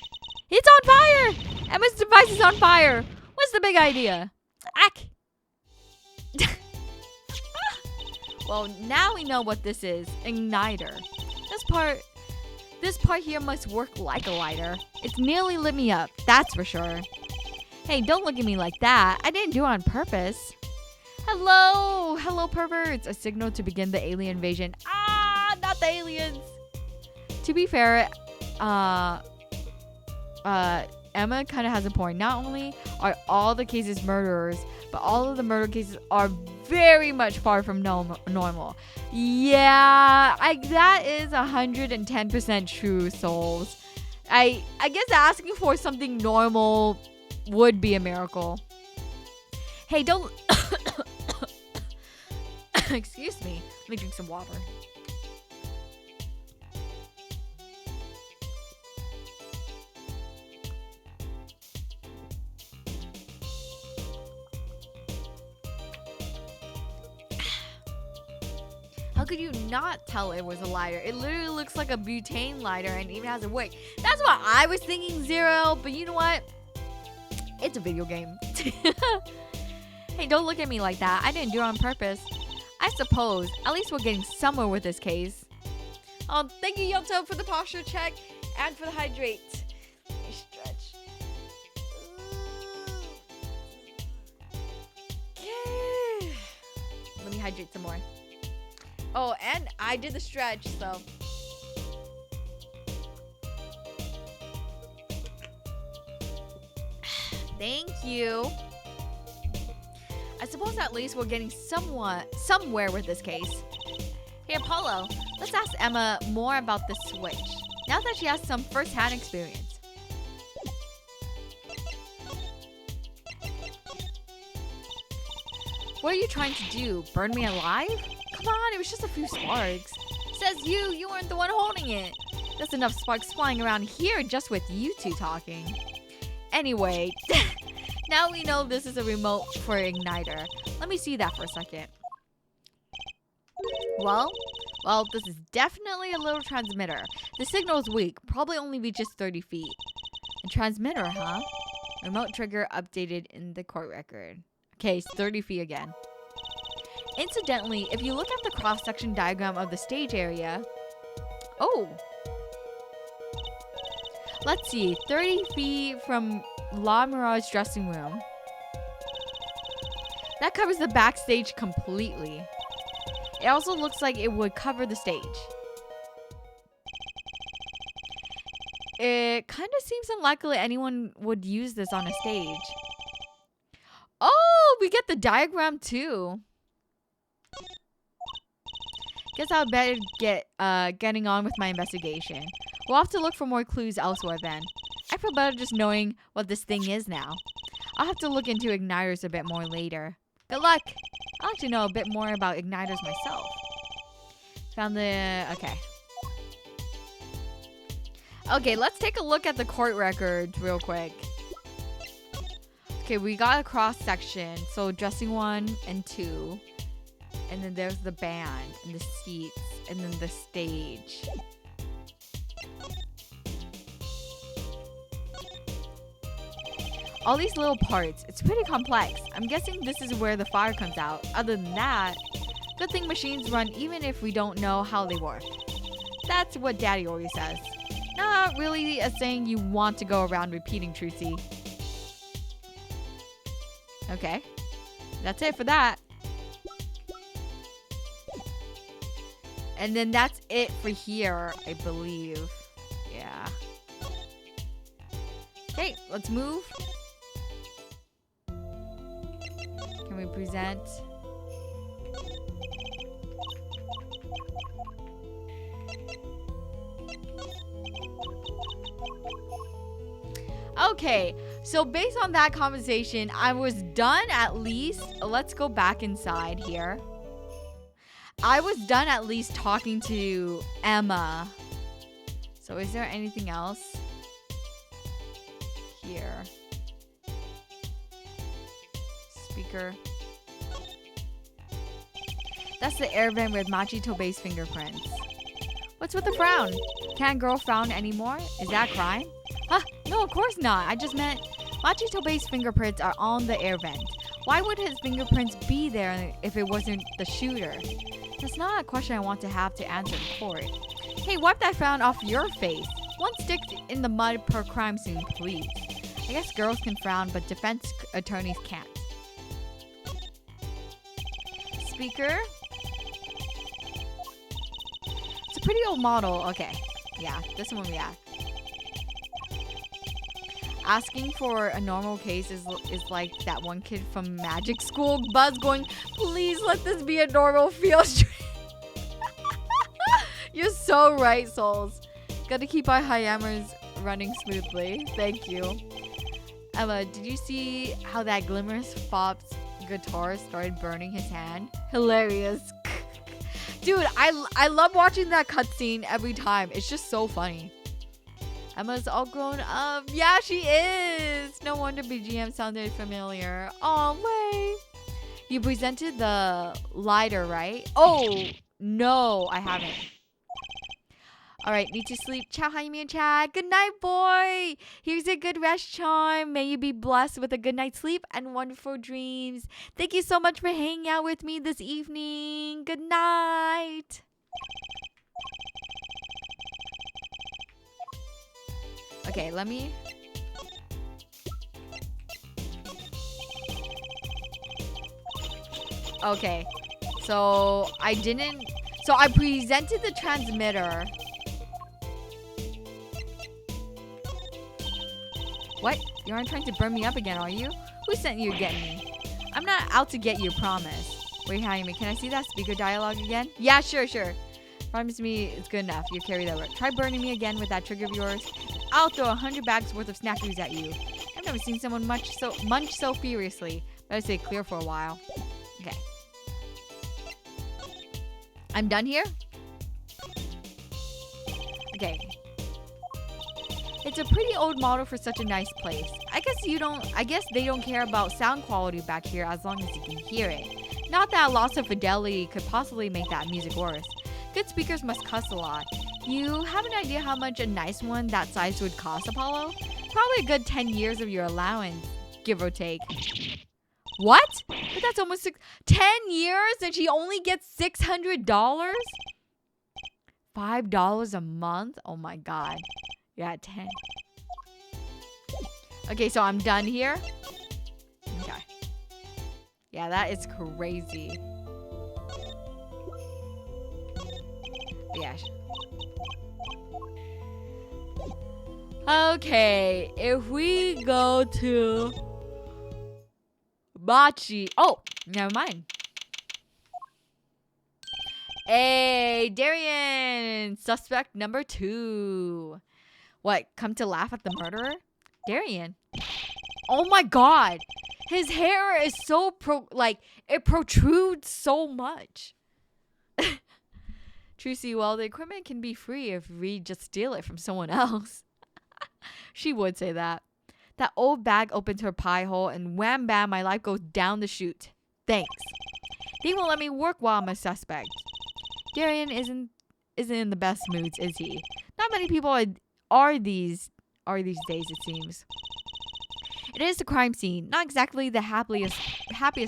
It's on fire! Emma's device is on fire. What's the big idea? Ack! Well, now we know what this is. Igniter. This part here must work like a lighter. It's nearly lit me up, that's for sure. Hey, don't look at me like that. I didn't do it on purpose. Hello! Hello, perverts! A signal to begin the alien invasion. Ah! Not the aliens! To be fair, Emma kind of has a point. Not only are all the cases murderers, but all of the murder cases are very much far from normal. Yeah, that is 110% true, souls. I guess asking for something normal would be a miracle. Hey, don't... Excuse me. Let me drink some water. How could you not tell it was a lighter? It literally looks like a butane lighter and even has a wick. That's what I was thinking, Zero. But you know what? It's a video game. Hey, don't look at me like that. I didn't do it on purpose. I suppose. At least we're getting somewhere with this case. Oh, thank you, Yoto, for the posture check and for the hydrate. Let me stretch. Okay. Let me hydrate some more. Oh, and I did the stretch, so. Thank you. I suppose at least we're getting somewhere with this case. Hey, Apollo, let's ask Emma more about this switch, now that she has some first-hand experience. What are you trying to do? Burn me alive? Come on, it was just a few sparks. Says you weren't the one holding it. There's enough sparks flying around here just with you two talking. Anyway, now we know this is a remote for igniter. Let me see that for a second. Well, this is definitely a little transmitter. The signal is weak, probably only reaches 30 feet. A transmitter, huh? Remote trigger updated in the court record. Okay, it's 30 feet again. Incidentally, if you look at the cross-section diagram of the stage area... Oh! Let's see, 30 feet from La Mirage dressing room. That covers the backstage completely. It also looks like it would cover the stage. It kind of seems unlikely anyone would use this on a stage. Oh, we get the diagram too. Guess I'll better get getting on with my investigation. We'll have to look for more clues elsewhere then. I feel better just knowing what this thing is now. I'll have to look into igniters a bit more later. Good luck! I'd like to know a bit more about igniters myself. Found the... Okay, let's take a look at the court records real quick. Okay, we got a cross section. So dressing 1 and 2. And then there's the band and the seats and then the stage. All these little parts, it's pretty complex. I'm guessing this is where the fire comes out. Other than that, good thing machines run even if we don't know how they work. That's what Daddy always says. Not really a saying you want to go around repeating, Trucy. Okay, that's it for that. And then that's it for here, I believe. Yeah. Okay, let's move. Can we present? Okay, so based on that conversation, I was done at least. Let's go back inside here. I was done at least talking to Emma. So is there anything else here? Speaker. That's the air vent with Machi Tobei's fingerprints. What's with the frown? Can't girl frown anymore? Is that crime? Huh? No, of course not. I just meant Machi Tobei's fingerprints are on the air vent. Why would his fingerprints be there if it wasn't the shooter? That's not a question I want to have to answer in court. Hey, wipe that frown off your face. One stick in the mud per crime scene, please. I guess girls can frown, but defense attorneys can't. Speaker. It's a pretty old model. Okay. Yeah, this one we have. Asking for a normal case is like that one kid from magic school, Buzz, going, please let this be a normal field trip. You're so right, Souls. Gotta keep our Hayamas running smoothly. Thank you. Emma, did you see how that Glimmer's Fop's guitar started burning his hand? Hilarious. Dude, I love watching that cutscene every time. It's just so funny. Emma's all grown up. Yeah, she is. No wonder BGM sounded familiar. Oh, way. You presented the lighter, right? Oh, no, I haven't. All right, need to sleep. Ciao, Hayami and Chad. Good night, boy. Here's a good rest charm. May you be blessed with a good night's sleep and wonderful dreams. Thank you so much for hanging out with me this evening. Good night. Okay, let me... Okay, so I didn't... So I presented the transmitter. What? You aren't trying to burn me up again, are you? Who sent you to get me? I'm not out to get you, promise. Wait, Hayami, can I see that speaker dialogue again? Yeah, sure. Promise me it's good enough. You carry that work. Try burning me again with that trigger of yours. I'll throw 100 bags worth of snackies at you. I've never seen someone munch so furiously. Better stay clear for a while. Okay. I'm done here? Okay. It's a pretty old model for such a nice place. I guess they don't care about sound quality back here as long as you can hear it. Not that loss of fidelity could possibly make that music worse. Good speakers must cost a lot. You have an idea how much a nice one that size would cost, Apollo? Probably a good 10 years of your allowance, give or take. What? But that's almost 10 years and she only gets $600? $5 a month? Oh my god. Yeah, 10. Okay, so I'm done here. Okay. Yeah, that is crazy. Yeah. Okay, if we go to Machi. Oh, never mind. Hey, Darian, suspect number 2. What, come to laugh at the murderer? Darian. Oh my god. His hair is so it protrudes so much. Trucy, well, the equipment can be free if we just steal it from someone else. She would say that. That old bag opens her pie hole and wham bam, my life goes down the chute. Thanks. They won't let me work while I'm a suspect. Darian isn't in the best moods, is he? Not many people are these days, it seems. It is the crime scene, not exactly the happiest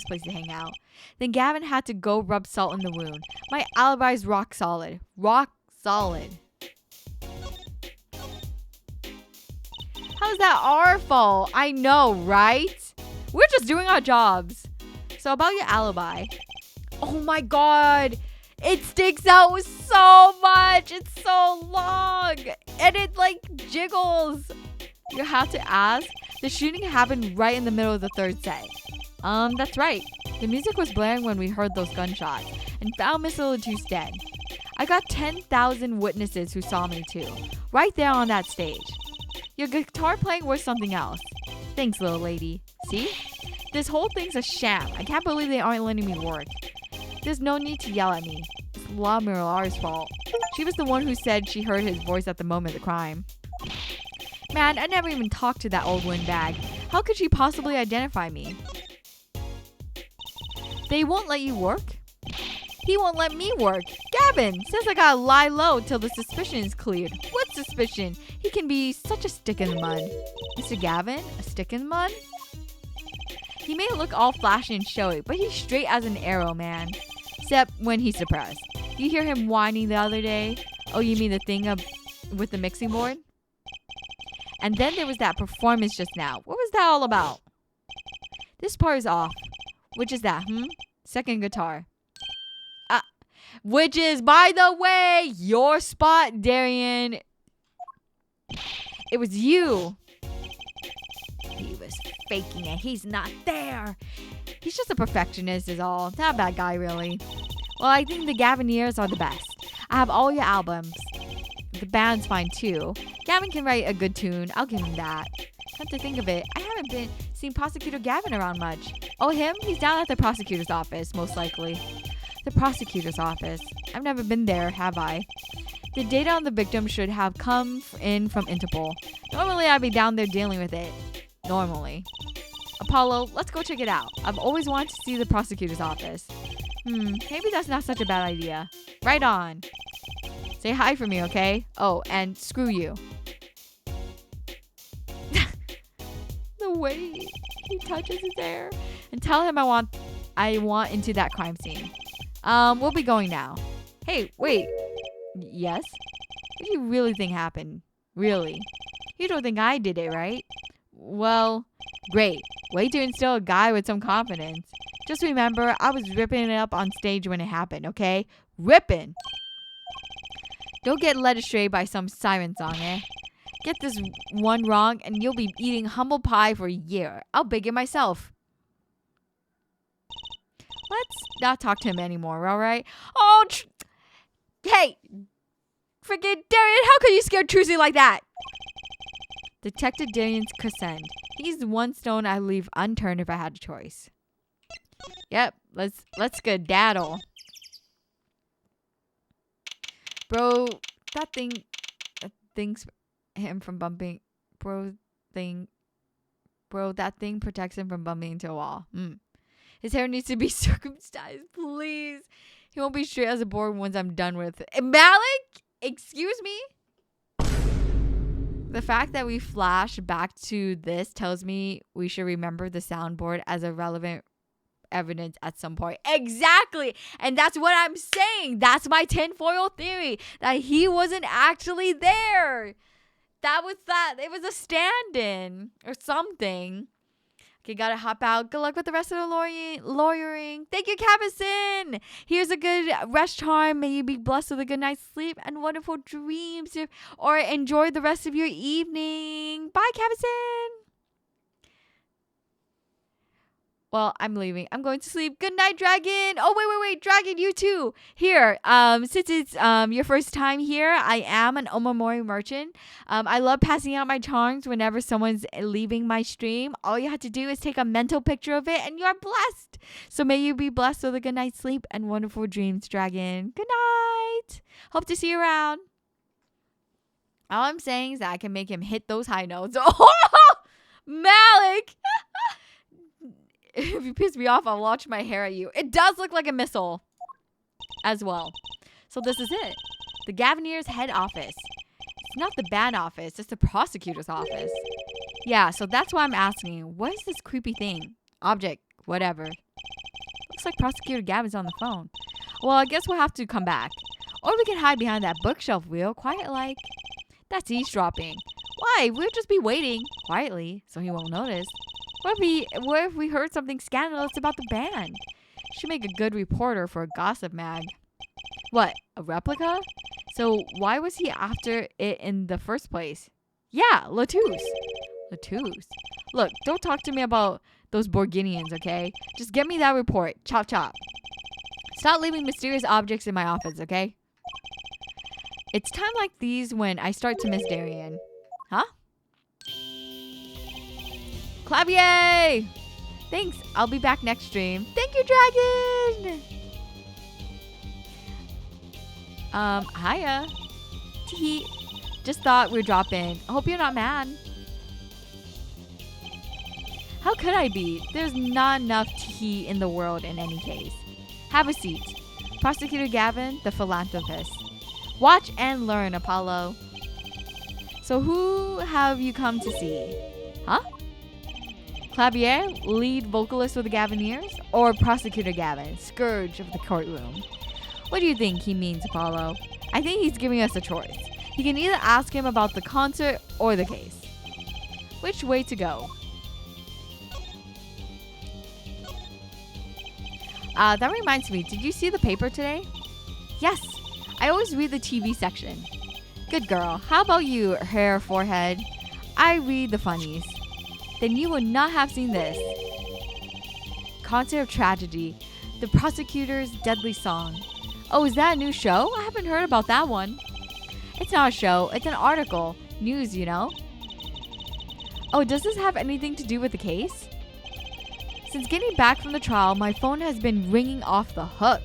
place to hang out. Then Gavin had to go rub salt in the wound. My alibi's rock solid. Rock solid. How's that our fault? I know, right? We're just doing our jobs. So about your alibi. Oh my god. It sticks out so much. It's so long. And it jiggles. You have to ask. The shooting happened right in the middle of the third set. That's right. The music was blaring when we heard those gunshots and found Miss Littletoot's dead. I got 10,000 witnesses who saw me too. Right there on that stage. Your guitar playing was something else. Thanks, little lady. See? This whole thing's a sham. I can't believe they aren't letting me work. There's no need to yell at me. It's La Mirar's fault. She was the one who said she heard his voice at the moment of the crime. Man, I never even talked to that old windbag. How could she possibly identify me? They won't let you work? He won't let me work. Gavin says I gotta lie low till the suspicion is cleared. What suspicion? He can be such a stick in the mud. Mr. Gavin? A stick in the mud? He may look all flashy and showy, but he's straight as an arrow, man. Except when he's depressed. You hear him whining the other day? Oh, you mean the thing with the mixing board? And then there was that performance just now. What was that all about? This part is off. Which is that, Second guitar. Which is, by the way, your spot, Darian. It was you. He was faking it. He's not there. He's just a perfectionist is all. Not a bad guy, really. Well, I think the Gaviniers are the best. I have all your albums. The band's fine, too. Gavin can write a good tune. I'll give him that. Come to think of it, I haven't seen Prosecutor Gavin around much. Oh, him? He's down at the prosecutor's office, most likely. The prosecutor's office. I've never been there, have I? The data on the victim should have come in from Interpol. Normally, I'd be down there dealing with it. Normally. Apollo, let's go check it out. I've always wanted to see the prosecutor's office. Maybe that's not such a bad idea. Right on. Say hi for me, okay? Oh, and screw you. The way he touches his hair. And tell him I want into that crime scene. We'll be going now. Hey, wait. Yes? What do you really think happened? Really? You don't think I did it, right? Well, great. Way to instill a guy with some confidence. Just remember, I was ripping it up on stage when it happened, okay? Ripping! Don't get led astray by some siren song, eh? Get this one wrong and you'll be eating humble pie for a year. I'll bake it myself. Let's not talk to him anymore, alright? Oh, hey! Freaking Darian, how could you scare Trucy like that? Detective Darian's Cassand. He's the one stone I'd leave unturned if I had a choice. Yep, let's skedaddle. Bro, that thing's him from bumping Bro that thing protects him from bumping into a wall. His hair needs to be circumcised, please. He won't be straight as a board once I'm done with it. Malik, excuse me? The fact that we flash back to this tells me we should remember the soundboard as a relevant evidence at some point. Exactly. And that's what I'm saying. That's my tinfoil theory. That he wasn't actually there. It was a stand-in or something. Okay, gotta hop out. Good luck with the rest of the lawyering. Thank you, Cabison. Here's a good rest charm. May you be blessed with a good night's sleep and wonderful dreams. Or enjoy the rest of your evening. Bye, Cabison. Well, I'm leaving. I'm going to sleep. Good night, Dragon. Oh, wait. Dragon, you too. Here, since it's your first time here, I am an omamori merchant. I love passing out my charms whenever someone's leaving my stream. All you have to do is take a mental picture of it and you're blessed. So may you be blessed with a good night's sleep and wonderful dreams, Dragon. Good night. Hope to see you around. All I'm saying is that I can make him hit those high notes. Oh, Malik. If you piss me off, I'll launch my hair at you. It does look like a missile as well. So this is it. The Gavanier's head office. It's not the band office. It's the prosecutor's office. Yeah, so that's why I'm asking. What is this creepy thing? Object. Whatever. Looks like Prosecutor Gavin's on the phone. Well, I guess we'll have to come back. Or we can hide behind that bookshelf wheel. Quiet like. That's eavesdropping. Why? We'll just be waiting. Quietly. So he won't notice. What if we heard something scandalous about the band? She'd make a good reporter for a gossip mag. What? A replica? So why was he after it in the first place? Yeah, Latouche. Look, don't talk to me about those Borginians, okay? Just get me that report. Chop chop. Stop leaving mysterious objects in my office, okay? It's time like these when I start to miss Darien. Huh? Clavier! Thanks. I'll be back next stream. Thank you, Dragon! Hiya. Tee. Just thought we'd drop in. Hope you're not mad. How could I be? There's not enough tea in the world in any case. Have a seat. Prosecutor Gavin, the philanthropist. Watch and learn, Apollo. So who have you come to see? Huh? Clavier, lead vocalist of the Gaviniers, or Prosecutor Gavin, scourge of the courtroom? What do you think he means, Apollo? I think he's giving us a choice. He can either ask him about the concert or the case. Which way to go? That reminds me, did you see the paper today? Yes, I always read the TV section. Good girl. How about you, hair, forehead? I read the funnies. Then you would not have seen this. Concert of Tragedy. The Prosecutor's Deadly Song. Oh, is that a new show? I haven't heard about that one. It's not a show. It's an article. News, you know. Oh, does this have anything to do with the case? Since getting back from the trial, my phone has been ringing off the hook.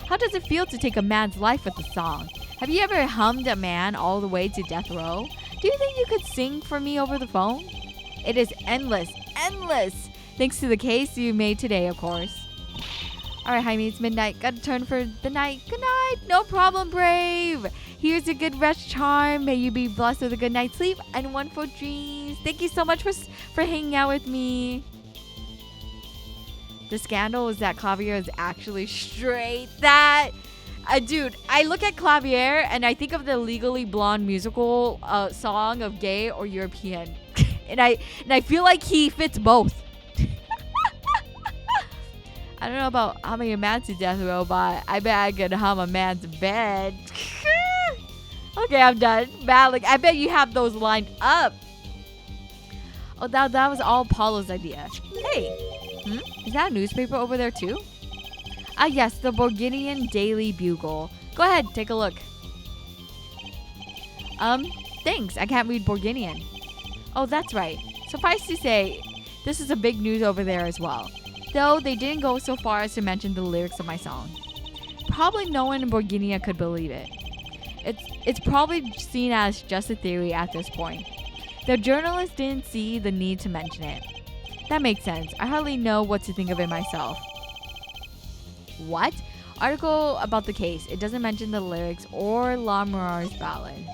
How does it feel to take a man's life with a song? Have you ever hummed a man all the way to death row? Do you think you could sing for me over the phone? It is endless. Thanks to the case you made today, of course. Alright, Jaime, it's midnight. Gotta turn for the night. Good night. No problem, Brave. Here's a good rest charm. May you be blessed with a good night's sleep and wonderful dreams. Thank you so much for hanging out with me. The scandal is that Clavier is actually straight. Dude, I look at Clavier and I think of the Legally Blonde musical song of gay or European. and I feel like he fits both. I don't know about humming a man to death row, but I bet I could hum a man's bed. Okay, I'm done. Malik, I bet you have those lined up. Oh, that was all Paulo's idea. Hey, is that a newspaper over there too? Yes, the Borginian Daily Bugle. Go ahead, take a look. Thanks. I can't read Borginian. Oh, that's right. Suffice to say, this is a big news over there as well. Though they didn't go so far as to mention the lyrics of my song. Probably no one in Borginia could believe it. It's probably seen as just a theory at this point. The journalist didn't see the need to mention it. That makes sense. I hardly know what to think of it myself. What? Article about the case. It doesn't mention the lyrics or Lamurar's ballad.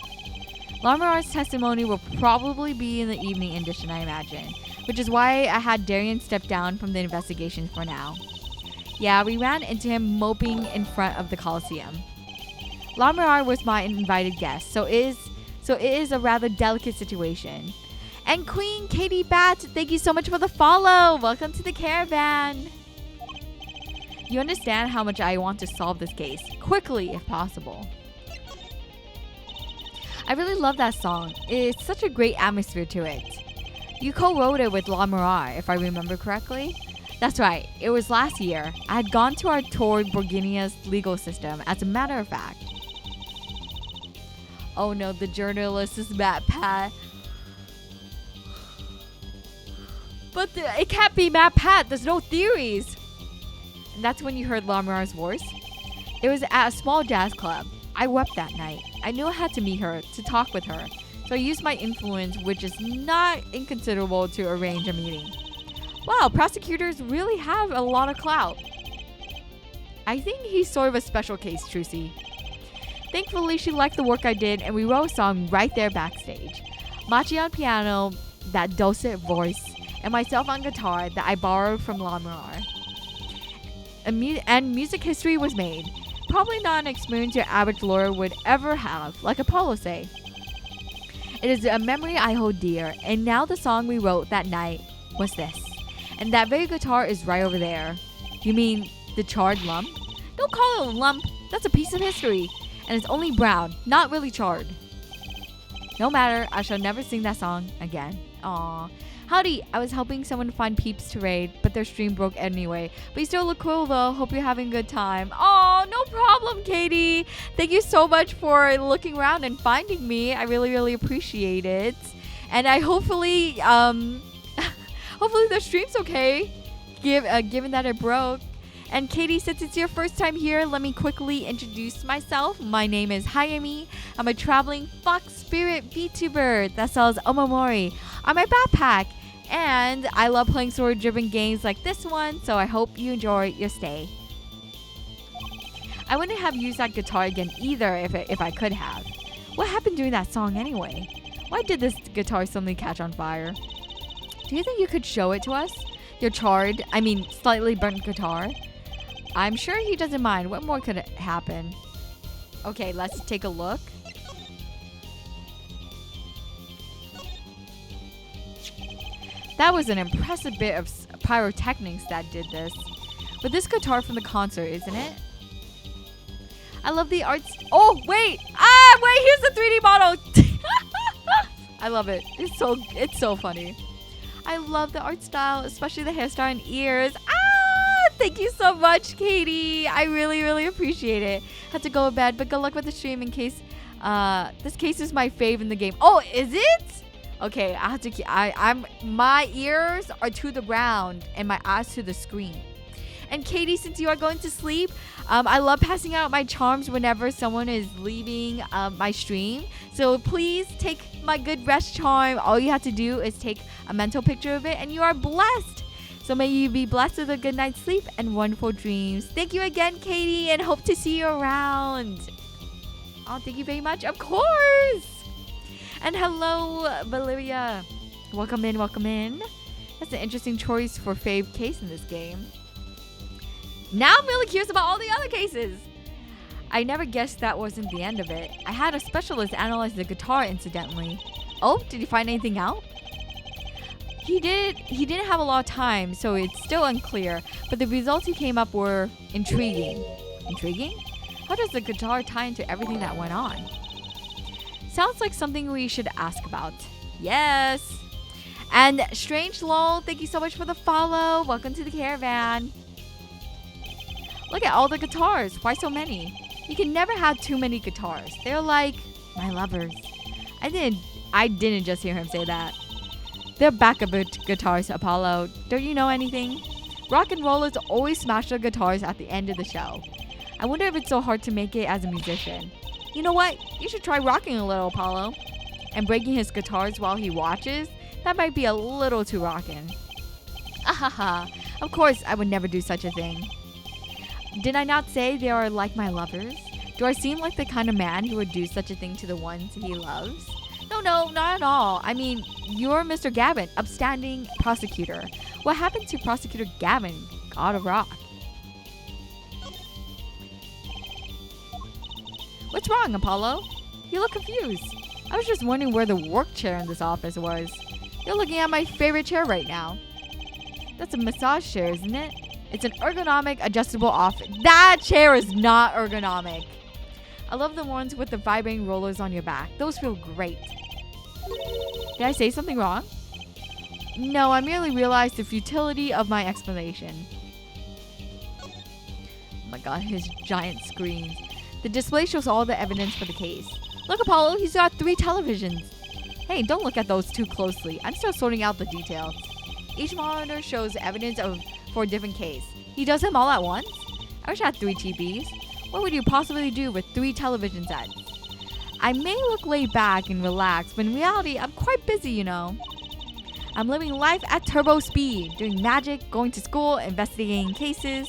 Lamurar's testimony will probably be in the evening edition, I imagine, which is why I had Darian step down from the investigation for now. Yeah, we ran into him moping in front of the Coliseum. Lamurar was my invited guest, so it is a rather delicate situation. And Queen Katie Bat, thank you so much for the follow. Welcome to the caravan. You understand how much I want to solve this case quickly if possible. I really love that song. It's such a great atmosphere to it. You co-wrote it with Lamurar, if I remember correctly. That's right, it was last year. I had gone to our tour Borginia's legal system, as a matter of fact. Oh no, the journalist is Matt Pat. But it can't be Matt Pat, there's no theories. And that's when you heard Lamurar's voice. It was at a small jazz club. I wept that night. I knew I had to meet her, to talk with her. So I used my influence, which is not inconsiderable, to arrange a meeting. Wow, prosecutors really have a lot of clout. I think he's sort of a special case, Trucy. Thankfully, she liked the work I did, and we wrote a song right there backstage. Machi on piano, that dulcet voice, and myself on guitar that I borrowed from Lamurar. And music history was made. Probably not an experience your average lawyer would ever have, like Apollo say. It is a memory I hold dear, and now the song we wrote that night was this. And that very guitar is right over there. You mean the charred lump? Don't call it a lump, that's a piece of history. And it's only brown, not really charred. No matter, I shall never sing that song again. Aww. Howdy, I was helping someone find peeps to raid, but their stream broke anyway. But you still look cool though, hope you're having a good time. Oh, no problem, Katie. Thank you so much for looking around and finding me. I really, really appreciate it. And I hopefully the stream's okay, given that it broke. And Katie, since it's your first time here, let me quickly introduce myself. My name is Hayami. I'm a traveling fox spirit VTuber that sells omamori on my backpack. And I love playing story-driven games like this one, so I hope you enjoy your stay. I wouldn't have used that guitar again either if I could have. What happened during that song anyway? Why did this guitar suddenly catch on fire? Do you think you could show it to us? Your slightly burnt guitar? I'm sure he doesn't mind. What more could happen? Okay, let's take a look. That was an impressive bit of pyrotechnics that did this. But this guitar from the concert, isn't it? I love the arts. Oh, wait! Here's the 3D model! I love it. It's so funny. I love the art style, especially the hairstyle and ears. Thank you so much, Katie. I really, really appreciate it. Had to go to bed, but good luck with the stream in case this case is my fave in the game. Oh, is it? Okay, I have to my ears are to the ground and my eyes to the screen. And Katie, since you are going to sleep, I love passing out my charms whenever someone is leaving my stream. So please take my good rest charm. All you have to do is take a mental picture of it and you are blessed. So may you be blessed with a good night's sleep and wonderful dreams. Thank you again, Katie, and hope to see you around. Oh, thank you very much. Of course. And hello, Valeria. Welcome in, welcome in. That's an interesting choice for fave case in this game. Now I'm really curious about all the other cases. I never guessed that wasn't the end of it. I had a specialist analyze the guitar incidentally. Oh, did you find anything out? He didn't have a lot of time, so it's still unclear, but the results he came up were intriguing. Intriguing? How does the guitar tie into everything that went on? Sounds like something we should ask about. Yes! And Strange Lol, thank you so much for the follow. Welcome to the caravan. Look at all the guitars. Why so many? You can never have too many guitars. They're like my lovers. I didn't just hear him say that. They're backup guitars, Apollo. Don't you know anything? Rock and rollers always smash their guitars at the end of the show. I wonder if it's so hard to make it as a musician. You know what? You should try rocking a little, Apollo. and breaking his guitars while he watches, that might be a little too rockin'. Ahaha, of course I would never do such a thing. Did I not say they are like my lovers? Do I seem like the kind of man who would do such a thing to the ones he loves? No, not at all. I mean, you're Mr. Gavin, upstanding prosecutor. What happened to Prosecutor Gavin, God of Rock? What's wrong, Apollo? You look confused. I was just wondering where the work chair in this office was. You're looking at my favorite chair right now. That's a massage chair, isn't it? It's an ergonomic, adjustable office. That chair is not ergonomic. I love the ones with the vibrating rollers on your back. Those feel great. Did I say something wrong? No, I merely realized the futility of my explanation. Oh my god, his giant screens. The display shows all the evidence for the case. Look, Apollo, he's got 3 televisions. Hey, don't look at those too closely. I'm still sorting out the details. Each monitor shows evidence for a different case. He does them all at once? I wish I had 3 TVs. What would you possibly do with 3 television sets? I may look laid back and relaxed, but in reality, I'm quite busy, you know. I'm living life at turbo speed, doing magic, going to school, investigating cases.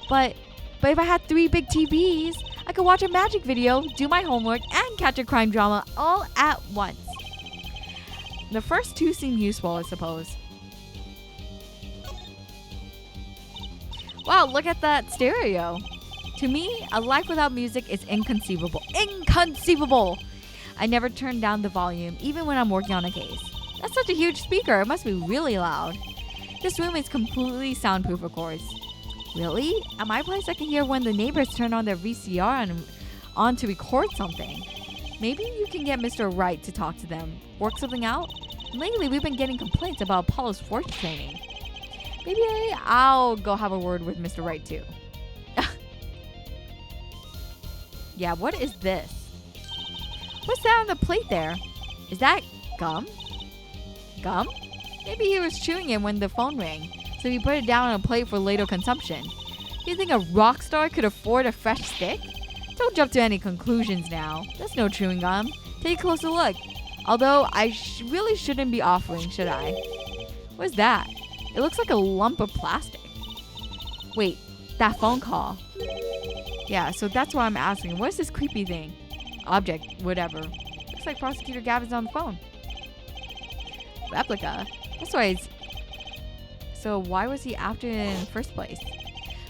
But if I had 3 big TVs, I could watch a magic video, do my homework, and catch a crime drama all at once. The first 2 seem useful, I suppose. Wow, look at that stereo. To me, a life without music is inconceivable. Inconceivable! I never turn down the volume, even when I'm working on a case. That's such a huge speaker, it must be really loud. This room is completely soundproof, of course. Really? At my place, I can hear when the neighbors turn on their VCR on to record something. Maybe you can get Mr. Wright to talk to them, work something out? Lately, we've been getting complaints about Apollo's force training. Maybe I'll go have a word with Mr. Wright too. Yeah, what is this? What's that on the plate there? Is that gum? Gum? Maybe he was chewing it when the phone rang, so he put it down on a plate for later consumption. You think a rock star could afford a fresh stick? Don't jump to any conclusions now. That's no chewing gum. Take a closer look. Although I really shouldn't be offering, should I? What's that? It looks like a lump of plastic. Wait, that phone call. Yeah, so that's why I'm asking. What is this creepy thing? Object, whatever. Looks like Prosecutor Gavin's on the phone. Replica? That's why it's... So why was he after it in the first place?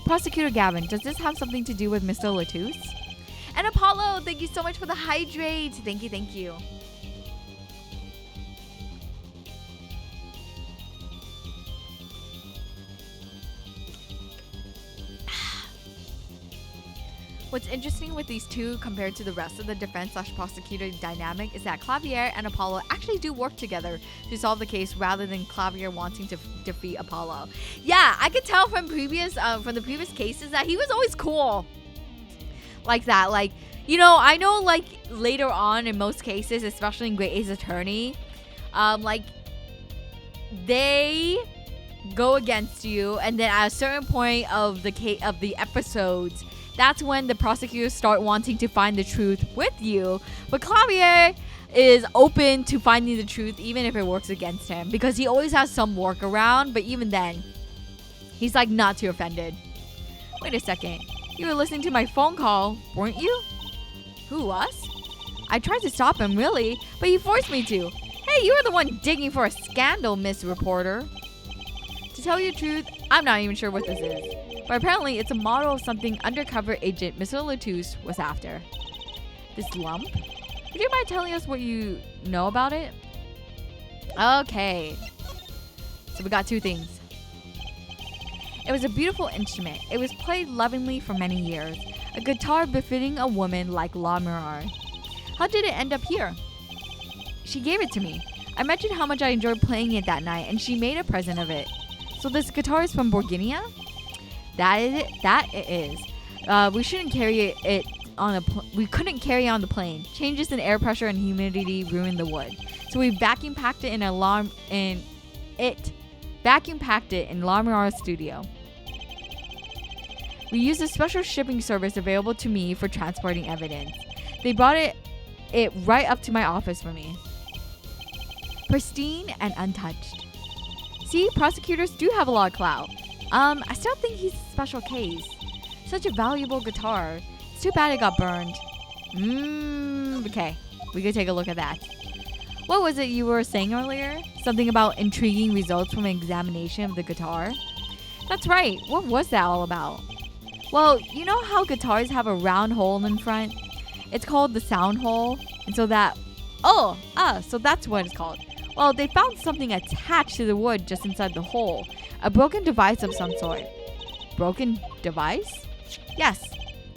Prosecutor Gavin, does this have something to do with Mr. Latouche? And Apollo, thank you so much for the hydrate. Thank you. What's interesting with these two compared to the rest of the defense/prosecutor dynamic is that Clavier and Apollo actually do work together to solve the case rather than Clavier wanting to defeat Apollo. Yeah, I could tell from the previous cases that he was always cool like that. Like, you know, I know like later on in most cases, especially in Great Ace Attorney, like they go against you, and then at a certain point of the episodes, that's when the prosecutors start wanting to find the truth with you. But Clavier is open to finding the truth even if it works against him, because he always has some workaround. But even then, he's like not too offended. Wait a second. You were listening to my phone call, weren't you? Who, us? I tried to stop him, really, but he forced me to. Hey, you were the one digging for a scandal, Miss Reporter. To tell you the truth, I'm not even sure what this is. But apparently, it's a model of something undercover agent Mr. Latouche was after. This lump? Would you mind telling us what you know about it? Okay. So we got 2 things. It was a beautiful instrument. It was played lovingly for many years. A guitar befitting a woman like La Mirar. How did it end up here? She gave it to me. I mentioned how much I enjoyed playing it that night, and she made a present of it. So this guitar is from Borginia? That is it. That it is. We shouldn't carry it on we couldn't carry it on the plane. Changes in air pressure and humidity ruined the wood. So we vacuum packed it in La Mirara's studio. We used a special shipping service available to me for transporting evidence. They brought it right up to my office for me. Pristine and untouched. See, prosecutors do have a lot of clout. I still think he's a special case. Such a valuable guitar. It's too bad it got burned. Okay. We could take a look at that. What was it you were saying earlier? Something about intriguing results from an examination of the guitar? That's right. What was that all about? Well, you know how guitars have a round hole in front? It's called the sound hole. And so that... so that's what it's called. Well, they found something attached to the wood just inside the hole. A broken device of some sort. Broken device? Yes,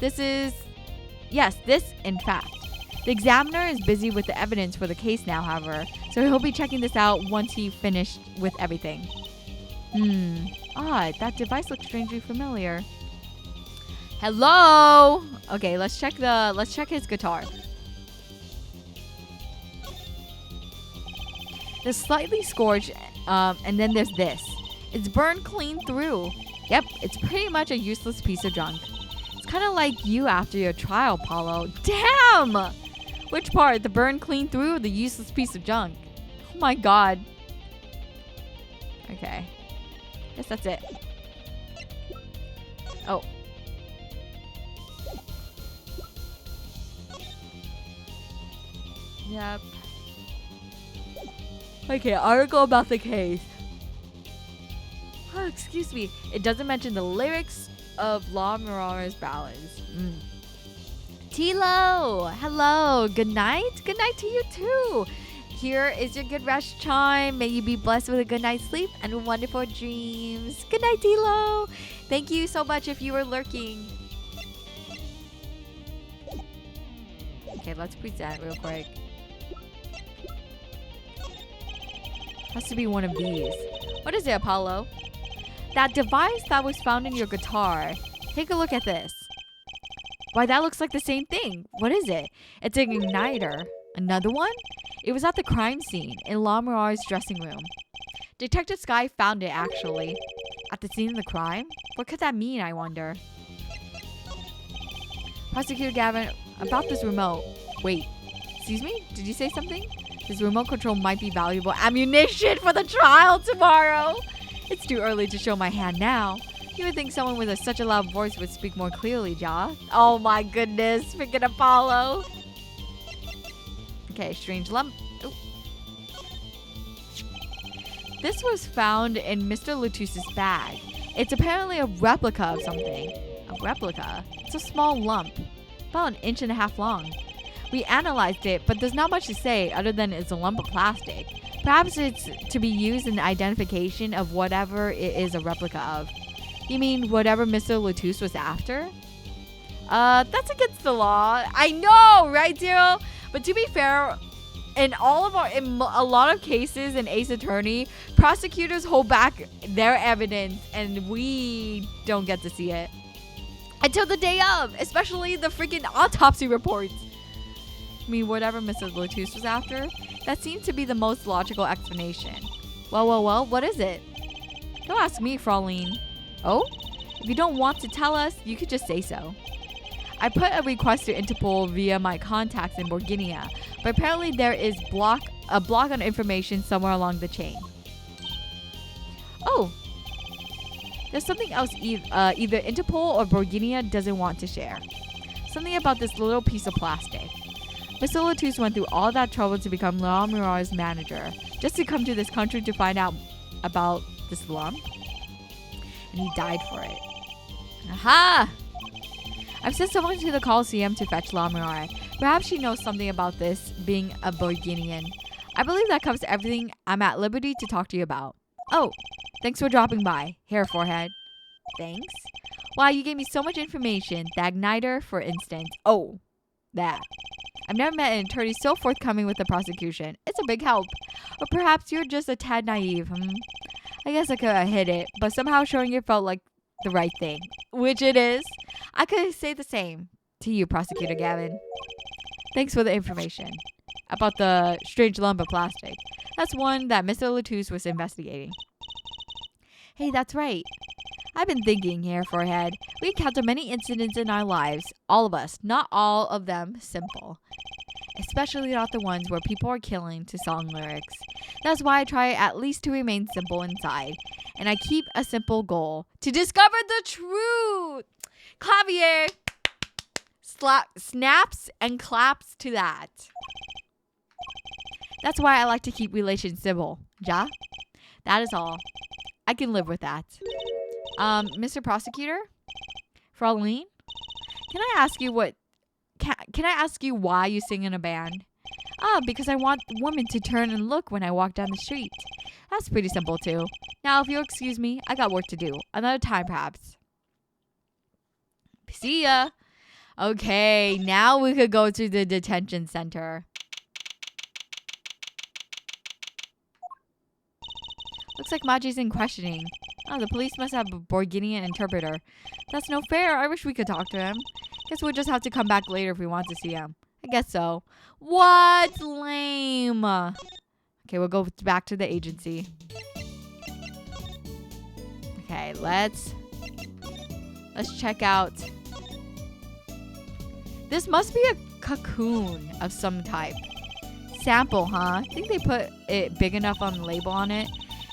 in fact. The examiner is busy with the evidence for the case now, however, so he'll be checking this out once he finished with everything. Odd. That device looks strangely familiar. Hello? Okay, let's check his guitar. There's slightly scorched, and then there's this. It's burned clean through. Yep, it's pretty much a useless piece of junk. It's kind of like you after your trial, Paulo. Damn! Which part? The burn clean through or the useless piece of junk? Oh my god. Okay. Guess that's it. Oh. Yep. Okay, article about the case. Oh, excuse me. It doesn't mention the lyrics of La Mirara's ballads. Tilo! Hello! Good night? Good night to you too! Here is your good rest chime. May you be blessed with a good night's sleep and wonderful dreams. Good night, Tilo! Thank you so much if you were lurking. Okay, let's present real quick. Has to be one of these. What is it, Apollo? That device that was found in your guitar. Take a look at this. Why, that looks like the same thing. What is it? It's an igniter. Another one? It was at the crime scene in La Mirara's dressing room. Detective Sky found it, actually. At the scene of the crime? What could that mean, I wonder? Prosecutor Gavin, about this remote. Wait, excuse me? Did you say something? This remote control might be valuable ammunition for the trial tomorrow. It's too early to show my hand now. You would think someone with such a loud voice would speak more clearly, Ja. Oh my goodness, freaking Apollo. Okay, strange lump. Ooh. This was found in Mr. Latusse's bag. It's apparently a replica of something. A replica? It's a small lump, about 1.5 inches long. We analyzed it, but there's not much to say other than it's a lump of plastic. Perhaps it's to be used in the identification of whatever it is a replica of. You mean whatever Mr. Latusse was after? That's against the law. I know, right, Zero? But to be fair, in a lot of cases in Ace Attorney, prosecutors hold back their evidence and we don't get to see it until the day of, especially the freaking autopsy reports. I mean, whatever Mrs. Latusse was after, that seems to be the most logical explanation. Well, what is it? Don't ask me, Fraulein. Oh? If you don't want to tell us, you could just say so. I put a request to Interpol via my contacts in Borginia, but apparently there is a block on information somewhere along the chain. Oh! There's something else either Interpol or Borginia doesn't want to share. Something about this little piece of plastic. Mr. Latusse went through all that trouble to become La Mirara's manager, just to come to this country to find out about this lump. And he died for it. Aha! I've sent someone to the Coliseum to fetch La Mirara. Perhaps she knows something about this, being a Borginian. I believe that covers everything I'm at liberty to talk to you about. Oh, thanks for dropping by. Hair forehead. Thanks. Wow, you gave me so much information. The igniter, for instance. Oh, that. I've never met an attorney so forthcoming with the prosecution. It's a big help. Or perhaps you're just a tad naive. I guess I could have hit it, but somehow showing it felt like the right thing. Which it is. I could say the same to you, Prosecutor Gavin. Thanks for the information about the strange lump of plastic. That's one that Mr. Latusse was investigating. Hey, that's right. I've been thinking here, forehead. We encounter many incidents in our lives. All of us. Not all of them simple. especially not the ones where people are killing to song lyrics. That's why I try at least to remain simple inside. And I keep a simple goal: to discover the truth. Clavier. Snaps and claps to that. That's why I like to keep relations simple. Ja? That is all. I can live with that. Mr. Prosecutor? Fraulein? Can I ask you why you sing in a band? Because I want women to turn and look when I walk down the street. That's pretty simple too. Now, if you'll excuse me, I got work to do. Another time, perhaps. See ya. Okay, now we could go to the detention center. Looks like Maji's in questioning. Oh, the police must have a Borginian interpreter. That's no fair. I wish we could talk to him. Guess we'll just have to come back later if we want to see him. I guess so. What? Lame. Okay, we'll go back to the agency. Okay, let's check out. This must be a cocoon of some type. Sample, huh? I think they put it big enough on the label on it.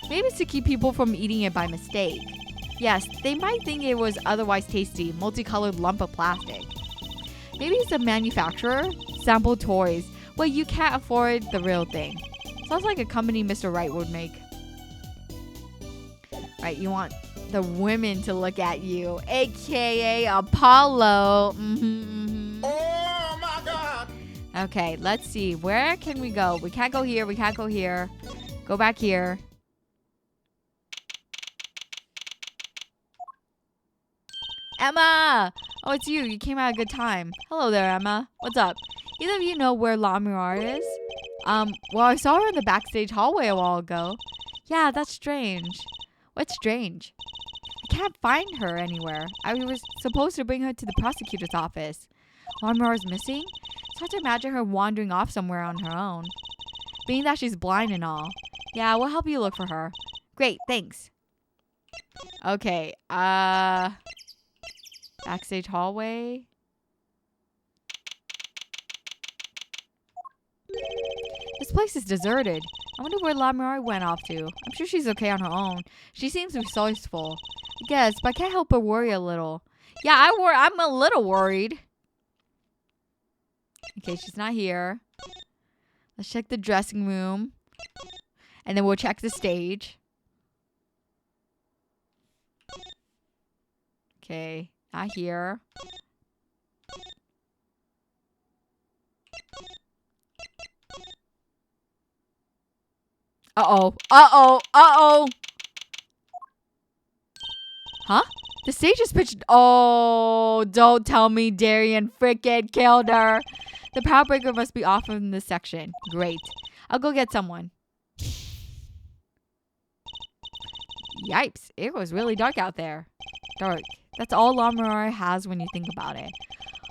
Maybe it's to keep people from eating it by mistake. Yes, they might think it was otherwise tasty, multicolored lump of plastic. Maybe it's a manufacturer. Sample toys. Well, you can't afford the real thing. Sounds like a company Mr. Wright would make. Right, you want the women to look at you, aka Apollo. Oh my God! Okay, let's see. Where can we go? We can't go here. We can't go here. Go back here. Emma! Oh, it's you. You came at a good time. Hello there, Emma. What's up? Either of you know where La Mirar is? Well, I saw her in the backstage hallway a while ago. Yeah, that's strange. What's strange? I can't find her anywhere. I was supposed to bring her to the prosecutor's office. La Mirar's missing? It's hard to imagine her wandering off somewhere on her own. Being that she's blind and all. Yeah, we'll help you look for her. Great, thanks. Okay, backstage hallway. This place is deserted. I wonder where La Mirar went off to. I'm sure she's okay on her own. She seems resourceful. I guess, but I can't help but worry a little. Yeah, I'm a little worried. Okay, she's not here. Let's check the dressing room. And then we'll check the stage. Okay, not here. Uh-oh. Uh-oh. Uh-oh. Huh? The stage is pitched. Oh, don't tell me Darian frickin' killed her. The power breaker must be off in this section. Great. I'll go get someone. Yipes. It was really dark out there. Dark. That's all La Mirar has when you think about it.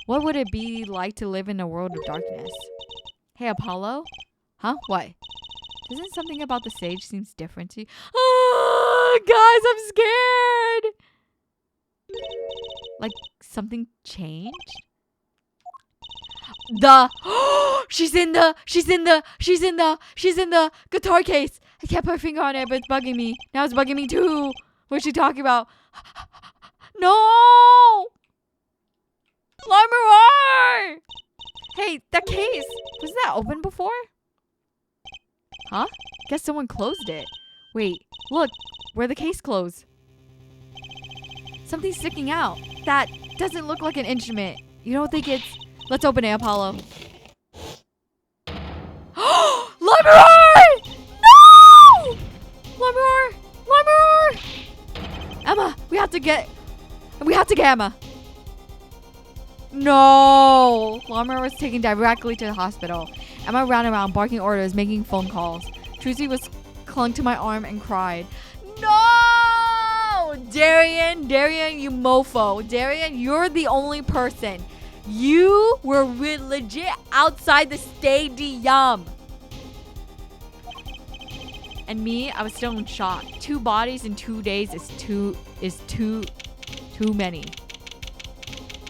What would it be like to live in a world of darkness? Hey, Apollo? Huh? What? Doesn't something about the stage seems different to you? Oh, guys, I'm scared. Like something changed? She's in the guitar case. I can't put a finger on it, but it's bugging me. Now it's bugging me too. What's she talking about? No! La Mirar! Hey, that case. Was that open before? Huh? Guess someone closed it. Wait, look. Where the case closed. Something's sticking out. That doesn't look like an instrument. You don't think it's... Let's open it, Apollo. La Mirar! No! La Mirar! La Mirar! Emma, we have to get Emma. No! La Mirar was taken directly to the hospital. Emma ran around barking orders, making phone calls. Trucy was clung to my arm and cried. No! Darian, you mofo. Darian, you're the only person. You were legit outside the stadium. And me, I was still in shock. 2 bodies in 2 days is too many.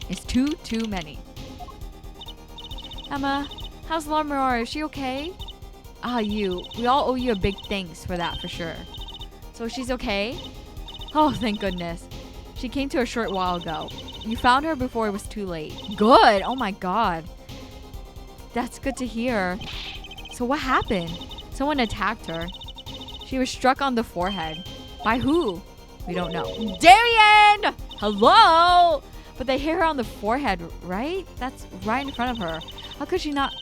It's too many. Emma, How's Lamar? Is she okay? You. We all owe you a big thanks for that for sure. So she's okay? Oh, thank goodness. She came to a short while ago. You found her before it was too late. Good. Oh my god. That's good to hear. So what happened? Someone attacked her. She was struck on the forehead. By who? We don't know. Darian! Hello! But they hit her on the forehead, right? That's right in front of her. How could she not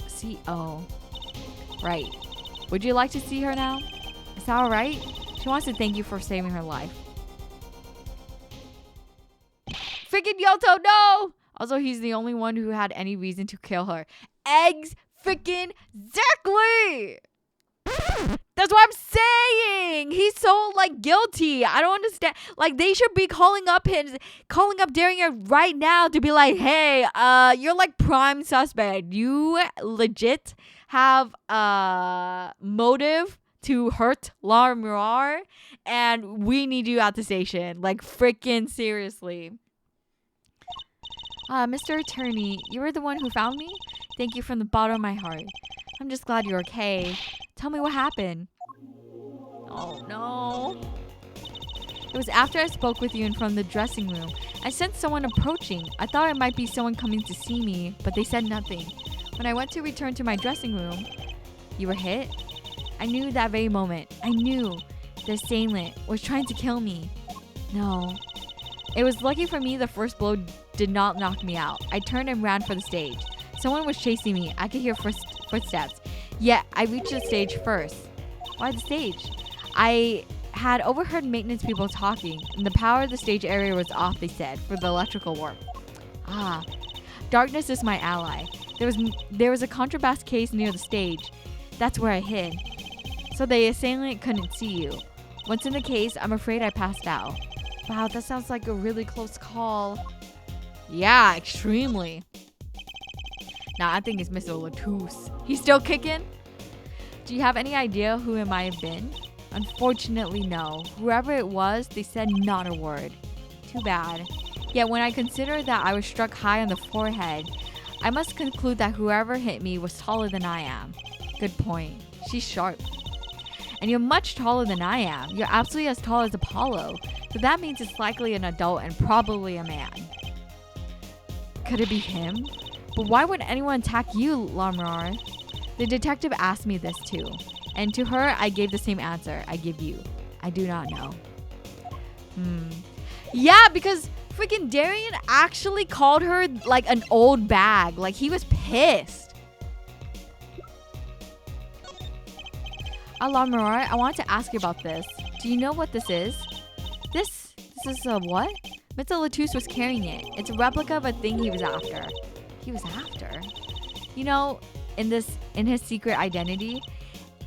see? Oh. Right. Would you like to see her now? Is that alright? She wants to thank you for saving her life. Freaking Yoto, no! Also, he's the only one who had any reason to kill her. Eggs freaking exactly! That's what I'm saying! He's so, guilty. I don't understand. They should be calling up Darian right now to be like, hey, you're prime suspect. You legit have a motive to hurt Lara Mirar, and we need you at the station. Freaking seriously. Mr. Attorney, you were the one who found me? Thank you from the bottom of my heart. I'm just glad you're okay. Tell me what happened. Oh no. It was after I spoke with you in front of the dressing room. I sensed someone approaching. I thought it might be someone coming to see me, but they said nothing. When I went to return to my dressing room, you were hit? I knew that very moment. I knew the assailant was trying to kill me. No. It was lucky for me the first blow did not knock me out. I turned and ran for the stage. Someone was chasing me. I could hear footsteps. Yet I reached the stage first. Why the stage? I had overheard maintenance people talking, and the power of the stage area was off, they said, for the electrical work. Darkness is my ally. There was a contrabass case near the stage. That's where I hid. So the assailant couldn't see you. Once in the case, I'm afraid I passed out. Wow, that sounds like a really close call. Yeah, extremely. Nah, I think it's Mr. Latouche. He's still kicking? Do you have any idea who it might have been? Unfortunately, no. Whoever it was, they said not a word. Too bad. Yet when I consider that I was struck high on the forehead, I must conclude that whoever hit me was taller than I am. Good point. She's sharp. And you're much taller than I am. You're absolutely as tall as Apollo. So that means it's likely an adult and probably a man. Could it be him? But why would anyone attack you, Lamar? The detective asked me this too. And to her, I gave the same answer I give you. I do not know. Yeah, because freaking Darian actually called her an old bag. He was pissed. Lamar, I want to ask you about this. Do you know what this is? This is a what? Mr. Latouche was carrying it. It's a replica of a thing he was after. He was after? You know, in his secret identity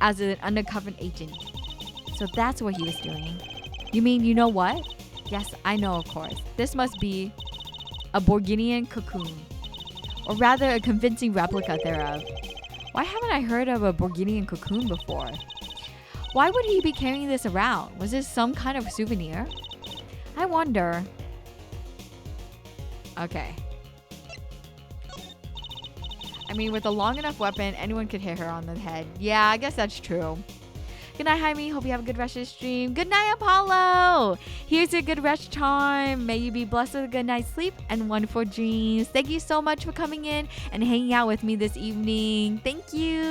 as an undercover agent. So that's what he was doing. You mean you know what? Yes, I know, of course. This must be a Borginian cocoon. Or rather, a convincing replica thereof. Why haven't I heard of a Borginian cocoon before? Why would he be carrying this around? Was this some kind of souvenir? I wonder. Okay. I mean, with a long enough weapon, anyone could hit her on the head. Yeah, I guess that's true. Good night, Jaime. Hope you have a good rest of the stream. Good night, Apollo. Here's your good rest charm. May you be blessed with a good night's sleep and wonderful dreams. Thank you so much for coming in and hanging out with me this evening. Thank you.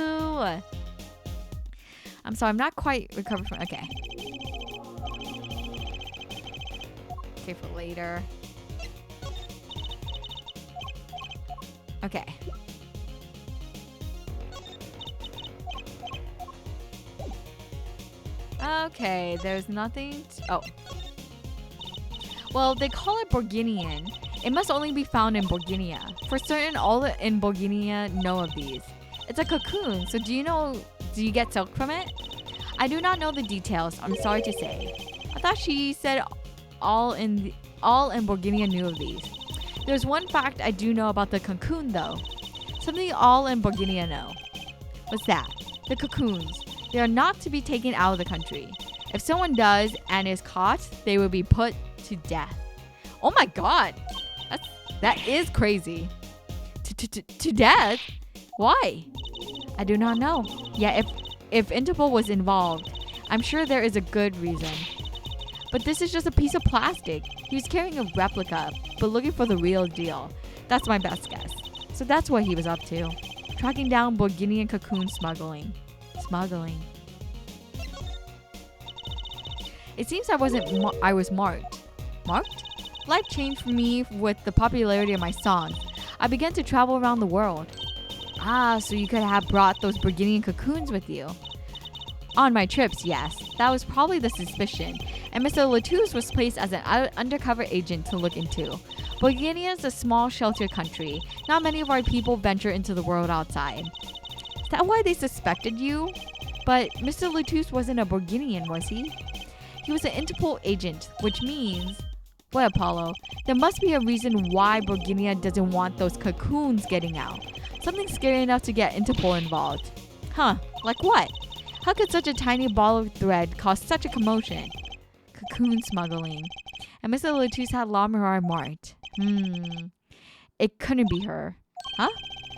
I'm sorry, I'm not quite recovered from... Okay. Okay, for later. Okay. Okay, there's nothing... Oh. Well, they call it Borginian. It must only be found in Borginia. For certain, all in Borginia know of these. It's a cocoon, so do you get silk from it? I do not know the details, I'm sorry to say. I thought she said all in Borginia knew of these. There's one fact I do know about the cocoon though. Something all in Borginia know. What's that? The cocoons. They are not to be taken out of the country. If someone does and is caught, they will be put to death. Oh my god! That is crazy. To death? Why? I do not know. Yeah, if Interpol was involved, I'm sure there is a good reason. But this is just a piece of plastic. He was carrying a replica, but looking for the real deal. That's my best guess. So that's what he was up to. Tracking down Borginian cocoon smuggling. It seems I was marked. Marked? Life changed for me with the popularity of my songs. I began to travel around the world. Ah, so you could have brought those Borginian cocoons with you. On my trips, yes. That was probably the suspicion. And Mr. Latouche was placed as an undercover agent to look into. Borginia is a small, sheltered country. Not many of our people venture into the world outside. Is that why they suspected you? But Mr. Latouche wasn't a Borginian, was he? He was an Interpol agent, which means... What, Apollo? There must be a reason why Borginia doesn't want those cocoons getting out. Something scary enough to get Interpol involved. Huh, like what? How could such a tiny ball of thread cause such a commotion? Cocoon smuggling. And Mr. Latouche had Lamar marked. It couldn't be her. Huh?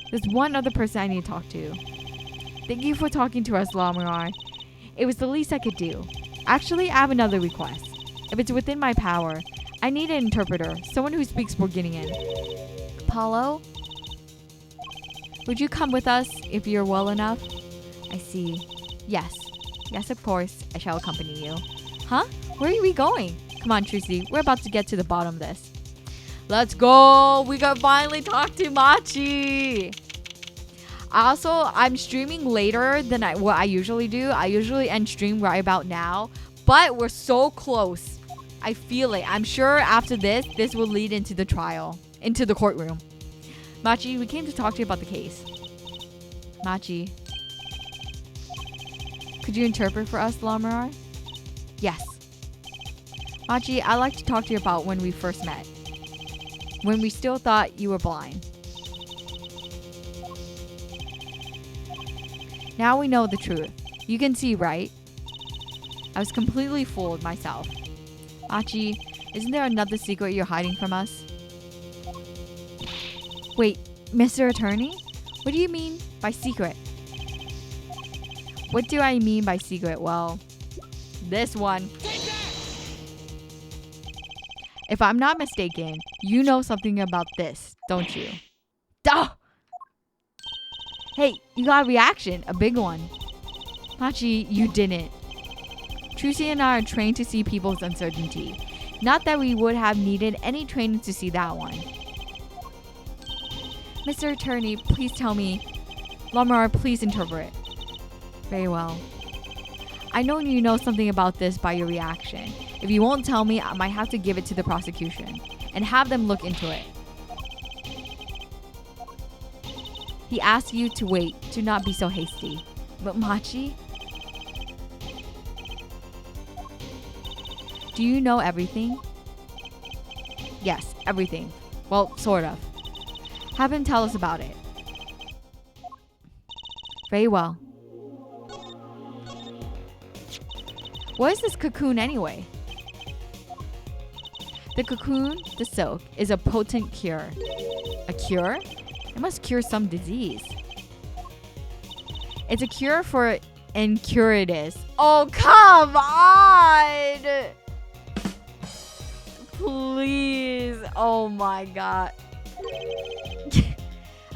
There's one other person I need to talk to. Thank you for talking to us, Lamar. It was the least I could do. Actually, I have another request. If it's within my power, I need an interpreter, someone who speaks Borginian. Apollo? Would you come with us if you're well enough? I see. Yes. Yes, of course. I shall accompany you. Huh? Where are we going? Come on, Trucy. We're about to get to the bottom of this. Let's go! We got finally talk to Machi! I'm streaming later than what I usually do. I usually end stream right about now. But we're so close. I feel it. I'm sure after this will lead into the trial. Into the courtroom. Machi, we came to talk to you about the case. Machi. Could you interpret for us, Lamar? Yes. Machi, I'd like to talk to you about when we first met. When we still thought you were blind. Now we know the truth. You can see, right? I was completely fooled myself. Machi, isn't there another secret you're hiding from us? Wait, Mr. Attorney? What do you mean by secret? What do I mean by secret? Well, this one. If I'm not mistaken, you know something about this, don't you? Duh! Hey, you got a reaction, a big one. Machi, you didn't. Trucy and I are trained to see people's uncertainty. Not that we would have needed any training to see that one. Mr. Attorney, please tell me. Lamar, please interpret. Very well. I know you know something about this by your reaction. If you won't tell me, I might have to give it to the prosecution and have them look into it. He asked you to wait, to not be so hasty. But Machi? Do you know everything? Yes, everything. Well, sort of. Have him tell us about it. Very well. What is this cocoon anyway? The cocoon, the silk, is a potent cure. A cure? It must cure some disease. It's a cure for incuratus. Oh, come on! Please. Oh my god.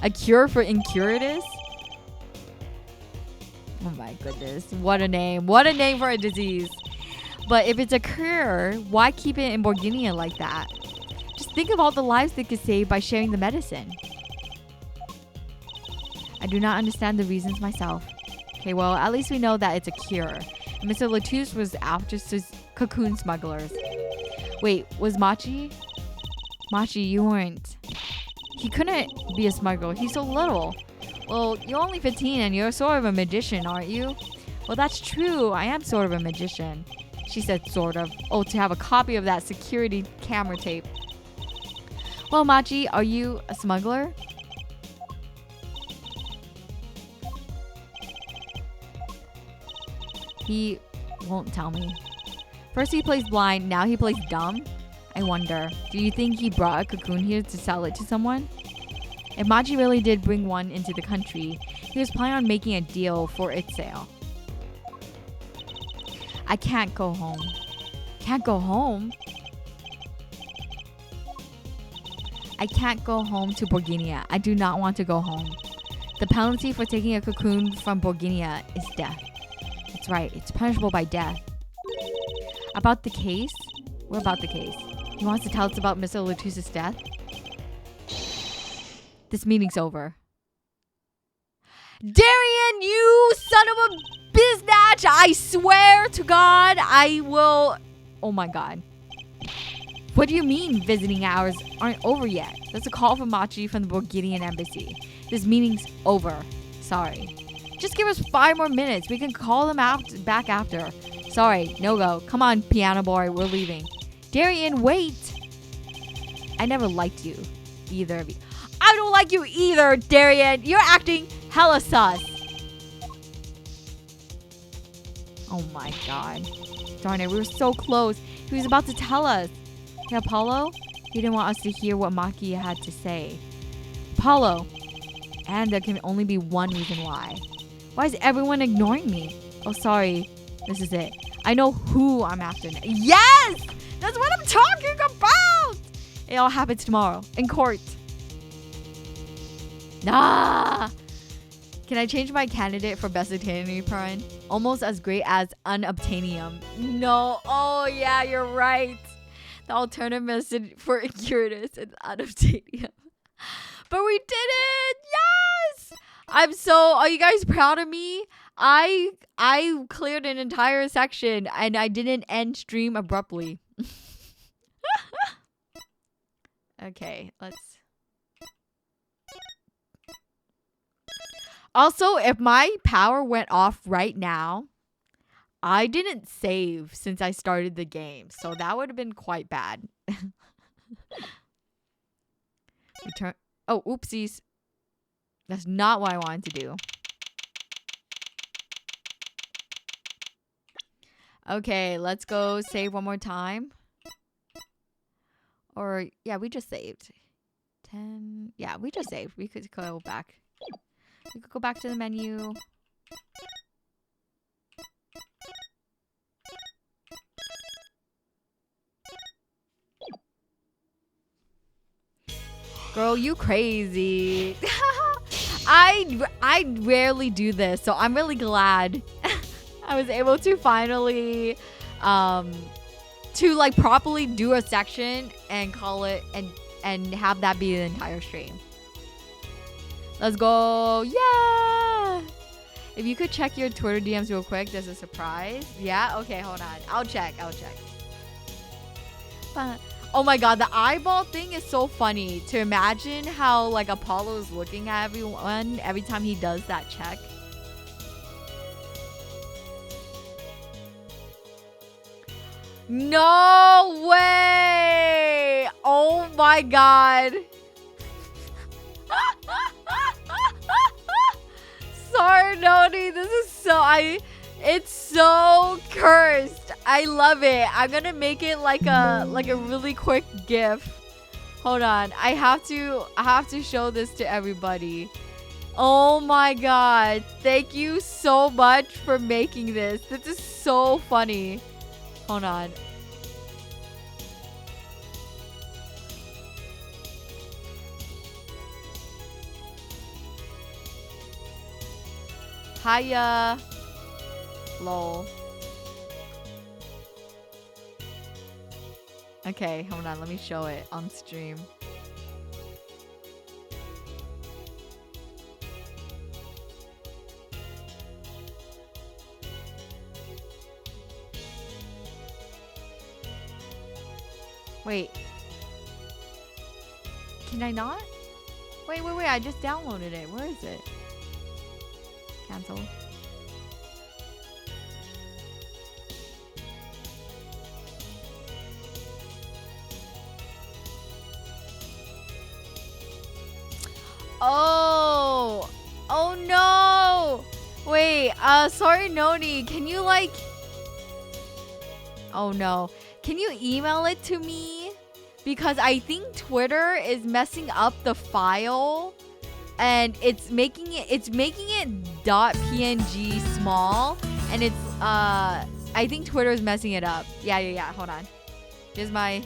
A cure for incuratus? Oh my goodness. What a name. What a name for a disease. But if it's a cure, why keep it in Borginia like that? Just think of all the lives they could save by sharing the medicine. I do not understand the reasons myself. Okay, well, at least we know that it's a cure. And Mr. Latouche was after cocoon smugglers. Wait, was Machi? Machi, you weren't. He couldn't be a smuggler. He's so little. Well, you're only 15 and you're sort of a magician, aren't you? Well, that's true. I am sort of a magician. She said sort of. Oh, to have a copy of that security camera tape. Well, Machi, are you a smuggler? He won't tell me. First he plays blind, now he plays dumb? I wonder, do you think he brought a cocoon here to sell it to someone? If Machi really did bring one into the country, he was planning on making a deal for its sale. I can't go home. Can't go home? I can't go home to Borginia. I do not want to go home. The penalty for taking a cocoon from Borginia is death. That's right, it's punishable by death. About the case? What about the case? He wants to tell us about Mr. Latusa's death? This meeting's over. Darian, you son of a biznatch! I swear to God, I will... Oh my God. What do you mean visiting hours aren't over yet? That's a call from Machi from the Borginian embassy. This meeting's over. Sorry. Just give us 5 more minutes. We can call them back after. Sorry, no go. Come on, piano boy, we're leaving. Darian, wait! I never liked you. Either of you. I don't like you either, Darian! You're acting hella sus. Oh my God. Darn it, we were so close. He was about to tell us. Hey, Apollo? He didn't want us to hear what Maki had to say. Apollo! And there can only be one reason why. Why is everyone ignoring me? Oh, sorry. This is it. I know who I'm after now. Yes! That's what I'm talking about! It all happens tomorrow. In court. Nah! Can I change my candidate for best obtainium prime? Almost as great as unobtainium. No. Oh, yeah, you're right. The alternative method for Incuratus is unobtainium. But we did it! Yes! Are you guys proud of me? I cleared an entire section and I didn't end stream abruptly. Okay, let's... Also, if my power went off right now, I didn't save since I started the game. So that would have been quite bad. Return. Oh, oopsies. That's not what I wanted to do. Okay, let's go save one more time. Or, yeah, we just saved. 10. Yeah, we just saved. We could go back. We could go back to the menu. Girl, you crazy. I rarely do this, so I'm really glad I was able to finally to like properly do a section and call it and have that be the entire stream. Let's go. Yeah. If you could check your Twitter DMs real quick, there's a surprise. Yeah? Okay, hold on. I'll check. But oh my God, the eyeball thing is so funny. To imagine how like Apollo is looking at everyone every time he does that check. No way! Oh my God. Sorry, Noni. This is it's so cursed. I love it. I'm gonna make it like a really quick GIF. Hold on. I have to show this to everybody. Oh my God. Thank you so much for making this. This is so funny. Hold on. Hiya. Lol. Okay, hold on. Let me show it on stream. Wait. Can I not? Wait. I just downloaded it. Where is it? Cancel. Oh. Oh no. Wait, sorry Noni. Can you like... Oh no. Can you email it to me? because I think Twitter is messing up the file, and it's making it .png small, and it's I think Twitter is messing it up. Yeah. Hold on. Here's my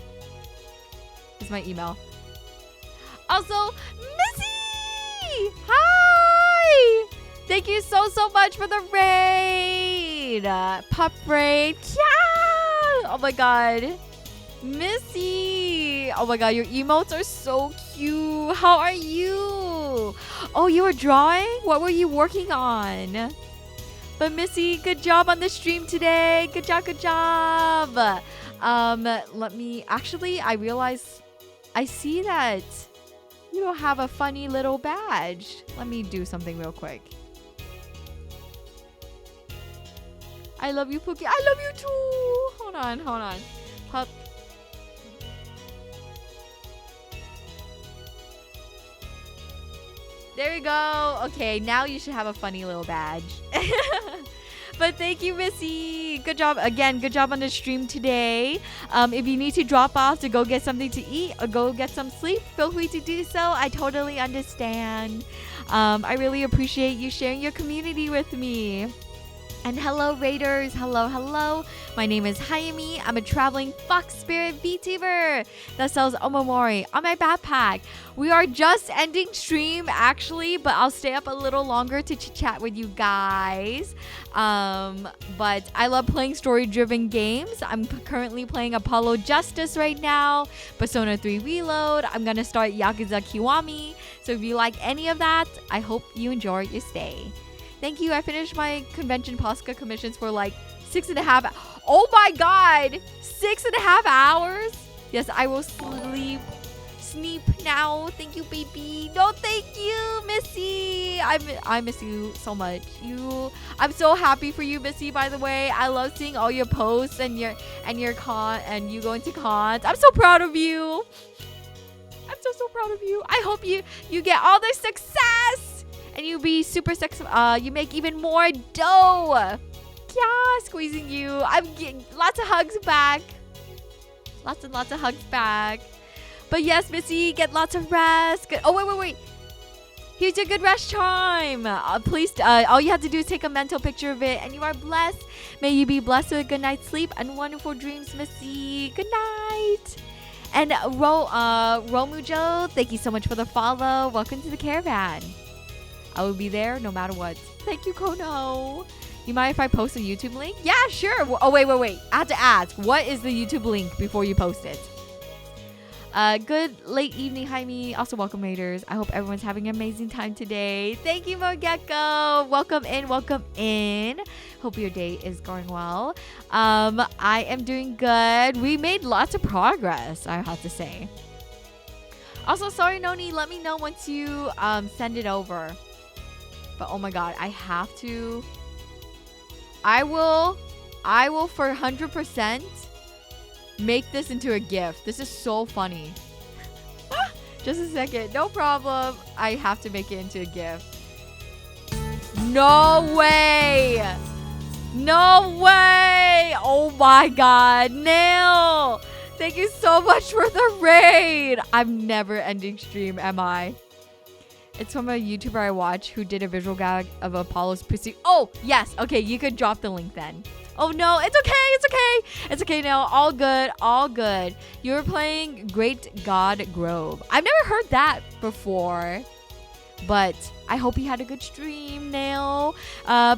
email. Also, Missy! Hi! Thank you so much for the raid. Pup raid. Yeah! Oh my god. Missy! Oh my god, your emotes are so cute. How are you? Oh, you were drawing? What were you working on? But Missy, good job on the stream today. Good job. Let me... Actually, I realize... I see that you don't have a funny little badge. Let me do something real quick. I love you, Pookie. I love you too. Hold on. Pup. There we go. Okay, now you should have a funny little badge. But thank you, Missy. Good job. Again, good job on the stream today. If you need to drop off to go get something to eat or go get some sleep, feel free to do so. I totally understand. I really appreciate you sharing your community with me. And hello, Raiders. Hello. My name is Hayami. I'm a traveling fox spirit VTuber that sells omamori on my backpack. We are just ending stream, actually, but I'll stay up a little longer to chat with you guys. But I love playing story-driven games. I'm currently playing Apollo Justice right now, Persona 3 Reload. I'm going to start Yakuza Kiwami. So if you like any of that, I hope you enjoy your stay. Thank you. I finished my convention Posca commissions for like 6.5. Oh my god! 6.5 hours? Yes, I will sleep now. Thank you, baby. No, thank you, Missy. I miss you so much. I'm so happy for you, Missy, by the way. I love seeing all your posts and your con and you going to cons. I'm so proud of you. I'm so proud of you. I hope you get all the success. And you be super you make even more dough. Yeah, squeezing you. I'm getting lots of hugs back. Lots and lots of hugs back. But yes, Missy, get lots of rest. Good. Oh, wait. Here's your good rest time. Please, all you have to do is take a mental picture of it, and you are blessed. May you be blessed with a good night's sleep and wonderful dreams, Missy. Good night. And Romujo, thank you so much for the follow. Welcome to the caravan. I will be there no matter what. Thank you, Kono. You mind if I post a YouTube link? Yeah, sure. Oh, wait. I have to ask. What is the YouTube link before you post it? Good late evening, Jaime. Also, welcome, Raiders. I hope everyone's having an amazing time today. Thank you, Mogeko. Welcome in. Hope your day is going well. I am doing good. We made lots of progress, I have to say. Also, sorry, Noni. Let me know once you send it over. But oh my god, I have to. I will for 100% make this into a gift. This is so funny. Just a second. No problem. I have to make it into a gift. No way. Oh my god. Nail. Thank you so much for the raid. I'm never ending stream, am I? It's from a YouTuber I watch who did a visual gag of Apollo's pursuit. Oh, yes. Okay, you could drop the link then. Oh, no. It's okay now. All good. You were playing Great God Grove. I've never heard that before. But I hope you had a good stream, Nail.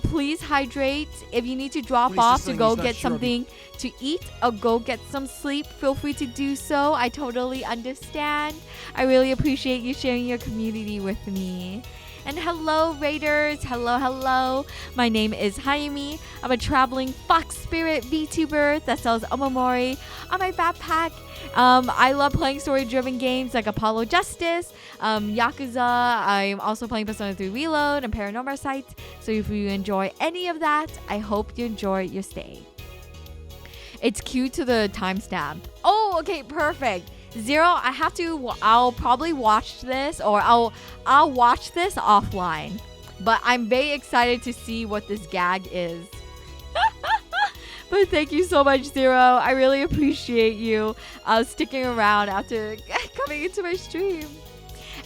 Please hydrate. If you need to drop off to go get something to eat or go get some sleep, feel free to do so. I totally understand. I really appreciate you sharing your community with me. And hello, Raiders. Hello. My name is Hayami. I'm a traveling fox spirit VTuber that sells omamori on my backpack. I love playing story-driven games like Apollo Justice, Yakuza. I'm also playing Persona 3 Reload and Paranormal Sites. So if you enjoy any of that, I hope you enjoy your stay. It's queued to the timestamp. Oh, okay, perfect. Zero, I'll probably watch this, or I'll watch this offline. But I'm very excited to see what this gag is. But thank you so much, Zero. I really appreciate you sticking around after coming into my stream.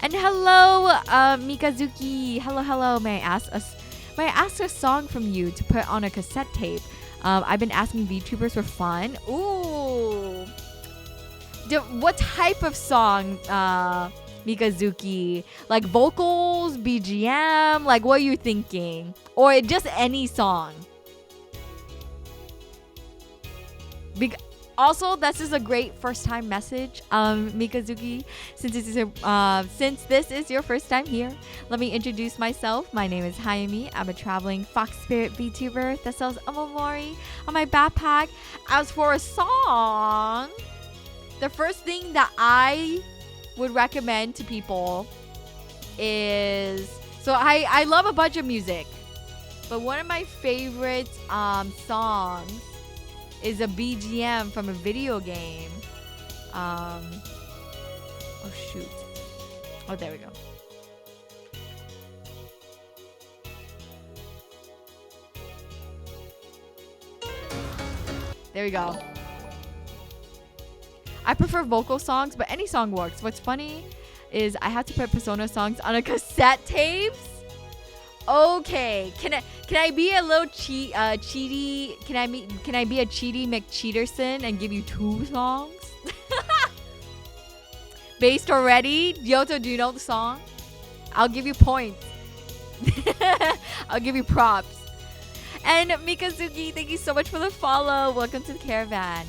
And hello, Mikazuki. Hello. May I ask a song from you to put on a cassette tape? I've been asking VTubers for fun. Ooh. What type of song, Mikazuki? Like vocals, BGM? Like, what are you thinking? Or just any song? Also, this is a great first-time message, Mikazuki. Since this is your first time here, let me introduce myself. My name is Hayami. I'm a traveling fox spirit VTuber that sells omamori on my backpack. As for a song, the first thing that I would recommend to people is... So I love a bunch of music, but one of my favorite songs is a BGM from a video game. Oh shoot. Oh, there we go. There we go. I prefer vocal songs, but any song works. What's funny is I had to put Persona songs on a cassette tapes. Okay, can I be a little cheaty? Can I be a cheaty McCheaterson and give you 2 songs? Based already? Yoto, do you know the song? I'll give you points. I'll give you props. And Mikazuki, thank you so much for the follow. Welcome to the caravan.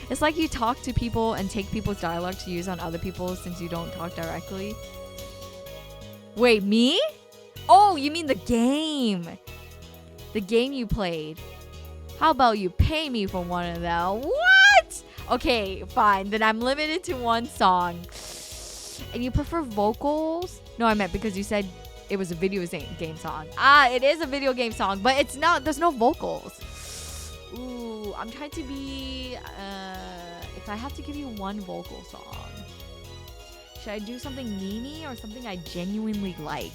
It's like you talk to people and take people's dialogue to use on other people since you don't talk directly. Wait, me? Oh, you mean the game. The game you played. How about you pay me for one of them? What? Okay, fine. Then I'm limited to 1 song. And you prefer vocals? No, I meant because you said it was a video game song. Ah, it is a video game song, but it's not. There's no vocals. Ooh, I'm trying to be... if I have to give you 1 vocal song, should I do something Nini or something I genuinely like?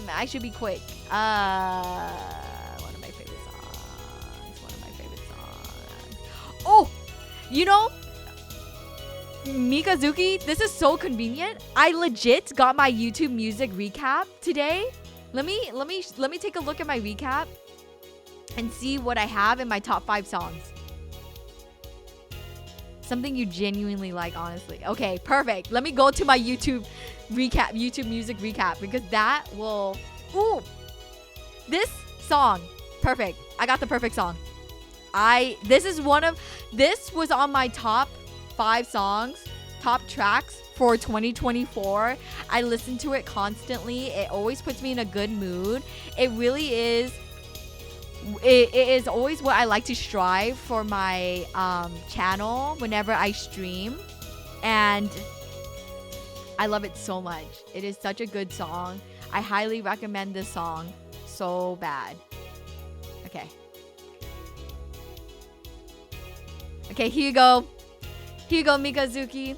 I should be quick. One of my favorite songs. Oh, you know, Mikazuki, this is so convenient. I legit got my YouTube music recap today. Let me take a look at my recap and see what I have in my top 5 songs. Something you genuinely like, honestly. Okay, perfect. Let me go to my YouTube music recap, because that will... Ooh! This song. Perfect. I got the perfect song. This was on my top 5 songs, top tracks for 2024. I listen to it constantly. It always puts me in a good mood. It really is... It is always what I like to strive for my channel whenever I stream, and I love it so much. It is such a good song. I highly recommend this song so bad. Okay, here you go, Mikazuki.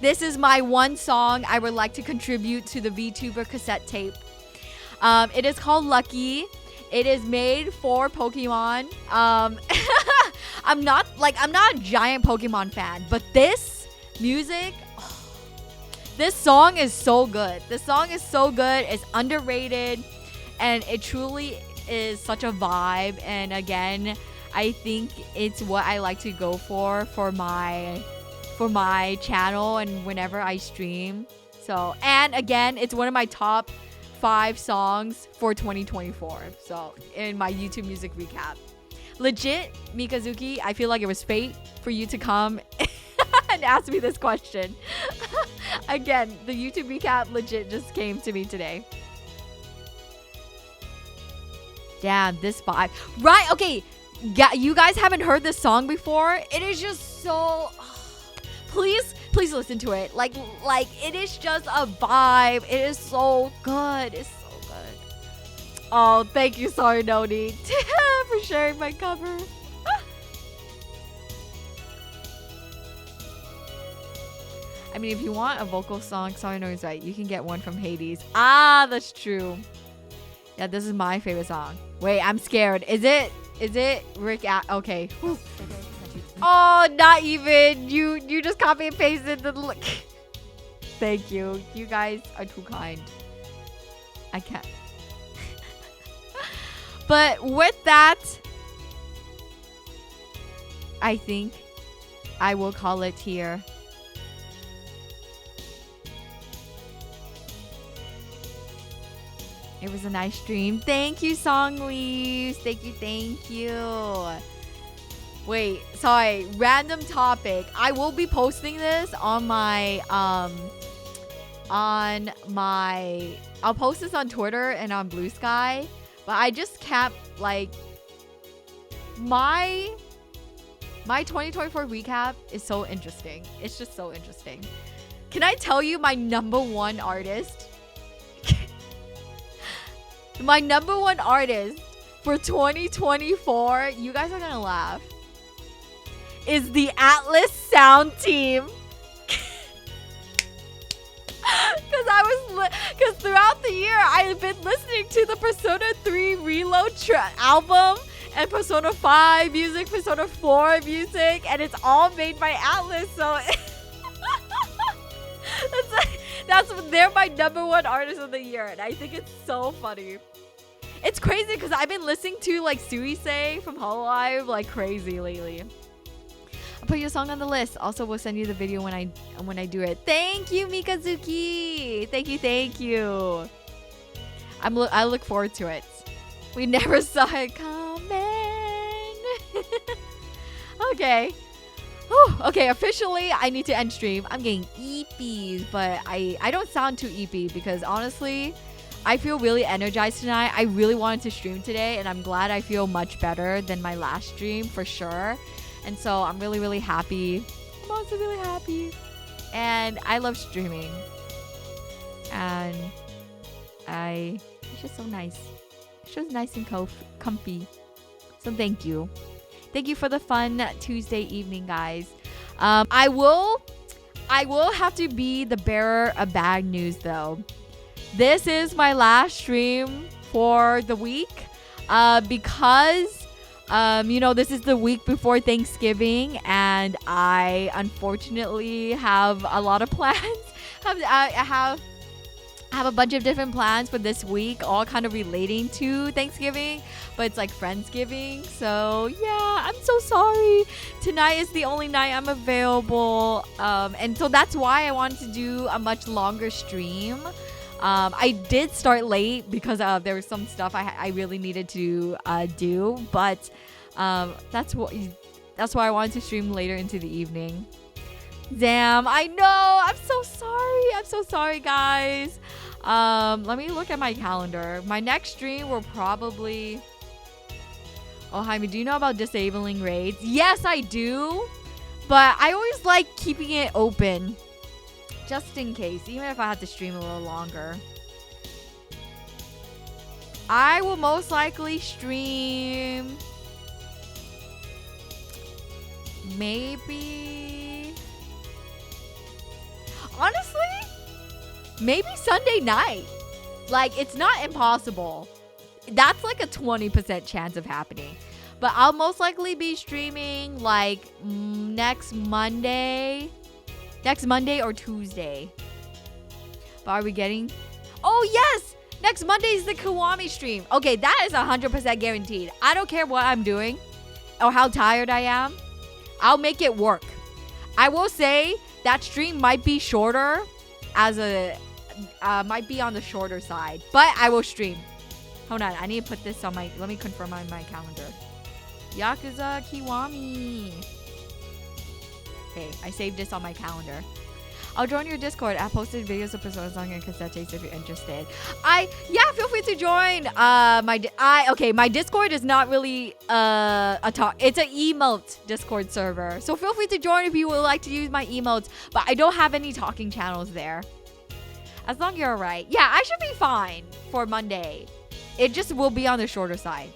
This is my 1 song I would like to contribute to the VTuber cassette tape. It is called Lucky. It is made for Pokemon. I'm not a giant Pokemon fan, but this music, this song is so good. This song is so good. It's underrated, and it truly is such a vibe. And again, I think it's what I like to go for my channel and whenever I stream. So, and again, it's one of my top 5 songs for 2024. So in my YouTube music recap, legit, Mikazuki, I feel like it was fate for you to come and ask me this question. Again, the YouTube recap legit just came to me today. Damn, this vibe. Right, okay. You guys haven't heard this song before? It is just so... Please listen to it. Like it is just a vibe. It is so good. It's so good. Oh, thank you, Sorry Noni, for sharing my cover. I mean, if you want a vocal song, Sorry Noni's right. You can get one from Hades. Ah, that's true. Yeah, this is my favorite song. Wait, I'm scared. Is it Rick? Okay. Whew. Oh, not even. You just copy and pasted the look. Thank you. You guys are too kind. I can't. But with that, I think I will call it here. It was a nice stream. Thank you, Songleaves. Thank you. Wait, sorry. Random topic. I will be posting this on my I'll post this on Twitter and on Blue Sky. But I just kept like my 2024 recap is so interesting. It's just so interesting. Can I tell you my number one artist? My number one artist for 2024, you guys are gonna laugh, is the Atlas Sound Team. Because throughout the year, I have been listening to the Persona 3 Reload album and Persona 5 music, Persona 4 music, and it's all made by Atlas. So they're my number one artist of the year, and I think it's so funny. It's crazy because I've been listening to like Suisei from Hololive like crazy lately. I'll put your song on the list. Also, we'll send you the video when I do it. Thank you, Mikazuki. Thank you. I look forward to it. We never saw it coming. Okay. Whew. Okay, officially, I need to end stream. I'm getting eepies, but I don't sound too eepy because honestly, I feel really energized tonight. I really wanted to stream today, and I'm glad I feel much better than my last stream for sure. And so I'm really, really happy. I'm also really happy. And I love streaming. And it's just so nice. It's just nice and comfy. So thank you. Thank you for the fun Tuesday evening, guys. I will have to be the bearer of bad news, though. This is my last stream for the week. Because this is the week before Thanksgiving, and I unfortunately have a lot of plans. I have a bunch of different plans for this week, all kind of relating to Thanksgiving, but it's like Friendsgiving. So yeah, I'm so sorry. Tonight is the only night I'm available, and so that's why I wanted to do a much longer stream. I did start late because there was some stuff I really needed to do, but that's why I wanted to stream later into the evening. Damn, I know. I'm so sorry. I'm so sorry, guys. Let me look at my calendar. My next stream will probably... Oh, Jaime, do you know about disabling raids? Yes, I do. But I always like keeping it open. Just in case, even if I have to stream a little longer. I will most likely stream maybe, honestly, maybe Sunday night. Like, it's not impossible. That's like a 20% chance of happening. But I'll most likely be streaming like next Monday or Tuesday. But are we getting... Oh, yes! Next Monday is the Konyami stream. Okay, that is 100% guaranteed. I don't care what I'm doing or how tired I am. I'll make it work. I will say that stream might be shorter might be on the shorter side. But I will stream. Hold on, I need to put this on let me confirm on my calendar. Yakuza Kiwami. Okay, I saved this on my calendar. I'll join your Discord. I posted videos of Persona Song and cassette tapes if you're interested. Feel free to join. My Discord is not really a talk. It's an emote Discord server. So feel free to join if you would like to use my emotes. But I don't have any talking channels there. As long as you're alright. Yeah, I should be fine for Monday. It just will be on the shorter side.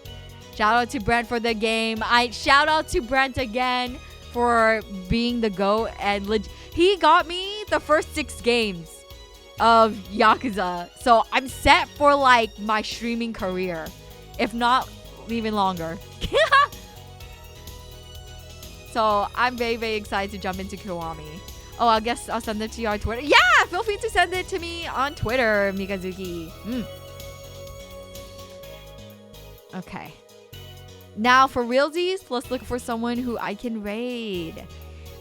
Shout out to Brent for the game. Shout out to Brent again for being the GOAT, and he got me the first 6 games. of Yakuza. So I'm set for like my streaming career, if not even longer. So I'm very, very excited to jump into Kiwami. Oh, I guess I'll send it to you on Twitter. Yeah, feel free to send it to me on Twitter, Mikazuki. Okay. Now for realsies, let's look for someone who I can raid.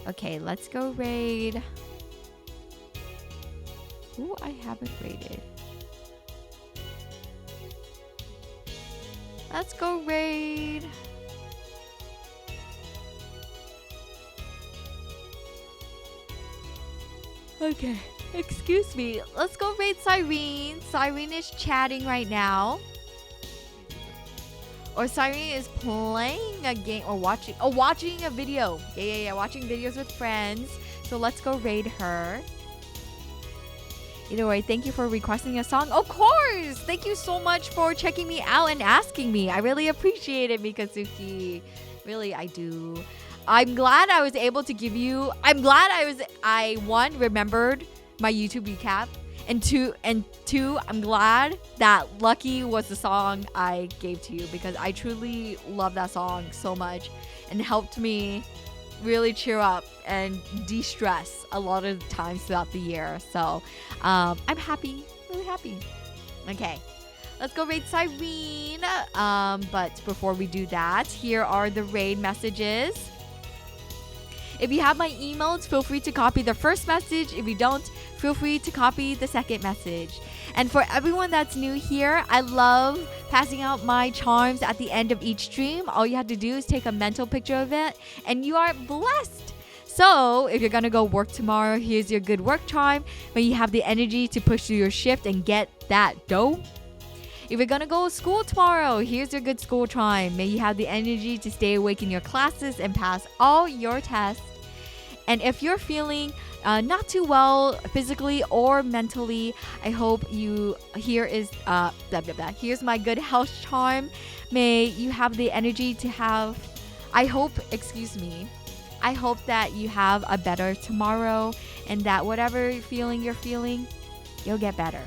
Okay, let's go raid. Who I haven't raided. Let's go raid. Okay, excuse me. Let's go raid Cyrene. Cyrene is chatting right now. Or Cyrene is playing a game or watching a video. Yeah. Watching videos with friends. So let's go raid her. Either way, thank you for requesting a song. Of course! Thank you so much for checking me out and asking me. I really appreciate it, Mikazuki. Really, I do. I'm glad I was able to give you... I remembered my YouTube recap. And two, I'm glad that Lucky was the song I gave to you, because I truly love that song so much and helped me really cheer up and de-stress a lot of times throughout the year. So I'm happy, really happy. Okay, let's go raid Cyrene. But before we do that, here are the raid messages. If you have my emails, feel free to copy the first message. If you don't, feel free to copy the second message. And for everyone that's new here, I love passing out my charms at the end of each stream. All you have to do is take a mental picture of it, and you are blessed. So if you're gonna go work tomorrow, here's your good work charm. May you have the energy to push through your shift and get that dough. If you're gonna go to school tomorrow, here's your good school charm. May you have the energy to stay awake in your classes and pass all your tests. And if you're feeling not too well physically or mentally, I hope here's my good health charm. May you have the energy to have, I hope that you have a better tomorrow, and that whatever feeling you're feeling, you'll get better.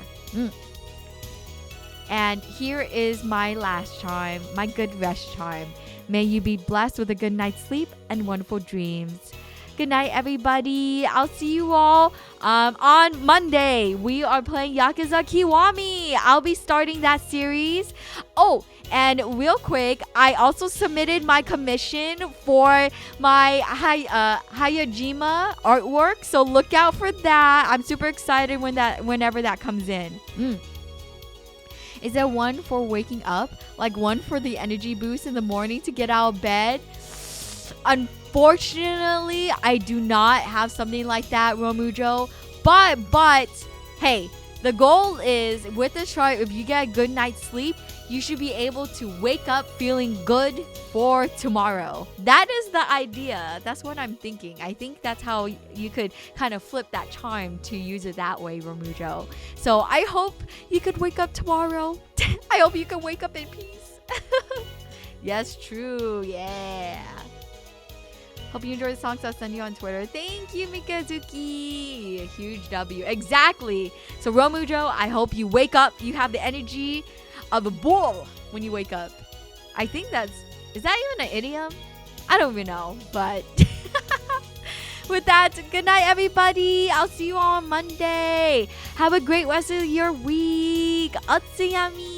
And here is my last charm, my good rest charm. May you be blessed with a good night's sleep and wonderful dreams. Good night, everybody. I'll see you all on Monday. We are playing Yakuza Kiwami. I'll be starting that series. Oh, and real quick, I also submitted my commission for my Hayajima artwork. So look out for that. I'm super excited whenever that comes in. Is there one for waking up? Like one for the energy boost in the morning to get out of bed? Unfortunately, I do not have something like that, Romujo. But, hey, the goal is with this chart, if you get a good night's sleep, you should be able to wake up feeling good for tomorrow. That is the idea. That's what I'm thinking. I think that's how you could kind of flip that charm to use it that way, Romujo. So I hope you could wake up tomorrow. I hope you can wake up in peace. Yes, true. Yeah. Hope you enjoyed the songs I'll send you on Twitter. Thank you, Mikazuki. A huge W. Exactly. So, Romujo, I hope you wake up. You have the energy of a bull when you wake up. I think is that even an idiom? I don't even know. But with that, good night, everybody. I'll see you all on Monday. Have a great rest of your week. Otsuyami.